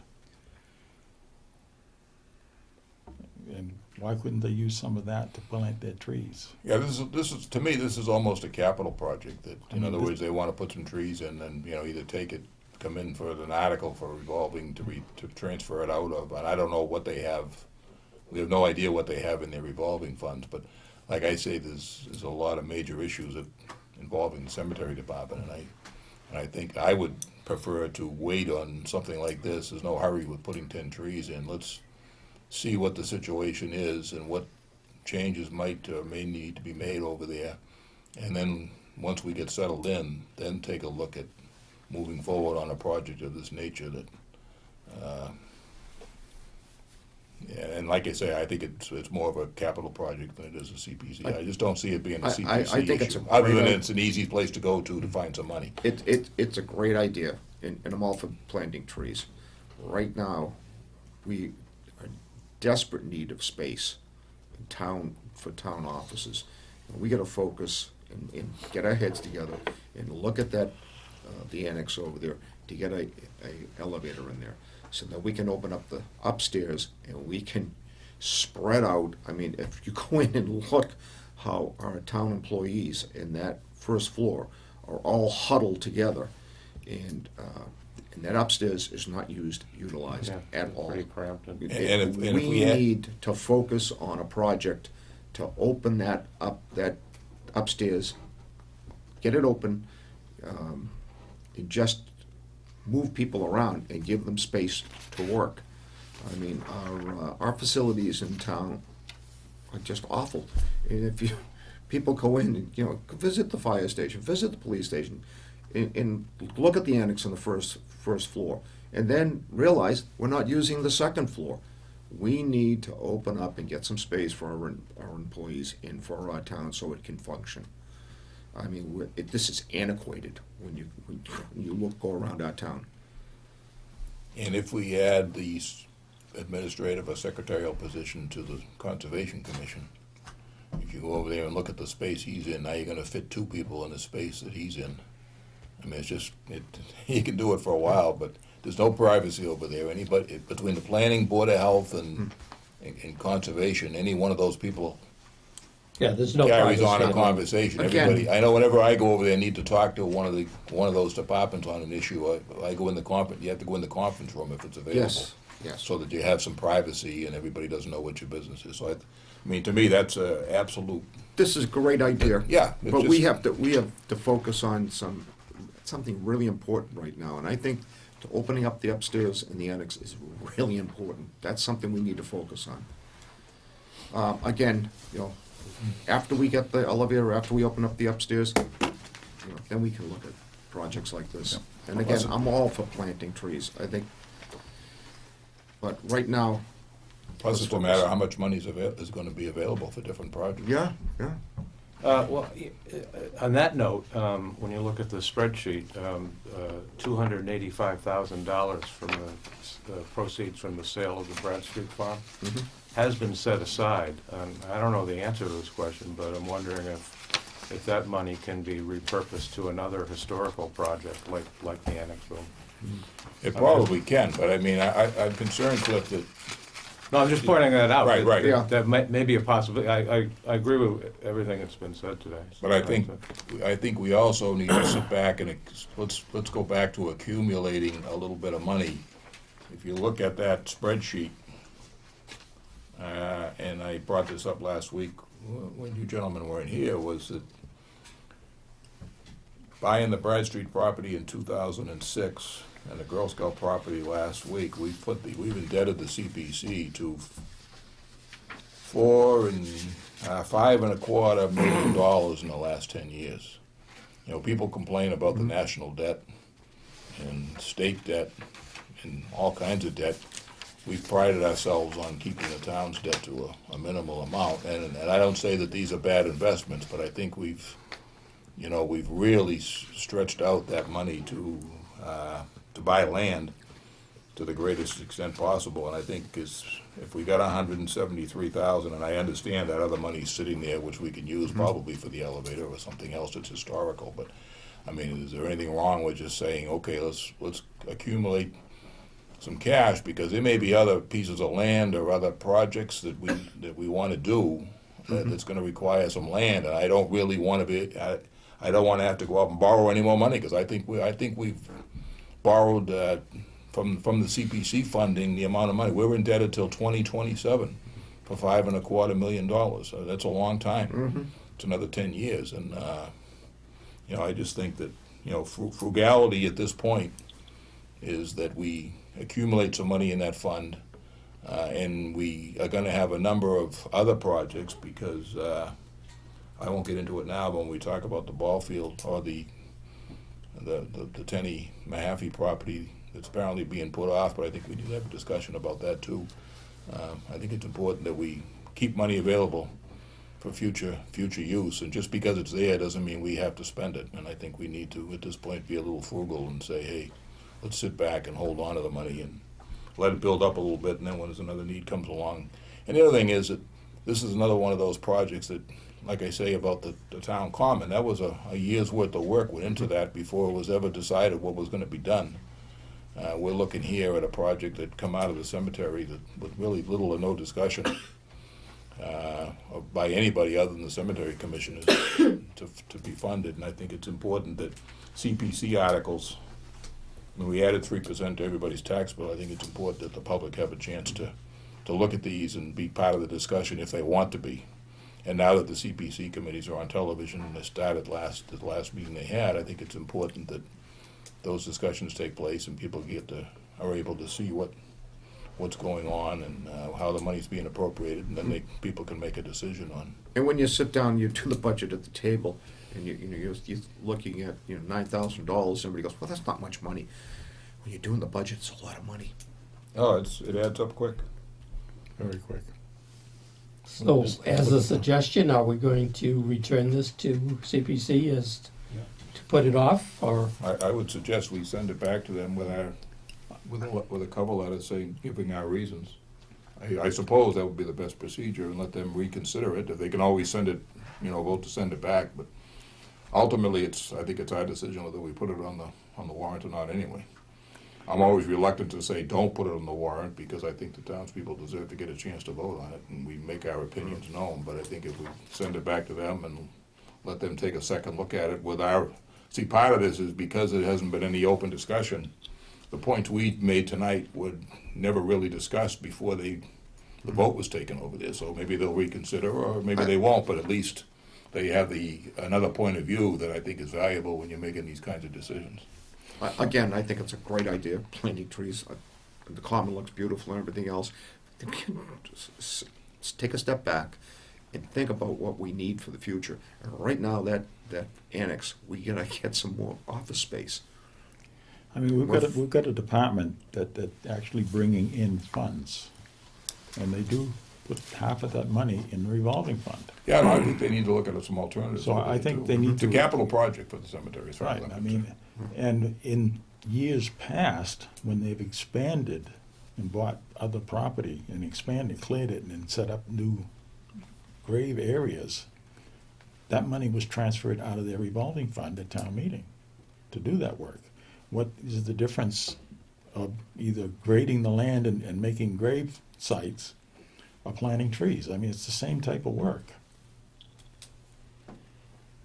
S1: And why couldn't they use some of that to plant their trees?
S2: Yeah, this is to me, this is almost a capital project. That in other words, they want to put some trees in, and either take it, come in for an article for revolving to transfer it out of. And I don't know what they have. We have no idea what they have in their revolving funds. But like I say, there's a lot of major issues involving the cemetery department, and I think I would prefer to wait on something like this. There's no hurry with putting 10 trees in. Let's see what the situation is and what changes might or may need to be made over there. And then once we get settled in, then take a look at moving forward on a project of this nature that Yeah, and like I say, I think it's more of a capital project than it is a CPC. I just don't see it being a CPC
S4: I think it's
S2: issue,
S4: a
S2: other
S4: great
S2: than
S4: idea.
S2: it's an easy place to go to find some money.
S4: It's a great idea, and I'm all for planting trees. Right now, we are in desperate need of space in town, for town offices. And we gotta focus and get our heads together and look at that, the annex over there, to get a elevator in there, so that we can open up the upstairs and we can spread out. I mean, if you go in and look how our town employees in that first floor are all huddled together, and that upstairs is not utilized
S11: Yeah,
S4: at all.
S11: pretty cramped. And
S2: if
S4: We
S2: we had-
S4: need to focus on a project to open that upstairs, get it open, and just move people around and give them space to work. I mean, our facilities in town are just awful. And if people go in and, visit the fire station, visit the police station, and look at the annex on the first floor, and then realize we're not using the second floor. We need to open up and get some space for our employees and for our town so it can function. I mean, this is antiquated when you go around our town.
S2: And if we add the administrative or secretarial position to the Conservation Commission, if you go over there and look at the space he's in, now you're gonna fit 2 people in the space that he's in. I mean, it's just, he can do it for a while, but there's no privacy over there. Anybody, between the planning, Board of Health, and Conservation, any one of those people
S3: Yeah, there's no
S2: carries
S3: privacy
S2: on a
S3: at all.
S2: conversation.
S4: Again-
S2: Everybody, I know whenever I go over there and need to talk to one of those departments on an issue, I go in the conference, you have to go in the conference room if it's available.
S4: Yes.
S2: So that you have some privacy and everybody doesn't know what your business is. So I mean, to me, that's a absolute,
S4: This is a great idea.
S2: yeah. it's
S4: But we
S2: just-
S4: have to focus on something really important right now, and I think opening up the upstairs and the annex is really important. That's something we need to focus on. Again, after we get the elevator, after we open up the upstairs, then we can look at projects like this. And again, I'm all for planting trees, I think. But right now,
S2: Plus, it's a matter of how much money is gonna be available for different projects.
S4: yeah.
S11: On that note, when you look at the spreadsheet, $285,000 from the proceeds from the sale of the Brad Street farm
S4: Mhm.
S11: has been set aside. I don't know the answer to this question, but I'm wondering if that money can be repurposed to another historical project like the annex building.
S2: It probably can, but I mean, I'm concerned, Cliff, that
S11: No, I'm just pointing that out.
S2: Right, right.
S4: Yeah.
S11: That may be a possibility. I agree with everything that's been said today.
S2: But I think we also need to sit back and let's go back to accumulating a little bit of money. If you look at that spreadsheet, and I brought this up last week when you gentlemen weren't here, was that buying the Brad Street property in 2006 and the Girl Scout property last week, we've indebted the CPC to $5.25 million in the last 10 years. People complain about the national debt and state debt and all kinds of debt. We've prided ourselves on keeping the town's debt to a minimal amount, and I don't say that these are bad investments, but I think we've really stretched out that money to buy land to the greatest extent possible. And I think if we got $173,000, and I understand that other money's sitting there, which we can use probably for the elevator or something else that's historical, but I mean, is there anything wrong with just saying, okay, let's accumulate some cash, because there may be other pieces of land or other projects that we want to do that's going to require some land, and I don't really want to be. I don't want to have to go out and borrow any more money, because I think we've borrowed from the CPC funding the amount of money. We're indebted till 2027 for $5.25 million. So that's a long time. It's another 10 years, and I just think that frugality at this point is that we accumulate some money in that fund, and we are going to have a number of other projects, because I won't get into it now, but when we talk about the ball field or the Tenny Mahaffey property that's apparently being put off, but I think we need to have a discussion about that too. I think it's important that we keep money available for future use, and just because it's there doesn't mean we have to spend it. And I think we need to, at this point, be a little frugal and say, hey, let's sit back and hold on to the money and let it build up a little bit, and then when there's another need comes along. And the other thing is that this is another one of those projects that, like I say about the town common, that was a year's worth of work went into that before it was ever decided what was going to be done. We're looking here at a project that come out of the cemetery that with really little or no discussion by anybody other than the cemetery commissioners to be funded. And I think it's important that CPC articles, when we added 3% to everybody's tax bill, I think it's important that the public have a chance to look at these and be part of the discussion if they want to be. And now that the CPC committees are on television and they started the last meeting they had, I think it's important that those discussions take place and people are able to see what's going on and how the money's being appropriated, and then people can make a decision on.
S4: And when you sit down, you do the budget at the table, and you're looking at $9,000. Somebody goes, well, that's not much money. When you're doing the budget, it's a lot of money.
S2: Oh, it adds up quick.
S1: Very quick.
S3: So, as a suggestion, are we going to return this to CPC as to put it off, or?
S2: I would suggest we send it back to them with a cover letter saying, giving our reasons. I suppose that would be the best procedure, and let them reconsider it. If they can always send it, vote to send it back, but ultimately I think it's our decision whether we put it on the warrant or not anyway. I'm always reluctant to say don't put it on the warrant, because I think the townspeople deserve to get a chance to vote on it, and we make our opinions known. But I think if we send it back to them and let them take a second look at it see, part of this is because there hasn't been any open discussion. The points we made tonight were never really discussed before the vote was taken over there. So maybe they'll reconsider, or maybe they won't, but at least they have another point of view that I think is valuable when you're making these kinds of decisions.
S4: Again, I think it's a great idea, planting trees. The common looks beautiful and everything else. Just take a step back and think about what we need for the future. And right now, that annex, we gotta get some more office space.
S1: I mean, we've got a department that actually bringing in funds, and they do put half of that money in the revolving fund.
S2: Yeah, no, I think they need to look at some alternatives.
S1: So I think they need
S2: It's a capital project for the cemetery, as far as
S1: Right,
S2: I'm
S1: I mean, and in years past, when they've expanded and bought other property and expanded, cleared it, and then set up new grave areas, that money was transferred out of their revolving fund at town meeting to do that work. What is the difference of either grading the land and making grave sites or planting trees? I mean, it's the same type of work.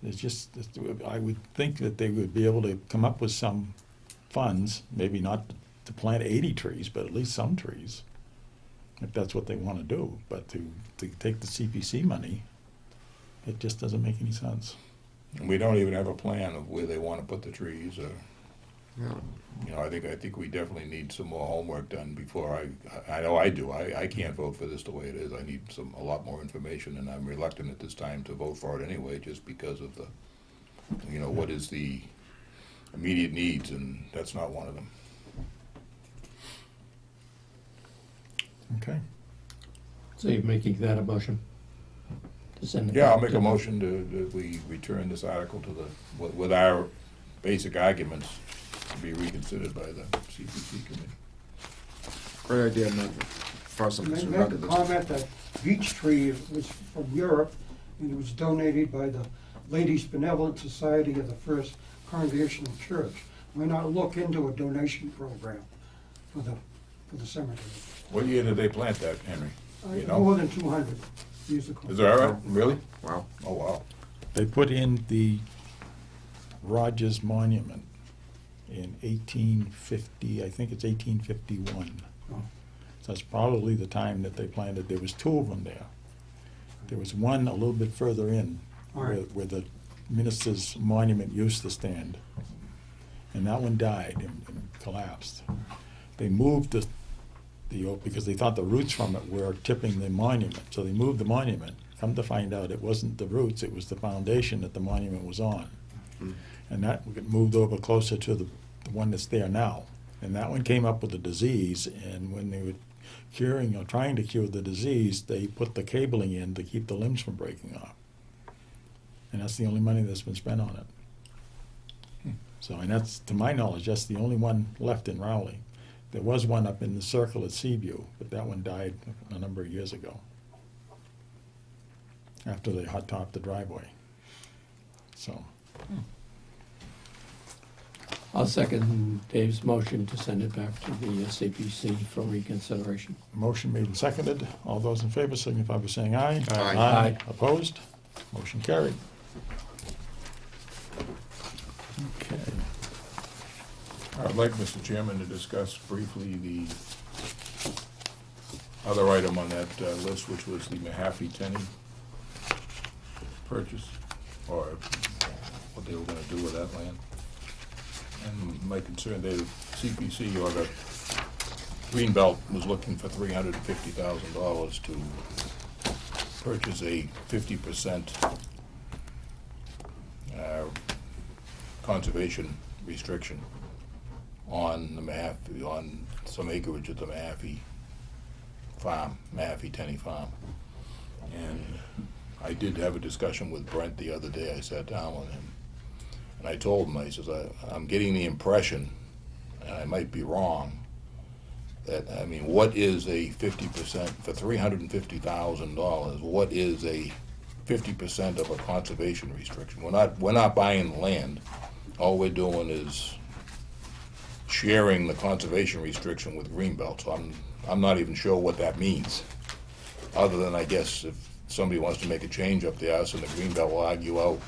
S1: I would think that they would be able to come up with some funds, maybe not to plant 80 trees, but at least some trees, if that's what they want to do. But to take the CPC money, it just doesn't make any sense.
S2: And we don't even have a plan of where they want to put the trees.
S4: Yeah.
S2: I think we definitely need some more homework done before I know I do. I can't vote for this the way it is. I need a lot more information, and I'm reluctant at this time to vote for it anyway, just because of what is the immediate needs, and that's not one of them.
S1: Okay.
S3: So you're making that a motion? To send it
S2: Yeah, I'll
S3: back
S2: make
S3: to
S2: a motion that we return this article with our basic arguments to be reconsidered by the CPC committee.
S4: Great idea, Matt. First, I'm
S8: Make
S4: concerned
S8: a
S4: about
S8: comment that beech tree was from Europe, and it was donated by the Ladies Benevolent Society of the First Congregational Church. Why not look into a donation program for the cemetery?
S2: What year did they plant that, Henry? You know?
S8: More than 200 years ago.
S2: Is that right? Really?
S4: Wow.
S2: Oh, wow.
S1: They put in the Rogers Monument in 1850, I think it's 1851.
S8: Oh.
S1: So that's probably the time that they planted. There was two of them there. There was one a little bit further in where the minister's monument used to stand. And that one died and collapsed. They moved the because they thought the roots from it were tipping the monument. So they moved the monument. Come to find out, it wasn't the roots, it was the foundation that the monument was on. And that moved over closer to the one that's there now. And that one came up with a disease, and when they would curing or trying to cure the disease, they put the cabling in to keep the limbs from breaking off. And that's the only money that's been spent on it. So, and that's, to my knowledge, that's the only one left in Rowley. There was one up in the circle at Seaview, but that one died a number of years ago, after they hot topped the driveway. So,
S3: I'll second Dave's motion to send it back to the CPC for reconsideration.
S1: motion made and seconded. All those in favor signify by saying aye.
S4: Aye.
S3: Aye.
S1: Opposed? Motion carried. Okay.
S2: I'd like, Mr. Chairman, to discuss briefly the other item on that list, which was the Mahaffey-Tenney purchase, or what they were gonna do with that land. And my concern, the CPC or the Greenbelt was looking for $350,000 to purchase a 50% conservation restriction on the Mahaffey, on some acreage at the Mahaffey farm, Mahaffey-Tenney farm. And I did have a discussion with Brent the other day. I sat down with him, and I told him, I says, I'm getting the impression, and I might be wrong, that, I mean, what is a 50% for $350,000? What is a 50% of a conservation restriction? We're not buying the land. All we're doing is sharing the conservation restriction with Greenbelt. So I'm not even sure what that means, other than, I guess, if somebody wants to make a change up there, us and the Greenbelt will argue out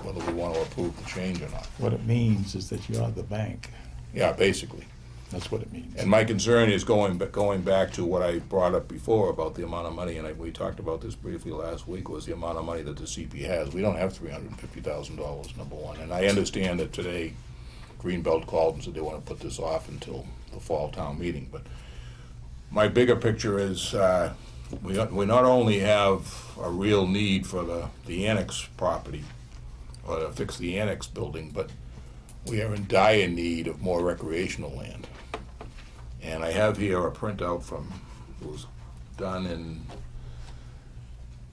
S2: whether we want to approve the change or not.
S1: What it means is that you are the bank.
S2: Yeah, basically.
S1: That's what it means.
S2: And my concern is going back to what I brought up before about the amount of money, and we talked about this briefly last week, was the amount of money that the CP has. We don't have $350,000, number one. And I understand that today Greenbelt called and said they want to put this off until the fall town meeting. But my bigger picture is we not only have a real need for the annex property, or to fix the annex building, but we are in dire need of more recreational land. And I have here a printout it was done in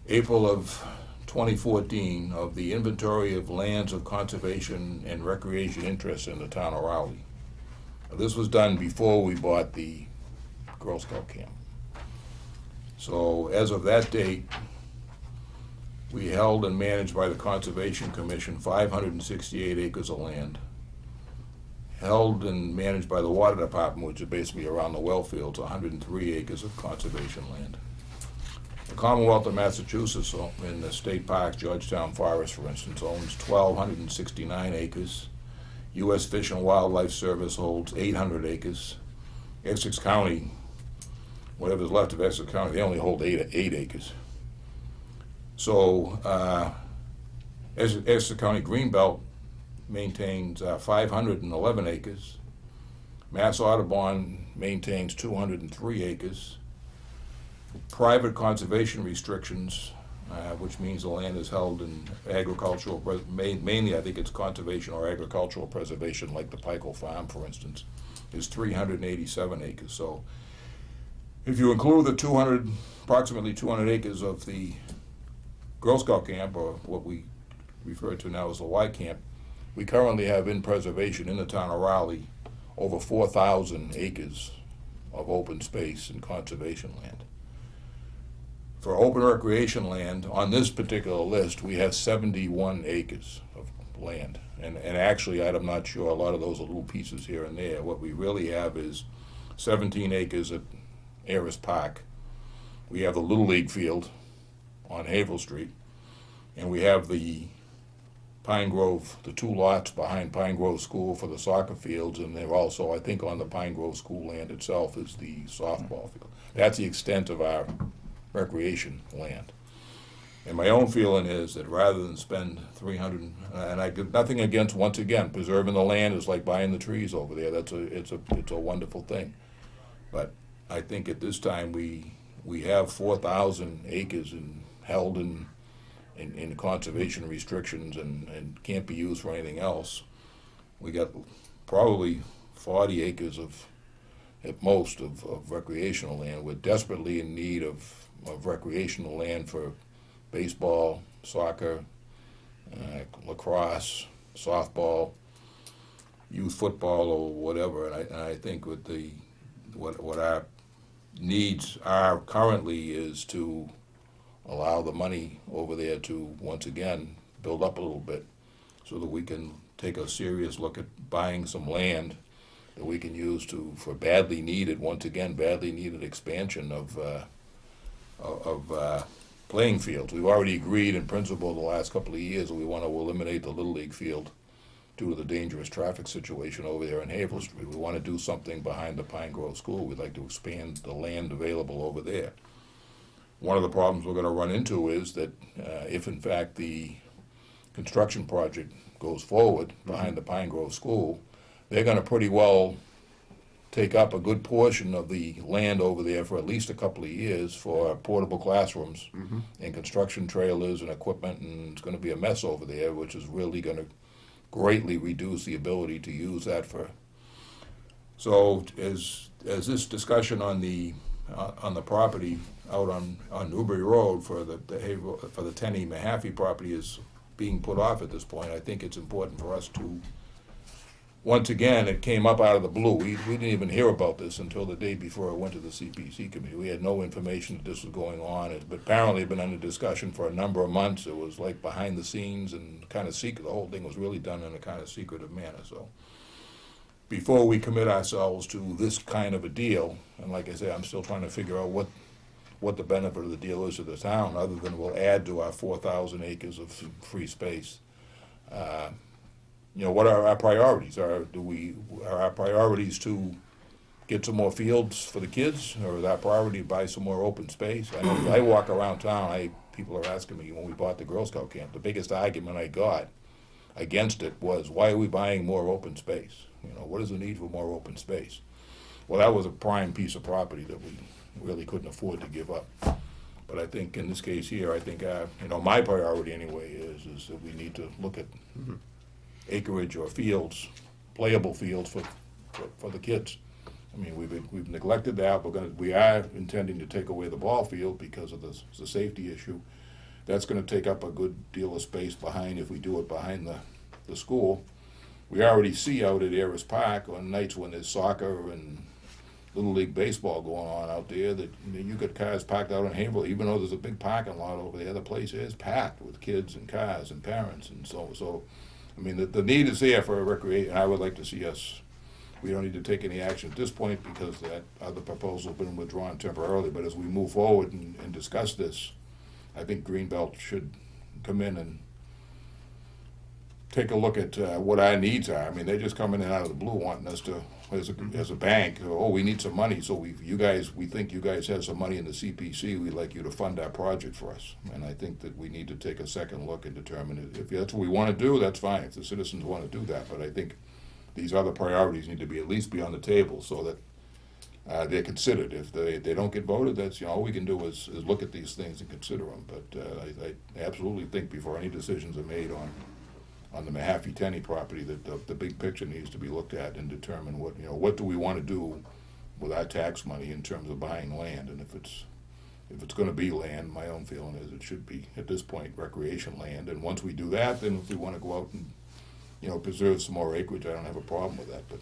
S2: April of 2014 of the inventory of lands of conservation and recreation interests in the town of Rowley. Now, this was done before we bought the Girl Scout camp. So as of that date, we held and managed by the Conservation Commission 568 acres of land. Held and managed by the Water Department, which is basically around the well fields, 103 acres of conservation land. The Commonwealth of Massachusetts, in the state parks, Georgetown Forest, for instance, owns 1,269 acres. U.S. Fish and Wildlife Service holds 800 acres. Essex County, whatever's left of Essex County, they only hold 8 acres. So Essex County Greenbelt maintains 511 acres. Mass Audubon maintains 203 acres. Private conservation restrictions, which means the land is held in agricultural, mainly I think it's conservation or agricultural preservation, like the Pikel Farm, for instance, is 387 acres. So if you include the approximately 200 acres of the Girl Scout camp, or what we refer to now as the Y camp, we currently have in preservation in the town of Rowley over 4,000 acres of open space and conservation land. For open recreation land, on this particular list, we have 71 acres of land. And actually, I'm not sure, a lot of those are little pieces here and there. What we really have is 17 acres at Ayers Park. We have the Little League field on Havel Street. And we have the Pine Grove, the 2 lots behind Pine Grove School for the soccer fields, and they're also, I think, on the Pine Grove School land itself is the softball field. That's the extent of our recreation land. And my own feeling is that rather than spend 300, and I get nothing against, once again, preserving the land is like buying the trees over there. It's a wonderful thing. But I think at this time we have 4,000 acres held in conservation restrictions and can't be used for anything else. We got probably 40 acres of at most of recreational land. We're desperately in need of recreational land for baseball, soccer, lacrosse, softball, youth football, or whatever. And I think with what our needs are currently is to allow the money over there to once again build up a little bit, so that we can take a serious look at buying some land that we can use for badly needed expansion of playing fields. We've already agreed in principle the last couple of years that we want to eliminate the Little League field due to the dangerous traffic situation over there in Havel Street. We want to do something behind the Pine Grove School. We'd like to expand the land available over there. One of the problems we're going to run into is that if in fact the construction project goes forward behind the Pine Grove School, they're going to pretty well take up a good portion of the land over there for at least a couple of years for portable classrooms and construction trailers and equipment, and it's going to be a mess over there, which is really going to greatly reduce the ability to use that for. So as this discussion on the property out on Newbury Road for the Tenney Mahaffey property is being put off at this point, I think it's important for us to, once again, it came up out of the blue. We didn't even hear about this until the day before it went to the CPC committee. We had no information that this was going on. It apparently had been under discussion for a number of months. It was like behind the scenes and kind of secret. The whole thing was really done in a kind of secretive manner. So before we commit ourselves to this kind of a deal, and like I say, I'm still trying to figure out what the benefit of the deal is to the town, other than we'll add to our 4,000 acres of free space. What are our priorities? Are our priorities to get some more fields for the kids, or is our priority to buy some more open space? I know I walk around town, people are asking me when we bought the Girl Scout camp, the biggest argument I got against it was, why are we buying more open space? What is the need for more open space? Well, that was a prime piece of property that we really couldn't afford to give up. But I think in this case here, I think my priority anyway is that we need to look at acreage or fields, playable fields for the kids. I mean, we've neglected that. We are intending to take away the ball field because of the safety issue. That's going to take up a good deal of space behind, if we do it behind the school. We already see out at Ayers Park on nights when there's soccer and Little League baseball going on out there, that you got cars parked out in Haverhill, even though there's a big parking lot over there. The place is packed with kids and cars and parents, and so I mean, the need is there for a recreation. I would like to see we don't need to take any action at this point because that other proposal's been withdrawn temporarily, but as we move forward and discuss this, I think Greenbelt should come in and take a look at what our needs are. I mean, they're just coming in out of the blue wanting us to, as a bank, we need some money, so we think you guys have some money in the CPC, we'd like you to fund our project for us. And I think that we need to take a second look and determine if that's what we want to do, that's fine, if the citizens want to do that. But I think these other priorities need to at least be on the table so that they're considered. If they don't get voted, that's, all we can do is look at these things and consider them. But I absolutely think before any decisions are made on the Mahaffey-Tenney property, that the big picture needs to be looked at and determine what do we want to do with our tax money in terms of buying land. And if it's going to be land, my own feeling is it should be at this point recreation land. And once we do that, then if we want to go out and preserve some more acreage, I don't have a problem with that. But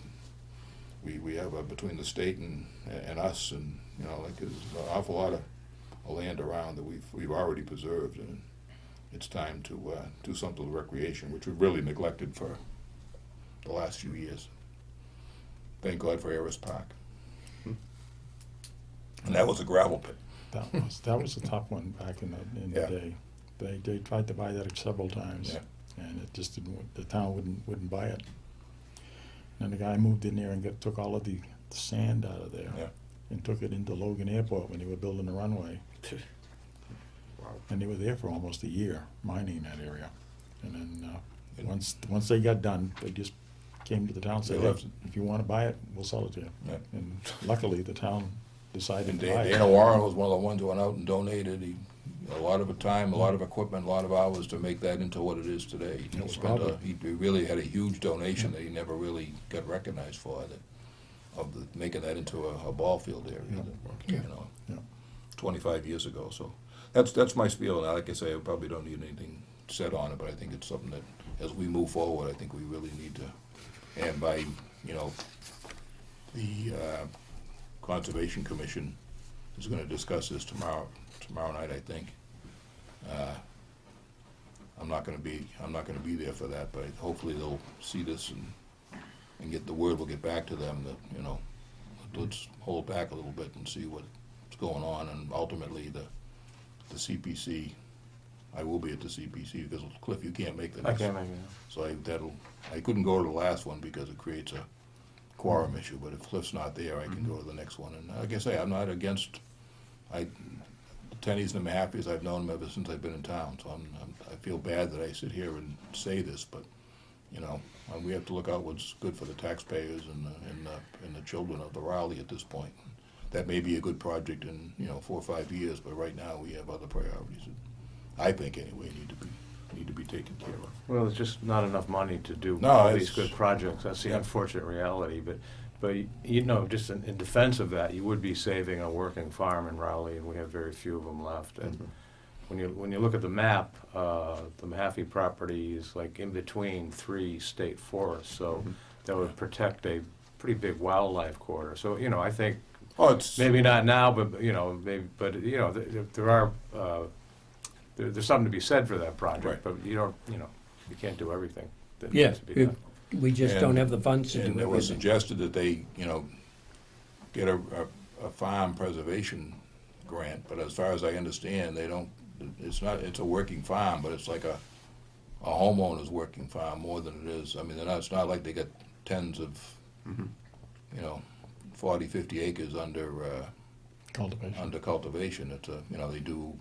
S2: we have between the state and us, and there's an awful lot of land around that we've already preserved, and it's time to do something with recreation, which we've really neglected for the last few years. Thank God for Ayers Park. And that was a gravel pit.
S1: That was a tough one back in the day. They tried to buy that several times, and it just didn't. The town wouldn't buy it. And the guy moved in there and took all of the sand out of there, and took it into Logan Airport when they were building the runway. And they were there for almost a year mining that area. And then once they got done, they just came to the town and said, if you want to buy it, we'll sell it to you. Yeah. And luckily, the town decided to buy it.
S2: Dana Warren was one of the ones who went out and donated a lot of time, a lot of equipment, a lot of hours to make that into what it is today. He really had a huge donation that he never really got recognized for. making that into a ball field area,
S1: Yeah.
S2: you know,
S1: Yeah.
S2: 25 years ago. So that's my spiel. Now, like I say, I probably don't need anything set on it, but I think it's something that, as we move forward, I think we really need to, and by, you know, the Conservation Commission is going to discuss this tomorrow night, I think. I'm not going to be there for that, but hopefully they'll see this and get the word. We'll get back to them that, you know, let's hold back a little bit and see what's going on, and ultimately the CPC. I will be at the CPC because Cliff, you can't make the
S11: I
S2: next.
S11: can't make it.
S2: So I couldn't go to the last one because it creates a quorum issue. But if Cliff's not there, I can go to the next one. And like I say, I'm not against. Tenny's and the Mahafis, I've known them ever since I've been in town. So I feel bad that I sit here and say this, but you know, we have to look out what's good for the taxpayers and the children of the Raleigh at this point. That may be a good project in, you know, 4 or 5 years, but right now we have other priorities that I think anyway need to be taken care of.
S11: Well, there's just not enough money to do
S2: No,
S11: all
S2: it's-
S11: these good projects. That's the
S2: Yeah.
S11: unfortunate reality. But you know, just in defense of that, you would be saving a working farm in Raleigh, and we have very few of them left. And when you look at the map, the Mahaffey property is like in between 3 state forests, so that would protect a pretty big wildlife corridor. So you know, I think maybe not now, but you know, there are. There's something to be said for that project,
S2: Right.
S11: but you can't do everything that
S3: Yeah,
S11: needs to be done.
S3: we just
S2: And-
S3: don't have the funds to
S2: And
S3: do
S2: it was
S3: everything.
S2: suggested that they, you know, get a farm preservation grant, but as far as I understand, they don't, it's a working farm, but it's like a homeowner's working farm more than it is. I mean, it's not like they got tens of, you know, 40, 50 acres under cultivation. It's they do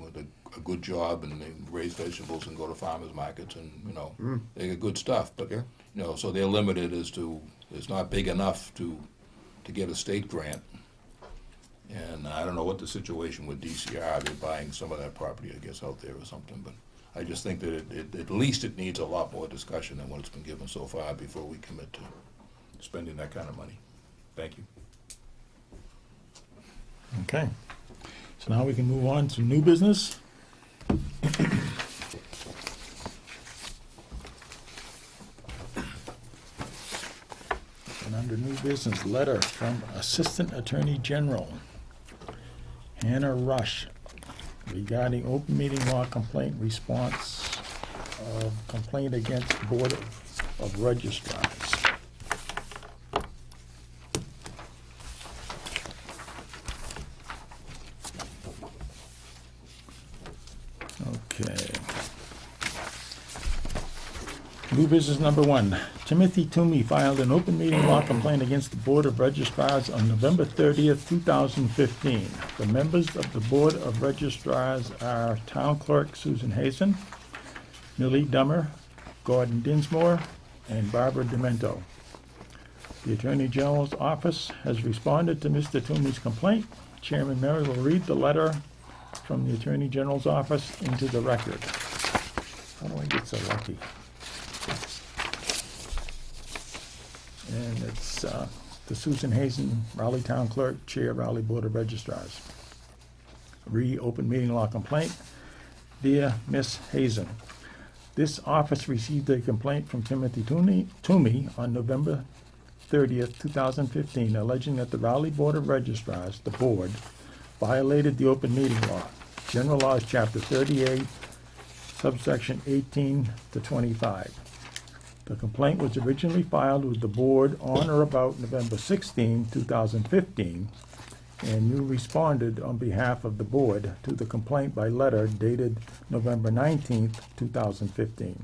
S2: a good job, and they raise vegetables and go to farmers markets, and you know they get good stuff. But you know, so they're limited as to it's not big enough to get a state grant. And I don't know what the situation with DCR. They're buying some of that property, I guess, out there or something. But I just think that at least it needs a lot more discussion than what it's been given so far before we commit to spending that kind of money. Thank you.
S1: Okay. So now we can move on to new business. And under new business, letter from Assistant Attorney General Hannah Rush regarding open meeting law complaint response of complaint against Board of Registrars. Okay. New business number 1. Timothy Toomey filed an open meeting law complaint against the Board of Registrars on November 30th, 2015. The members of the Board of Registrars are Town Clerk Susan Hazen, Millie Dummer, Gordon Dinsmore, and Barbara Demento. The Attorney General's office has responded to Mr. Toomey's complaint. Chairman Murray will read the letter from the Attorney General's office into the record. How do I get so lucky? And it's to Susan Hazen, Raleigh Town Clerk, Chair, Raleigh Board of Registrars. Open meeting law complaint. Dear Miss Hazen, this office received a complaint from Timothy Toomey on November 30th, 2015, alleging that the Raleigh Board of Registrars, the board, violated the open meeting law, General Laws, Chapter 38, subsection 18 to 25. The complaint was originally filed with the board on or about November 16, 2015, and you responded on behalf of the board to the complaint by letter dated November 19, 2015.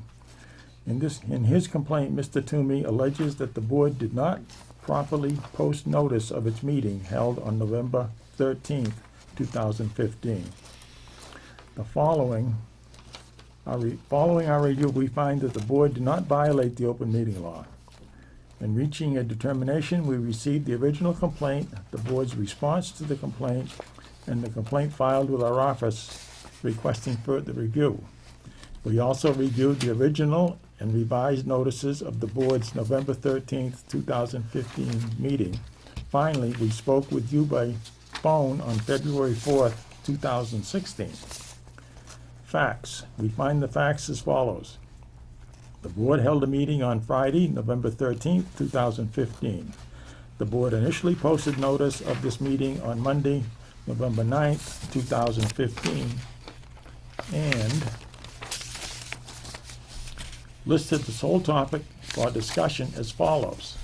S1: In his complaint, Mr. Toomey alleges that the board did not properly post notice of its meeting held on November 13, 2015. Following our review, we find that the board did not violate the open meeting law. In reaching a determination, we received the original complaint, the board's response to the complaint, and the complaint filed with our office requesting further review. We also reviewed the original and revised notices of the board's November 13th, 2015 meeting Finally, we spoke with you by phone on February 4th, 2016. Facts. We find the facts as follows. The board held a meeting on Friday, November 13th, 2015. The board initially posted notice of this meeting on Monday, November 9th, 2015, and listed the sole topic for discussion as follows.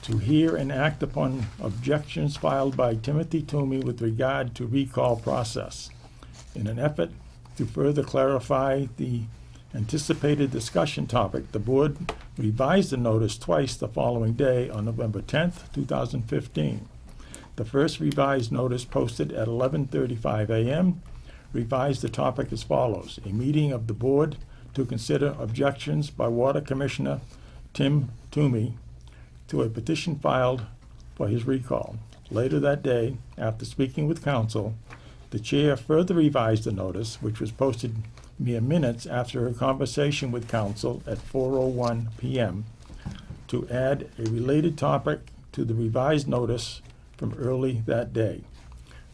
S1: To hear and act upon objections filed by Timothy Toomey with regard to recall process. In an effort to further clarify the anticipated discussion topic, the board revised the notice twice the following day on November 10th, 2015. The first revised notice, posted at 11:35 a.m., revised the topic as follows. A meeting of the board to consider objections by Water Commissioner Tim Toomey to a petition filed for his recall. Later that day, after speaking with council, the chair further revised the notice, which was posted mere minutes after a conversation with council at 4:01 p.m., to add a related topic to the revised notice from early that day.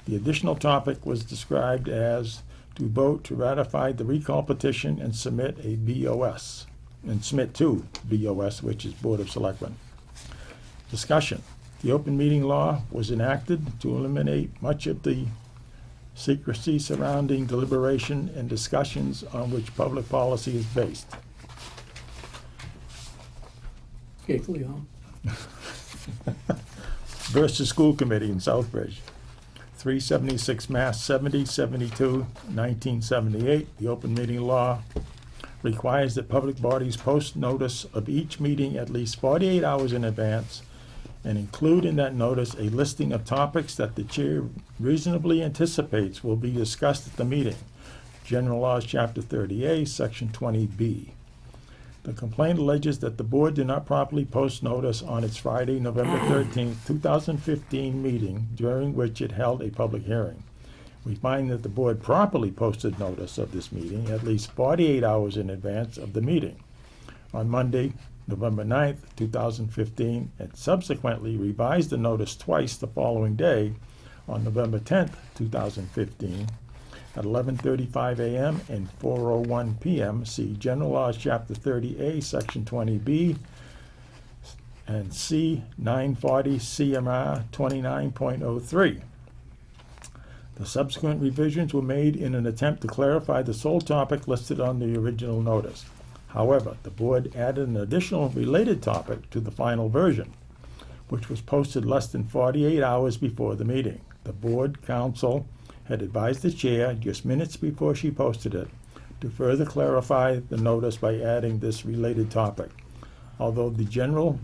S1: The additional topic was described as to vote to ratify the recall petition and submit a BOS, and submit to BOS, which is Board of Selectmen. Discussion. The open meeting law was enacted to eliminate much of the secrecy surrounding deliberation and discussions on which public policy is based.
S3: Carefully on.
S1: Versus School Committee in Southbridge. 376 Mass 7072, 1978. The open meeting law requires that public bodies post notice of each meeting at least 48 hours in advance and include in that notice a listing of topics that the chair reasonably anticipates will be discussed at the meeting. General Laws, Chapter 30A, Section 20B. The complaint alleges that the board did not properly post notice on its Friday, November 13, 2015 meeting, during which it held a public hearing. We find that the board properly posted notice of this meeting at least 48 hours in advance of the meeting. On Monday, November 9th, 2015, and subsequently revised the notice twice the following day on November 10th, 2015, at 11:35 a.m. and 4:01 p.m. See General Laws, Chapter 30A, Section 20B, and C 940 CMR 29.03. The subsequent revisions were made in an attempt to clarify the sole topic listed on the original notice. However, the board added an additional related topic to the final version, which was posted less than 48 hours before the meeting. The board counsel had advised the chair just minutes before she posted it to further clarify the notice by adding this related topic. Although the general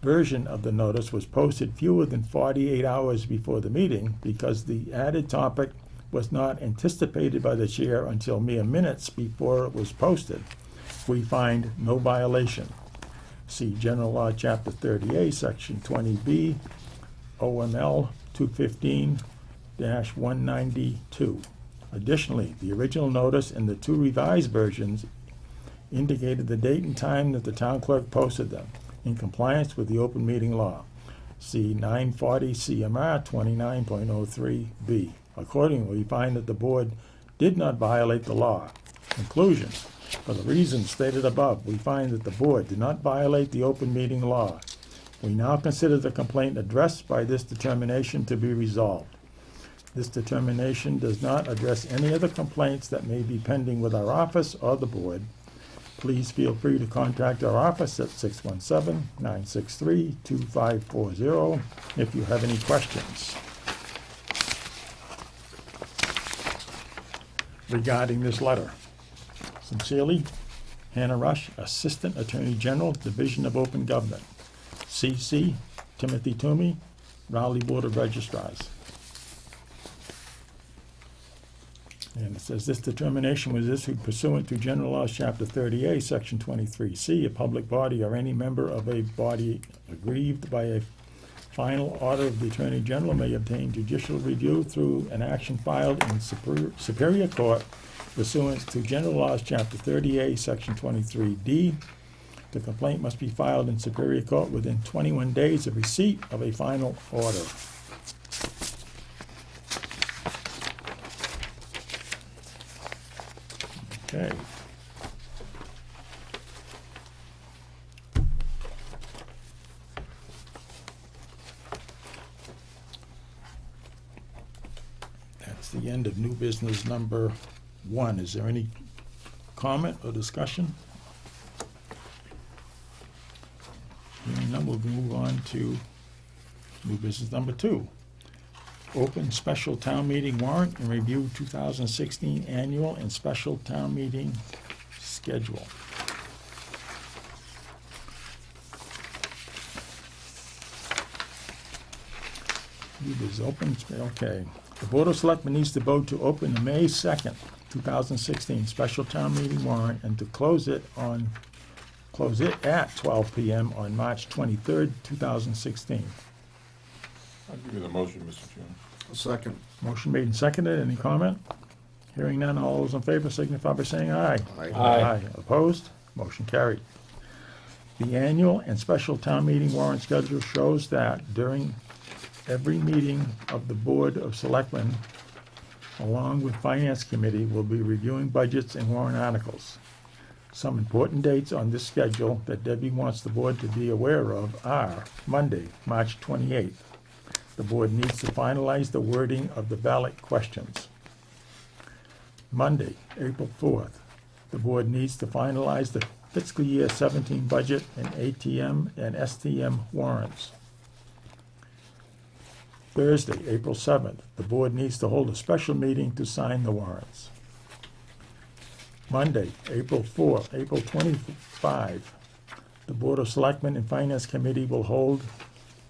S1: version of the notice was posted fewer than 48 hours before the meeting, because the added topic was not anticipated by the chair until mere minutes before it was posted, we find no violation. See General Law, Chapter 30A, Section 20B, OML 215-192. Additionally, the original notice and the two revised versions indicated the date and time that the town clerk posted them, in compliance with the open meeting law. See 940 CMR 29.03B. Accordingly, we find that the board did not violate the law. Conclusion. For the reasons stated above, we find that the board did not violate the open meeting law. We now consider the complaint addressed by this determination to be resolved. This determination does not address any other complaints that may be pending with our office or the board. Please feel free to contact our office at 617-963-2540 if you have any questions regarding this letter. Sincerely, Hannah Rush, Assistant Attorney General, Division of Open Government. CC, Timothy Toomey, Raleigh Board of Registrars. And it says, this determination was issued pursuant to General Laws, Chapter 30A, Section 23C. A public body or any member of a body aggrieved by a final order of the Attorney General may obtain judicial review through an action filed in Superior Court pursuant to General Laws, Chapter 30A, Section 23D. The complaint must be filed in Superior Court within 21 days of receipt of a final order. Okay. That's the end of new business number 1. Is there any comment or discussion? Hearing none, we'll move on to new business number 2. Open special town meeting warrant and review 2016 annual and special town meeting schedule. It is open, okay. The Board of Selectmen needs to vote to open the May 2nd, 2016 special town meeting warrant and to close it at 12 p.m. on March 23rd, 2016.
S2: I'll give you the motion, Mr. Chairman.
S4: Second.
S1: Motion made and seconded. Any comment? Hearing none, all those in favor signify by saying aye.
S4: Aye.
S1: Opposed? Motion carried. The annual and special town meeting warrant schedule shows that during every meeting of the Board of Selectmen, along with Finance Committee, will be reviewing budgets and warrant articles. Some important dates on this schedule that Debbie wants the board to be aware of are Monday, March 28th. The board needs to finalize the wording of the ballot questions. Monday, April 4th, the board needs to finalize the fiscal year 17 budget and ATM and STM warrants. Thursday, April 7th, the board needs to hold a special meeting to sign the warrants. Monday, April 4th, April 25, the Board of Selectmen and Finance Committee will hold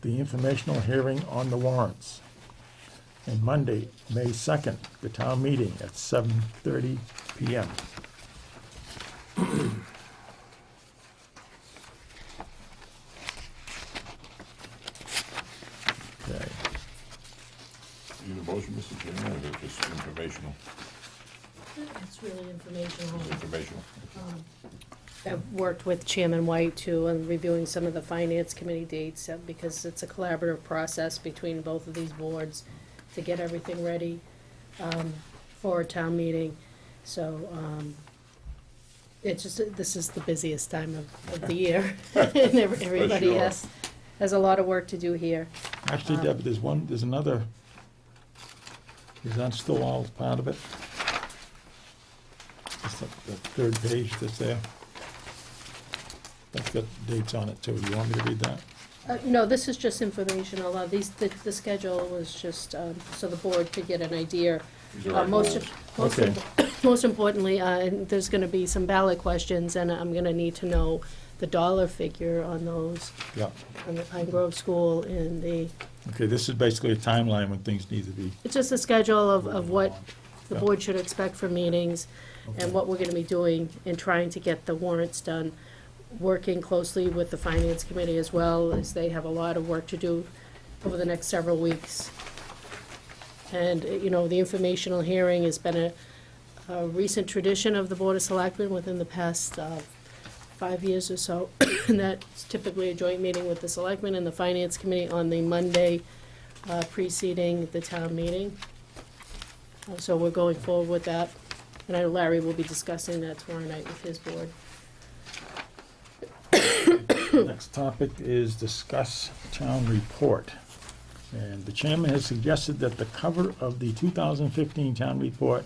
S1: the informational hearing on the warrants. And Monday, May 2nd, the town meeting at 7:30 p.m. Okay.
S2: Need a motion, Mr. Chairman, or is it just informational?
S6: It's really informational.
S2: It's informational.
S6: I've worked with Chairman White too on reviewing some of the Finance Committee dates because it's a collaborative process between both of these boards to get everything ready for a town meeting. So it's just, this is the busiest time of the year. And everybody
S2: sure.
S6: has a lot of work to do here.
S1: Actually, Deb, there's another, is that still all part of it? It's the third page that's there. That's got dates on it too. Do you want me to read that?
S6: No, this is just informational. The schedule was just so the board could get an idea.
S2: These are our goals.
S1: Okay.
S6: Most importantly, and there's gonna be some ballot questions, and I'm gonna need to know the dollar figure on those,
S1: Yeah.
S6: on the Pine Grove School and the,
S1: Okay, this is basically a timeline when things need to be.
S6: it's just a schedule of what the
S1: Yeah.
S6: board should expect from meetings and what we're gonna be doing in trying to get the warrants done, working closely with the Finance Committee as well, as they have a lot of work to do over the next several weeks. And, you know, the informational hearing has been a recent tradition of the Board of Selectmen within the past 5 years or so. And that's typically a joint meeting with the Selectmen and the Finance Committee on the Monday preceding the town meeting. So we're going forward with that. And I know Larry will be discussing that tomorrow night with his board.
S1: Next topic is discuss town report. And the chairman has suggested that the cover of the 2015 town report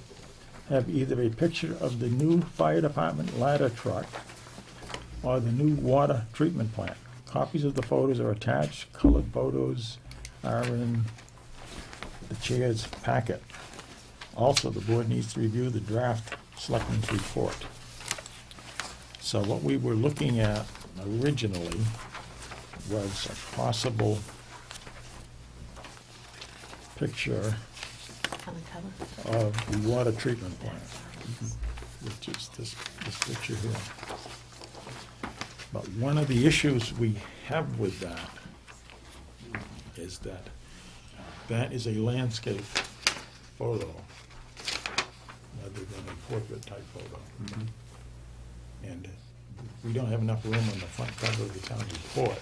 S1: have either a picture of the new fire department ladder truck or the new water treatment plant. Copies of the photos are attached. Colored photos are in the chair's packet. Also, the board needs to review the draft selectmen's report. So what we were looking at originally was a possible picture
S6: On the cover.
S1: of the water treatment plant, which is this picture here. But one of the issues we have with that is that that is a landscape photo rather than a portrait type photo. And we don't have enough room on the front cover of the town report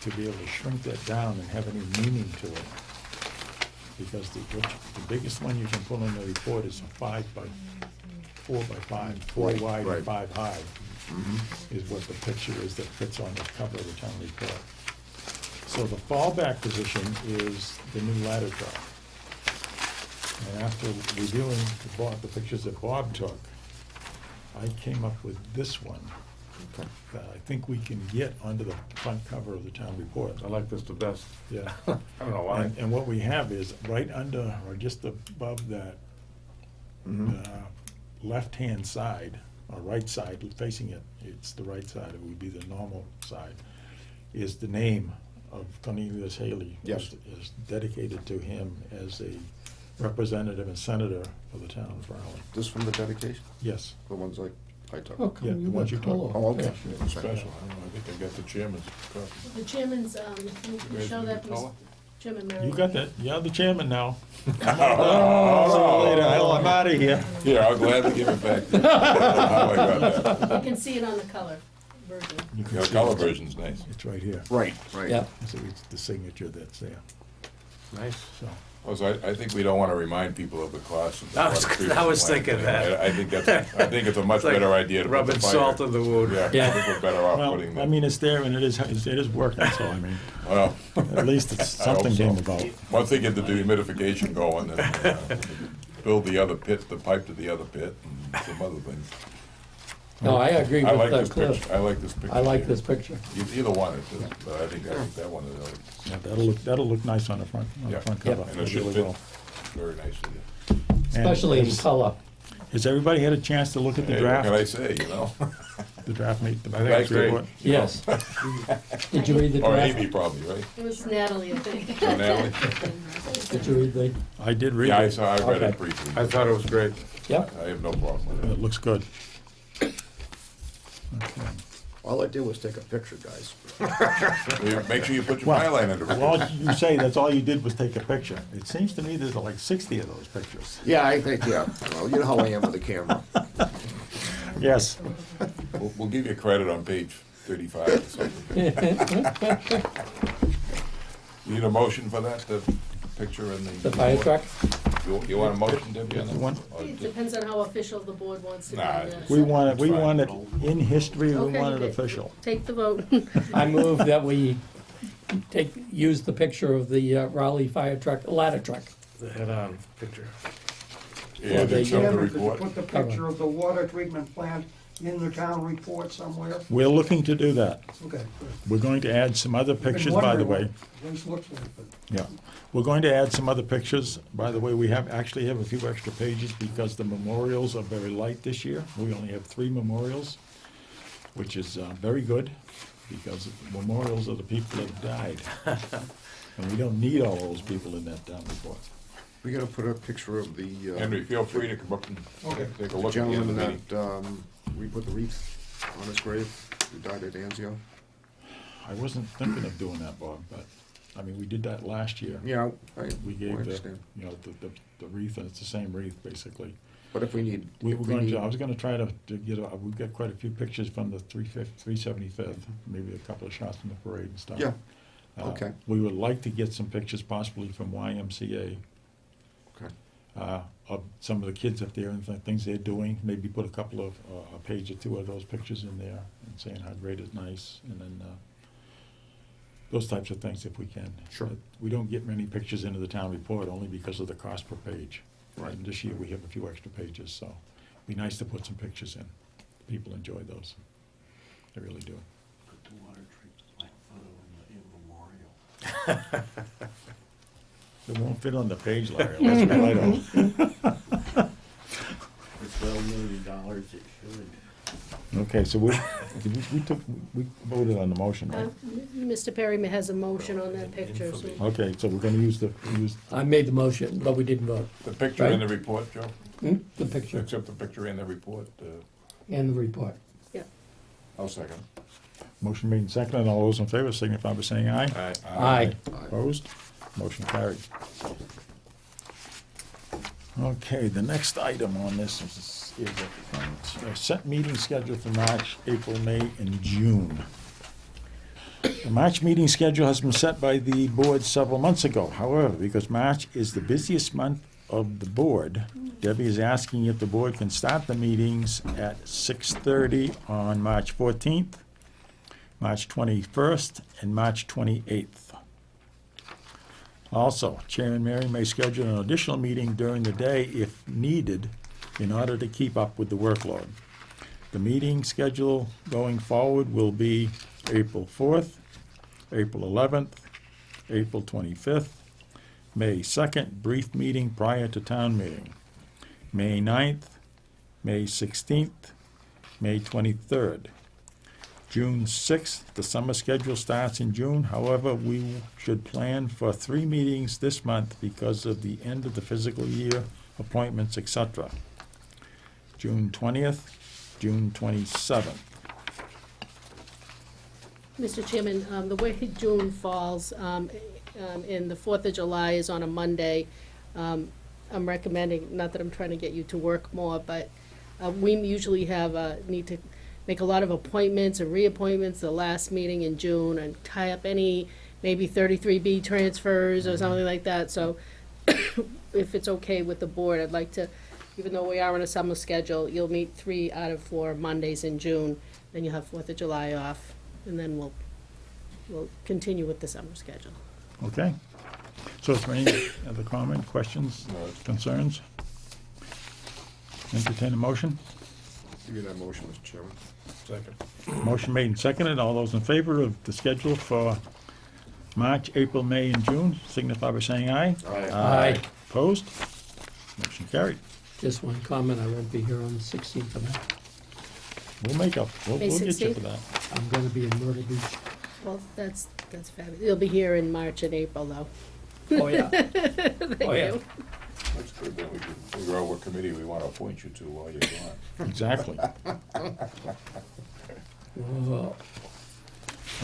S1: to be able to shrink that down and have any meaning to it. Because the biggest one you can put in the report is a 4 by 5, 4 wide
S4: Right.
S1: and 5 high, is what the picture is that fits on the cover of the town report. So the fallback position is the new ladder truck. And after reviewing the pictures that Bob took, I came up with this one
S4: Okay.
S1: that I think we can get onto the front cover of the town report.
S11: I like this the best.
S1: Yeah.
S11: I don't know why.
S1: And what we have is right under, or just above that left-hand side, or right side, facing it, it's the right side, it would be the normal side, is the name of Cornelius Haley.
S4: Yes.
S1: Is dedicated to him as a representative and senator for the town of Raleigh.
S4: This from the dedication?
S1: Yes.
S4: The ones I took?
S3: Oh, come
S1: Yeah,
S3: on,
S1: the
S3: you
S1: ones
S3: got
S1: you took.
S3: color.
S4: Oh, okay.
S2: Special, I don't know, I think I got the chairman's copy.
S6: The chairman's, you show that,
S2: Color?
S6: Chairman Merrill.
S1: You got that, you're the chairman now. I'll see you later, I'm out of here.
S2: Here, I'll gladly give it back to you. How I got that.
S6: You can see it on the color version.
S1: You can
S2: The
S1: see
S2: color
S1: it.
S2: version's nice.
S1: It's right here.
S4: Right, right.
S3: Yeah.
S1: So it's the signature that's there,
S11: Nice.
S1: so.
S2: Also, I think we don't want to remind people of the cost of the
S11: I was-
S2: water treatment
S11: I was
S2: plant.
S11: thinking that.
S2: I think it's a much
S11: It's like
S2: better idea to put the
S11: rubbing
S2: fire.
S11: salt in the wound.
S2: Yeah, I
S3: Yeah.
S2: think we're better off
S1: Well,
S2: putting the.
S1: I mean, it's there and it is working, so I mean,
S2: Well,
S1: at least it's
S2: I hope
S1: something
S2: so.
S1: came about.
S2: Once they get the dehumidification going, then build the other pit, the pipe to the other pit, and some other things.
S3: No, I agree
S2: I like
S3: with
S2: this
S3: Cliff.
S2: picture, I like this picture.
S3: I like this picture.
S2: Either one, but I think that one is
S1: Yeah, that'll look nice on the front
S2: Yeah.
S1: cover.
S2: and it should
S1: really
S2: fit
S1: will.
S2: very nicely.
S1: And
S3: Especially in
S1: has-
S3: color.
S1: Has everybody had a chance to look at the
S2: Hey, what can I
S1: draft?
S2: say, you know?
S1: The draft meet, the
S2: I think it's
S1: draft report?
S2: great.
S3: Yes. Did you read the
S2: Or
S3: draft?
S2: Amy probably, right?
S6: It was Natalie, I think.
S2: Or Natalie?
S3: Did you read the?
S1: I did read
S2: Yeah, I
S1: it.
S2: read
S3: Okay.
S2: it briefly.
S11: I thought it was great.
S3: Yep.
S2: I have no problem with
S1: It
S2: it.
S1: looks good. Okay.
S4: All I did was take a picture, guys.
S2: Make sure you put your
S1: Well,
S2: byline under
S1: Well,
S2: it.
S1: you say that's all you did was take a picture. It seems to me there's like 60 of those pictures.
S4: Yeah, I think, yeah. Well, you know how I am with the camera.
S1: Yes.
S2: We'll give you credit on page 35 or something. Need a motion for that, the picture and the.
S3: The fire truck?
S2: You want a motion, Debbie, on that?
S1: You want-
S2: Or
S6: It
S2: just-
S6: depends on how official the board wants to do
S2: Nah,
S6: that.
S1: We want it, we
S2: It's fine.
S1: want it in history, we
S6: Okay,
S1: want it
S6: good.
S1: official.
S6: Take the vote.
S3: I move that we use the picture of the Raleigh fire truck, ladder truck.
S11: The head-on picture.
S2: And
S3: they-
S2: accept the
S8: Chairman, could you
S2: report.
S8: put the picture of the water treatment plant in the town report somewhere?
S1: We're looking to do that.
S8: Okay, good.
S1: We're going to add some other pictures, by the way.
S8: This looks like, but
S1: Yeah, we're going to add some other pictures. By the way, we actually have a few extra pages because the memorials are very light this year. We only have 3 memorials, which is very good, because memorials are the people that died. And we don't need all those people in that town report.
S4: We gotta put a picture of the
S2: Henry, feel free to come up and take a look at the end of the
S4: gentleman
S2: meeting.
S4: that, we put the wreath on his grave, who died at Anzio.
S1: I wasn't thinking of doing that, Bob, but, I mean, we did that last year.
S4: Yeah,
S1: We
S4: I
S1: gave the,
S4: understand.
S1: you know, the wreath, and it's the same wreath, basically.
S4: But if we need,
S1: We
S4: if
S1: were
S4: we
S1: going
S4: need,
S1: to, I was gonna try to get, we've got quite a few pictures from the 375th, maybe a couple of shots from the parade and stuff.
S4: Yeah, okay.
S1: We would like to get some pictures possibly from YMCA,
S4: okay,
S1: of some of the kids up there and things they're doing, maybe put a couple of, a page or 2 of those pictures in there, and saying how great it's nice, and then, those types of things if we can.
S4: Sure.
S1: But we don't get many pictures into the town report, only because of the cost per page.
S4: Right.
S1: And this year, we have a few extra pages, so it'd be nice to put some pictures in. People enjoy those. They really do.
S13: Put the water treatment plant photo in memorial.
S1: It won't fit on the page, Larry, let's be right on.
S13: For $12 million, it should.
S1: Okay, so we voted on the motion, right?
S6: Mr. Perry has a motion on that picture, so.
S1: Okay, so we're gonna use
S3: I made the motion, but we didn't vote.
S2: The picture in the report, Joe?
S3: The picture
S2: Accept the picture in the report.
S3: and the report.
S2: I'll second.
S1: motion made and seconded, all those in favor signify by saying aye.
S2: Aye.
S3: Aye.
S1: Opposed? Motion carried. Okay, the next item on this is is a set meeting schedule for March, April, May, and June. The March meeting schedule has been set by the board several months ago. However, because March is the busiest month of the board, Debbie is asking if the board can start the meetings at 6:30 on March 14th, March 21st, and March 28th. Also, Chair and Mary may schedule an additional meeting during the day if needed in order to keep up with the workload. The meeting schedule going forward will be April 4th, April 11th, April 25th, May 2nd, brief meeting prior to town meeting, May 9th, May 16th, May 23rd. June 6th, the summer schedule starts in June. However, we should plan for 3 meetings this month because of the end of the fiscal year, appointments, etc. June 20th, June 27th.
S6: Mr. Chairman, the way June falls, and the 4th of July is on a Monday, I'm recommending, not that I'm trying to get you to work more, but we usually need to make a lot of appointments and reappointments the last meeting in June and tie up any maybe 33B transfers or something like that. So if it's okay with the board, I'd like to, even though we are on a summer schedule, you'll meet 3 out of 4 Mondays in June, then you'll have 4th of July off, and then we'll continue with the summer schedule.
S1: Okay? So is there any other comment, questions, concerns? Entertain a motion?
S4: Give you that motion, Mr. Chairman.
S2: Second.
S1: Motion made and seconded. All those in favor of the schedule for March, April, May, and June, signify by saying aye.
S3: Aye.
S1: Opposed? Motion carried.
S3: Just one comment, I won't be here on the 16th of May.
S1: We'll make up, we'll
S6: May
S1: get you
S6: 16th?
S1: for that.
S3: I'm gonna be in Myrtle Beach.
S6: Well, that's fabulous. You'll be here in March and April, though.
S3: Oh, yeah.
S6: Thank
S3: Oh, yeah.
S6: you.
S2: That's good, then we can figure out what committee we want to appoint you to while you're gone.
S1: Exactly.
S3: Oh,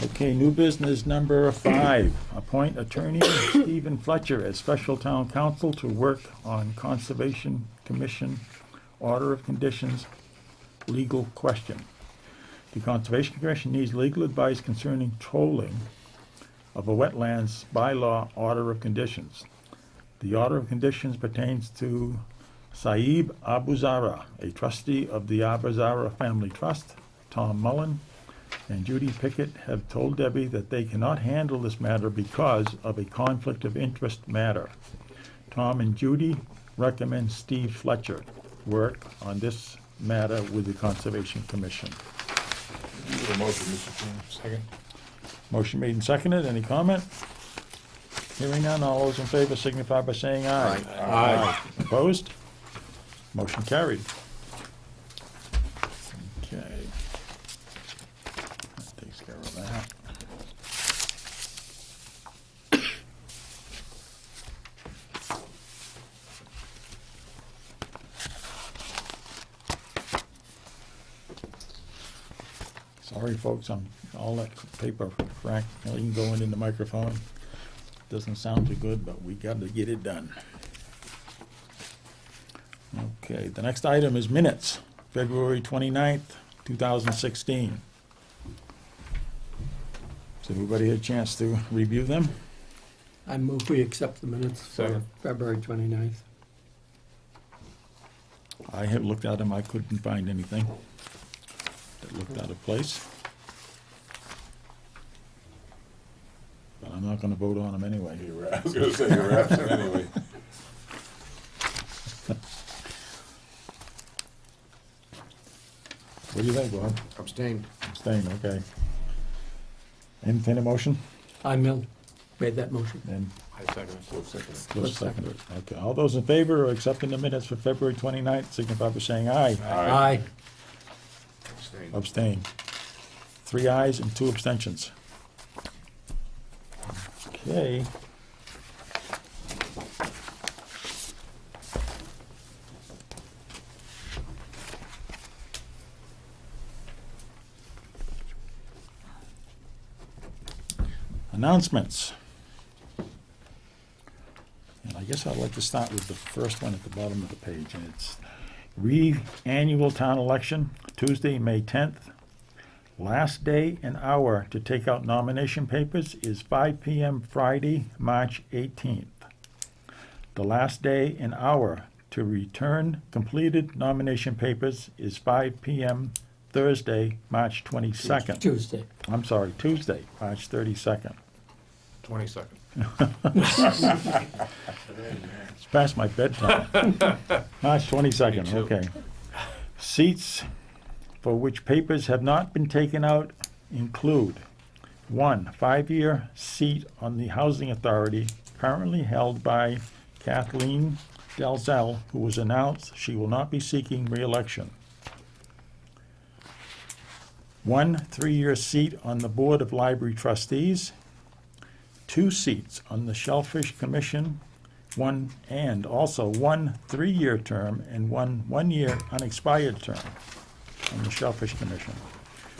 S1: Okay, new business number 5. Appoint attorney Stephen Fletcher as special town counsel to work on Conservation Commission order of conditions legal question. The Conservation Commission needs legal advice concerning tolling of a wetlands bylaw order of conditions. The order of conditions pertains to Saib Abuzara, a trustee of the Abuzara Family Trust. Tom Mullen and Judy Pickett have told Debbie that they cannot handle this matter because of a conflict of interest matter. Tom and Judy recommend Steve Fletcher work on this matter with the Conservation Commission.
S2: You have a motion, Mr. Chairman. Second.
S1: Motion made and seconded. Any comment? Hearing none, all those in favor signify by saying aye.
S2: Aye.
S1: Opposed? Motion carried. Okay. That takes care of that. Sorry, folks, all that paper crackling going in the microphone. Doesn't sound too good, but we got to get it done. Okay, the next item is minutes, February 29th, 2016. Has everybody had a chance to review them?
S3: I move we accept the minutes for
S11: Second.
S3: February 29th.
S1: I have looked at them, I couldn't find anything that looked out of place. But I'm not gonna vote on them anyway.
S2: I was going to say you're absent anyway.
S1: What do you think, Bob?
S4: Abstain.
S1: Abstain, okay. Entertain a motion?
S3: I made that motion.
S1: And
S11: I second it.
S2: So second.
S1: Cliff seconded. Okay, all those in favor of accepting the minutes for February 29th, signify by saying aye.
S3: Aye.
S4: Abstain.
S1: Abstain. 3 ayes and 2 abstentions. Okay. Announcements. And I guess I'd like to start with the first one at the bottom of the page, and it's Re-annual town election, Tuesday, May 10th. Last day and hour to take out nomination papers is 5 p.m. Friday, March 18th. The last day and hour to return completed nomination papers is 5 p.m. Thursday, March 22nd.
S3: Tuesday.
S1: I'm sorry, Tuesday, March 32nd.
S2: 22nd.
S1: It's past my bedtime. March 22nd, okay. Seats for which papers have not been taken out include: 1, 5-year seat on the Housing Authority, currently held by Kathleen Dalzell, who was announced she will not be seeking re-election. 1 3-year seat on the Board of Library Trustees, 2 seats on the Shellfish Commission, one 3-year term and one 1-year unexpired term on the Shellfish Commission.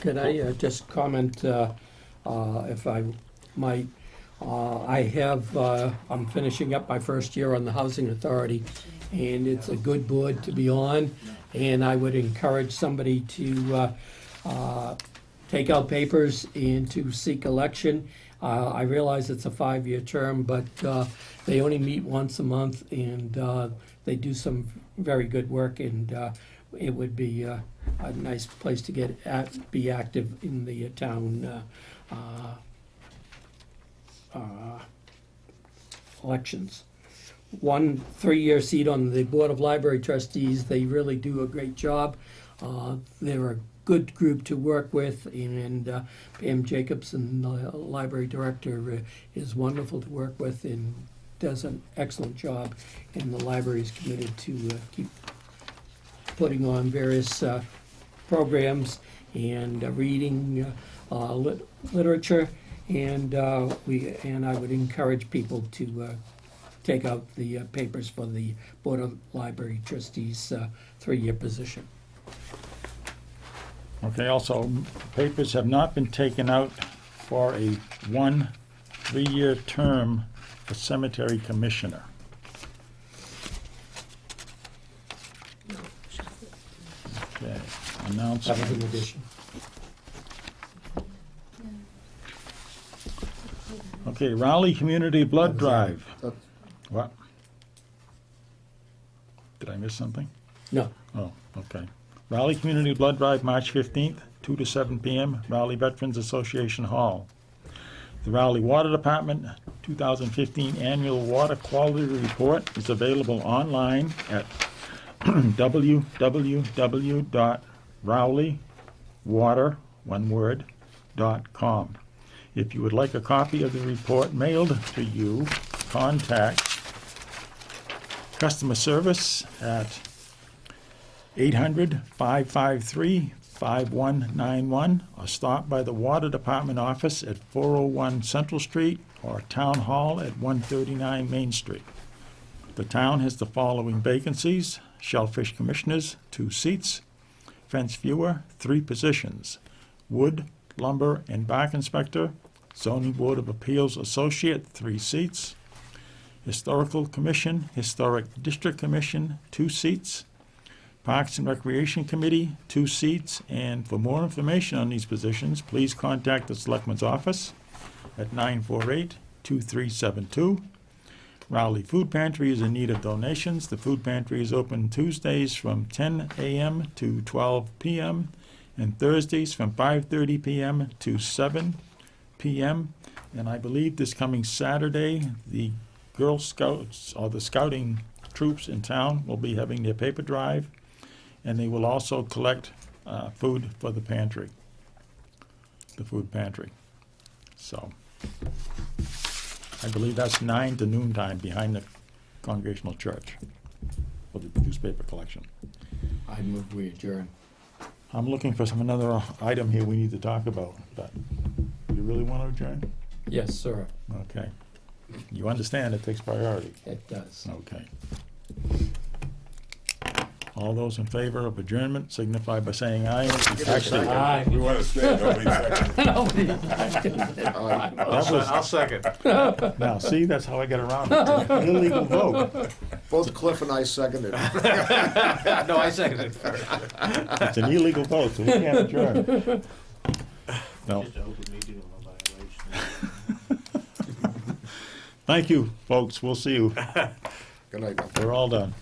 S3: Can I just comment, if I might? I'm finishing up my first year on the Housing Authority, and it's a good board to be on, and I would encourage somebody to take out papers and to seek election. I realize it's a 5-year term, but they only meet once a month, and they do some very good work, and it would be a nice place to be active in the town elections. 1 3-year seat on the Board of Library Trustees. They really do a great job. They're a good group to work with, and Pam Jacobson, the library director, is wonderful to work with and does an excellent job, and the library is committed to keep putting on various programs and reading literature, and I would encourage people to take out the papers for the Board of Library Trustees 3-year position.
S1: Okay, also, papers have not been taken out for a 1 3-year term for Cemetery Commissioner. Okay,
S3: That was an
S1: announcement.
S3: addition.
S1: Okay, Raleigh Community Blood Drive. What? Did I miss something?
S3: No.
S1: Oh, okay. Raleigh Community Blood Drive, March 15th, 2 to 7 p.m., Raleigh Veterans Association Hall. The Raleigh Water Department 2015 Annual Water Quality Report is available online at www.rowleywater.com. If you would like a copy of the report mailed to you, contact customer service at 800-553-5191 or stop by the Water Department office at 401 Central Street or Town Hall at 139 Main Street. The town has the following vacancies: Shellfish Commissioners, 2 seats; Fence Viewer, 3 positions; Wood, Lumber, and Bark Inspector; Zoning Board of Appeals Associate, 3 seats; Historical Commission, Historic District Commission, 2 seats; Parks and Recreation Committee, 2 seats, and for more information on these positions, please contact the Selectmen's office at 948-2372. Raleigh Food Pantry is in need of donations. The food pantry is open Tuesdays from 10 a.m. to 12 p.m. and Thursdays from 5:30 p.m. to 7 p.m. And I believe this coming Saturday, the Girl Scouts or the scouting troops in town will be having their paper drive, and they will also collect food for the pantry, the food pantry. So I believe that's 9 to noon time behind the Congregational Church for the newspaper collection.
S3: I move we adjourn.
S1: I'm looking for another item here we need to talk about, but you really want to adjourn?
S3: Yes, sir,
S1: Okay. You understand it takes priority.
S3: it does.
S1: Okay. All those in favor of adjournment signify by saying aye. Actually,
S3: Aye.
S2: We want to stay, nobody second.
S11: I'll second.
S1: now, see, that's how I get around it. Illegal vote.
S4: Both Cliff and I seconded.
S11: No, I seconded it first.
S1: It's an illegal vote, so we can't adjourn. No.
S13: It's open meeting law violation.
S1: Thank you, folks. We'll see you.
S4: Good night.
S1: We're all done.